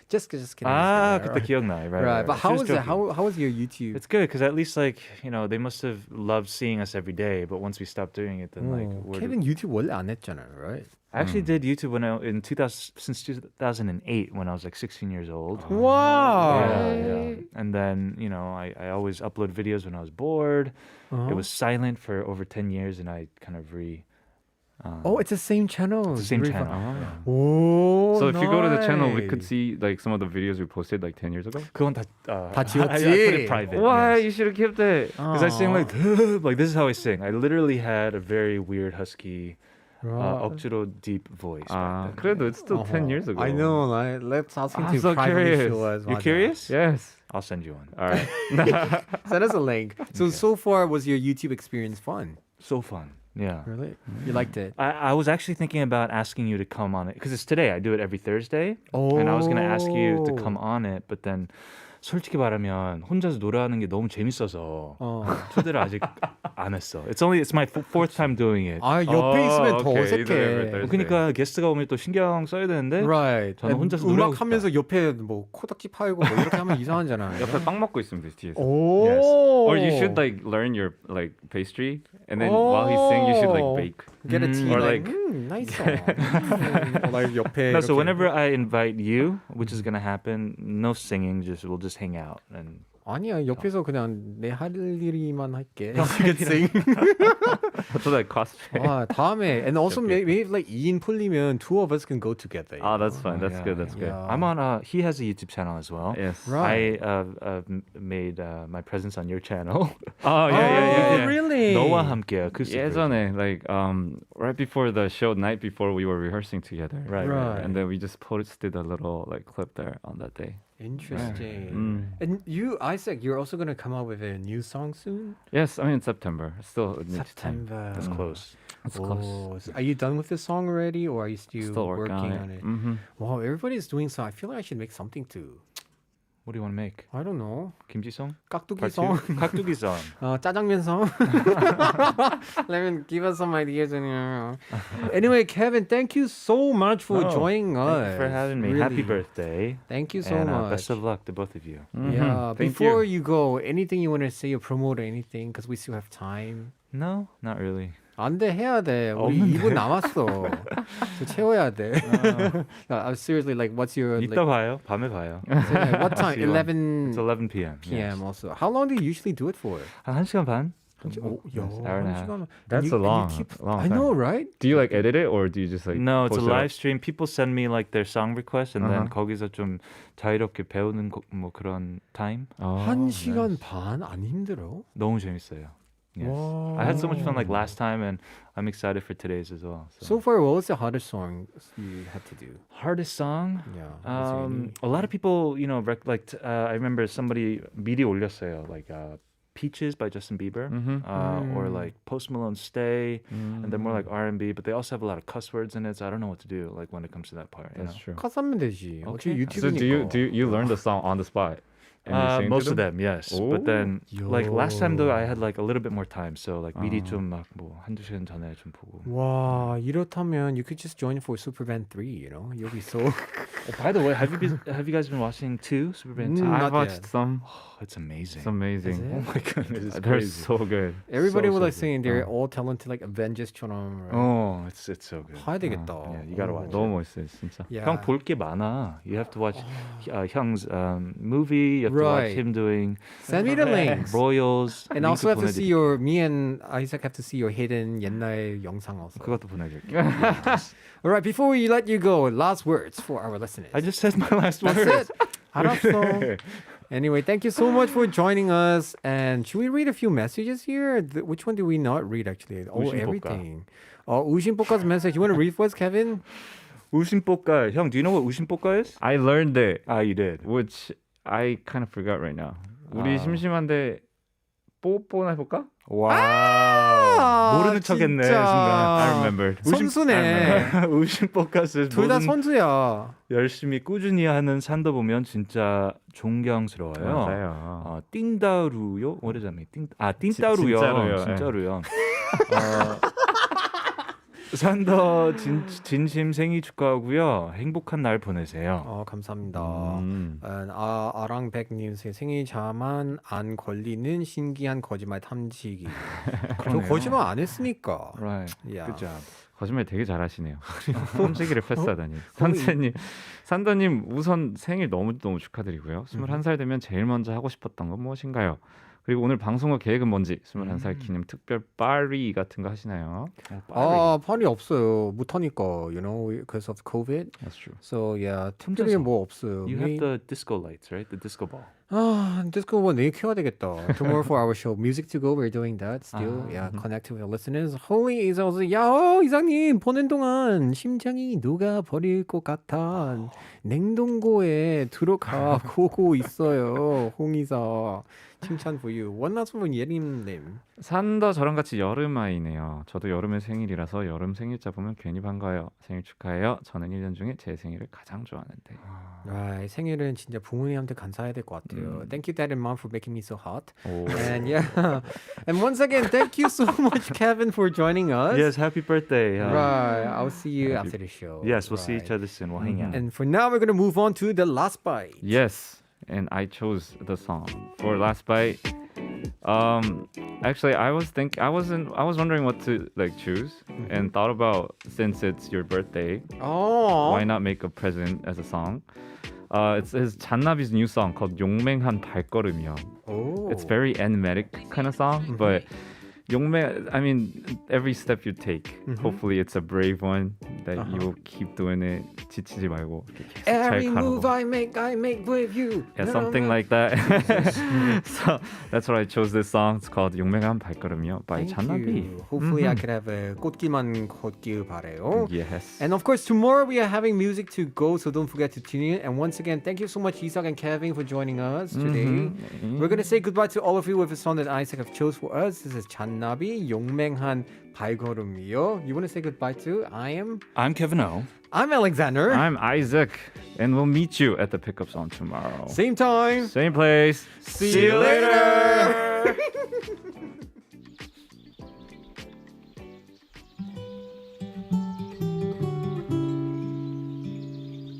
Speaker 1: just kidding.
Speaker 12: Ah,
Speaker 1: Right.
Speaker 12: 그때 기억나, right?
Speaker 1: Right, but
Speaker 12: She
Speaker 1: how
Speaker 12: was
Speaker 1: was it?
Speaker 12: joking.
Speaker 1: How was your YouTube?
Speaker 12: It's good because at least like they must have loved seeing us every day. But once we stopped doing it, then like
Speaker 1: Kevin YouTube 원래 안 했잖아요, right?
Speaker 12: I actually did YouTube since 2008 when I was like 16 years old.
Speaker 1: Wow.
Speaker 12: Yeah. And then I always upload videos when I was bored. It was silent for over 10 years, and I kind of
Speaker 1: Oh, it's the same channel.
Speaker 12: It's the same
Speaker 1: Really
Speaker 12: channel.
Speaker 1: fun.
Speaker 12: Yeah.
Speaker 1: Oh,
Speaker 2: So if you go to the channel, we
Speaker 1: nice.
Speaker 2: could see like some of the videos we posted like 10 years ago.
Speaker 12: 그건 다
Speaker 1: 지웠지?
Speaker 12: I put it private.
Speaker 2: Why?
Speaker 12: yes.
Speaker 2: You should have kept it.
Speaker 12: Because I sing like this is how I sing. I literally had a very weird husky, 억지로 deep voice. back then.
Speaker 2: 그래도 it's still 10 years ago.
Speaker 1: I know. Like, let's ask him
Speaker 2: I'm
Speaker 1: to
Speaker 2: so
Speaker 1: privately
Speaker 2: curious.
Speaker 1: show us.
Speaker 12: You
Speaker 1: 맞아.
Speaker 12: curious?
Speaker 2: Yes.
Speaker 12: I'll send you one.
Speaker 2: All right.
Speaker 1: Send us a link. So far, was your YouTube experience fun?
Speaker 12: So fun. Yeah.
Speaker 1: Really? You liked it?
Speaker 12: I was actually thinking about asking you to come on it because it's today. I do it every Thursday. And I was going to ask you to come on it, but then 솔직히 말하면 혼자서 노래하는 게 너무 재밌어서 초대를 아직 안 했어. It's my fourth time doing it.
Speaker 1: 아, 옆에 있으면 더 어색해.
Speaker 12: 그러니까 게스트가 오면 또 신경 써야 되는데
Speaker 1: Right.
Speaker 12: 저는 혼자서
Speaker 1: 음악 하면서 옆에 뭐 코딱지 팔고 뭐 이렇게 하면 이상하잖아요.
Speaker 2: 옆에 빵 먹고 있으면 돼 뒤에서.
Speaker 1: 오.
Speaker 2: Yes. Or you should like learn your like pastry, and then while he's singing, you should like bake.
Speaker 1: Get a tea
Speaker 2: or
Speaker 1: like,
Speaker 2: like
Speaker 1: nice. like 옆에
Speaker 12: No, so
Speaker 1: 이렇게.
Speaker 12: whenever I invite you, which is gonna happen, no singing. We'll just hang out and.
Speaker 1: 아니야 옆에서 그냥 내 할 일이만 할게. You can sing.
Speaker 2: What's that cosplay?
Speaker 1: 아, 다음에 and also maybe like 2인 풀리면 two of us can go together.
Speaker 2: Oh, that's fine. That's good. That's good.
Speaker 1: Yeah.
Speaker 12: I'm on. He has a YouTube channel as well.
Speaker 2: Yes.
Speaker 1: Right.
Speaker 12: I made my presence on your channel.
Speaker 2: Oh yeah.
Speaker 1: Really?
Speaker 12: 너와 함께 acoustic.
Speaker 2: 예전에 like right before the show, night before we were rehearsing together.
Speaker 12: Right.
Speaker 2: And then we just posted a little like clip there on that day.
Speaker 1: Interesting. And you, Isaac, you're also gonna come out with a new song soon.
Speaker 2: Yes, I mean in September. Still it needs time.
Speaker 1: September.
Speaker 12: That's close.
Speaker 2: It's close.
Speaker 1: Are you done with the song already, or are you still
Speaker 2: working
Speaker 1: on it?
Speaker 2: Mm-hmm.
Speaker 1: Wow, everybody's doing so. I feel like I should make something too.
Speaker 12: What do you want to make?
Speaker 1: I don't know.
Speaker 12: 김지성?
Speaker 1: 깍두기 song.
Speaker 12: 깍두기 song.
Speaker 1: 짜장면 song. Let me give us some ideas. Anyway, Kevin, thank you so much for joining us.
Speaker 12: Thank you for having me.
Speaker 1: Really.
Speaker 12: Happy birthday.
Speaker 1: Thank you so
Speaker 12: and,
Speaker 1: much.
Speaker 12: Best of luck to both of you.
Speaker 1: Yeah.
Speaker 2: Thank
Speaker 1: Before you go, anything you want to say or promote or anything? Because we still have time.
Speaker 12: No, not really.
Speaker 1: 안 돼, 해야 돼. 우리 2분 남았어. 저 채워야 돼. No, I was seriously like, what's your...
Speaker 12: 이따 봐요. 밤에 봐요.
Speaker 1: What time? 11
Speaker 12: It's 11 p.m.
Speaker 1: p.m.
Speaker 12: Yes.
Speaker 1: also. How long do you usually do it for?
Speaker 12: 한 1시간 반?
Speaker 1: Hour
Speaker 12: and a half.
Speaker 2: That's a long
Speaker 1: I know, right?
Speaker 2: Do you like edit it or do you just like
Speaker 12: No, it's a
Speaker 2: post it up?
Speaker 12: live stream. People send me like their song requests and then 거기서 좀 자유롭게 배우는 뭐 그런 time.
Speaker 1: 1시간 반 안 힘들어?
Speaker 12: 너무 재밌어요. Yes.
Speaker 1: Wow.
Speaker 12: I had so much fun like last time and I'm excited for today's as well.
Speaker 1: So far, what was the hardest song you had to do?
Speaker 12: Hardest song?
Speaker 1: Yeah.
Speaker 12: A lot of people, you know, I remember somebody 미리 올렸어요. Like Peaches by Justin Bieber, or like Post Malone's Stay, and they're more like R&B, but they also have a lot of cuss words in it, so I don't know what to do like when it comes to that part.
Speaker 2: That's true.
Speaker 1: 컷하면 되지.
Speaker 12: Okay.
Speaker 1: 어차피
Speaker 2: So
Speaker 1: 유튜브니까.
Speaker 2: do you learn the song on the spot? And you sing to
Speaker 12: Most of them, yes. But then, like last time though, I had like a little bit more time, so like 미리 좀 막 뭐 한두 시간 전에 좀 보고.
Speaker 1: 와, 이렇다면 you could just join for Superband 3, you know? You'll be so...
Speaker 12: By the way, have you guys been watching Superband 2?
Speaker 2: I've watched some.
Speaker 12: Oh, it's amazing.
Speaker 2: It's amazing.
Speaker 12: Oh my goodness, it's
Speaker 2: They're
Speaker 12: crazy.
Speaker 2: so good.
Speaker 1: Everybody
Speaker 12: So,
Speaker 1: was
Speaker 12: so
Speaker 1: like
Speaker 12: good.
Speaker 1: saying they're all talented like Avengers-처럼. Right?
Speaker 12: Oh, it's so good.
Speaker 1: 봐야 되겠다.
Speaker 12: Yeah, you gotta watch it.
Speaker 2: 너무 멋있어요, 진짜.
Speaker 1: Yeah.
Speaker 12: 형 볼 게 많아. You have to watch 형's movie. You have to watch
Speaker 1: Right.
Speaker 12: him doing
Speaker 1: Send me the links.
Speaker 12: Royals.
Speaker 1: And also have to see
Speaker 12: 보내드릴게요.
Speaker 1: me and Isaac have to see your hidden 옛날 영상 also.
Speaker 12: 그것도 보내줄게.
Speaker 1: All right, before we let you go, last words for our listeners.
Speaker 12: I just said my last
Speaker 1: That's
Speaker 12: words.
Speaker 1: it. 알았어. Anyway, thank you so much for joining us. And should we read a few messages here? Which one do we not read actually? Oh,
Speaker 12: 우심뽀까.
Speaker 1: everything. 우심뽀까's message. You want to read for us, Kevin?
Speaker 12: 우심뽀까. 형, do you know what 우심뽀까 is?
Speaker 2: I learned it.
Speaker 12: You did.
Speaker 2: Which I kind of forgot right now. 우리 심심한데 뽀뽀나 해볼까?
Speaker 12: 와. 모르는 척했네
Speaker 1: 진짜.
Speaker 12: 순간.
Speaker 2: I remembered.
Speaker 1: 선수네.
Speaker 12: 우심뽀까스
Speaker 1: 둘 다 선수야.
Speaker 12: 열심히 꾸준히 하는 산도 보면 진짜 존경스러워요.
Speaker 2: 맞아요.
Speaker 12: 띵다루요? What does that mean? 띵따루요.
Speaker 2: 진짜로요.
Speaker 12: 진짜로요. 산더 진심 생일 축하하고요. 행복한 날 보내세요.
Speaker 1: 감사합니다. 아랑백님 생일 자만 안 걸리는 신기한 거짓말 탐지기. 저 거짓말 안 했으니까.
Speaker 12: Right.
Speaker 1: Yeah.
Speaker 12: Good job.
Speaker 2: 거짓말 되게 잘하시네요. 탐지기를 패스하다니. 선생님, 산더님 우선 생일 너무너무 축하드리고요. 21살 되면 제일 먼저 하고 싶었던 건 무엇인가요? 그리고 오늘 방송과 계획은 뭔지 21살 기념 특별 파리 같은 거 하시나요?
Speaker 1: 파리 없어요. 못하니까, you know, because of COVID.
Speaker 2: That's true.
Speaker 1: So yeah, 특별히 뭐 없어요.
Speaker 12: You have the disco lights, right? The disco ball.
Speaker 1: just go 뭐 내일 켜야 되겠다. Tomorrow for our show, music to go. We're doing that still. Yeah, connecting with the listeners. Holy is also 이사님 보는 동안 심장이 녹아버릴 것 같아. 냉동고에 들어가 보고 있어요. 홍이사. 칭찬 for you. One last one, 예림님.
Speaker 2: 산더 저랑 같이 여름 아이네요. 저도 여름에 생일이라서 여름 생일자 보면 괜히 반가워요. 생일 축하해요. 저는 1년 중에 제 생일을 가장 좋아하는데.
Speaker 1: 생일은 진짜 부모님한테 감사해야 될 것 같아요. Thank you, Dad and Mom, for making me so hot.
Speaker 2: 오.
Speaker 1: And yeah, and once again, thank you so much, Kevin, for joining us.
Speaker 12: Yes, happy birthday.
Speaker 1: Right, I'll see you after the show.
Speaker 12: Yes, we'll see each other soon. We'll hang out.
Speaker 1: And for now, we're gonna move on to the last bite.
Speaker 2: Yes, and I chose the song for Last Bite. Actually, I was wondering what to choose, and thought about, since it's your birthday, why not make a present as a song? It's 잔나비's new song called 용맹한 발걸음이요. It's very enigmatic kind of song, but I mean, every step you take, hopefully it's a brave one that you will keep doing it. 지치지 말고.
Speaker 1: Every move I make with you.
Speaker 2: Yeah, something like that. So that's why I chose this song. It's called 용맹한 발걸음이요 by 잔나비.
Speaker 1: Hopefully I could have a 꽃길만 걷길 바래요.
Speaker 2: Yes.
Speaker 1: And of course, tomorrow we are having music to go, so don't forget to tune in. And once again, thank you so much, Isak and Kevin, for joining us today. We're going to say goodbye to all of you with a song that Isaac have chose for us. This is 잔나비, 용맹한 발걸음이요. You want to say goodbye to?
Speaker 12: I'm Kevin O.
Speaker 1: I'm Alexander.
Speaker 2: I'm Isaac, and we'll meet you at the pickup zone tomorrow.
Speaker 1: Same time.
Speaker 2: Same place.
Speaker 1: See you later.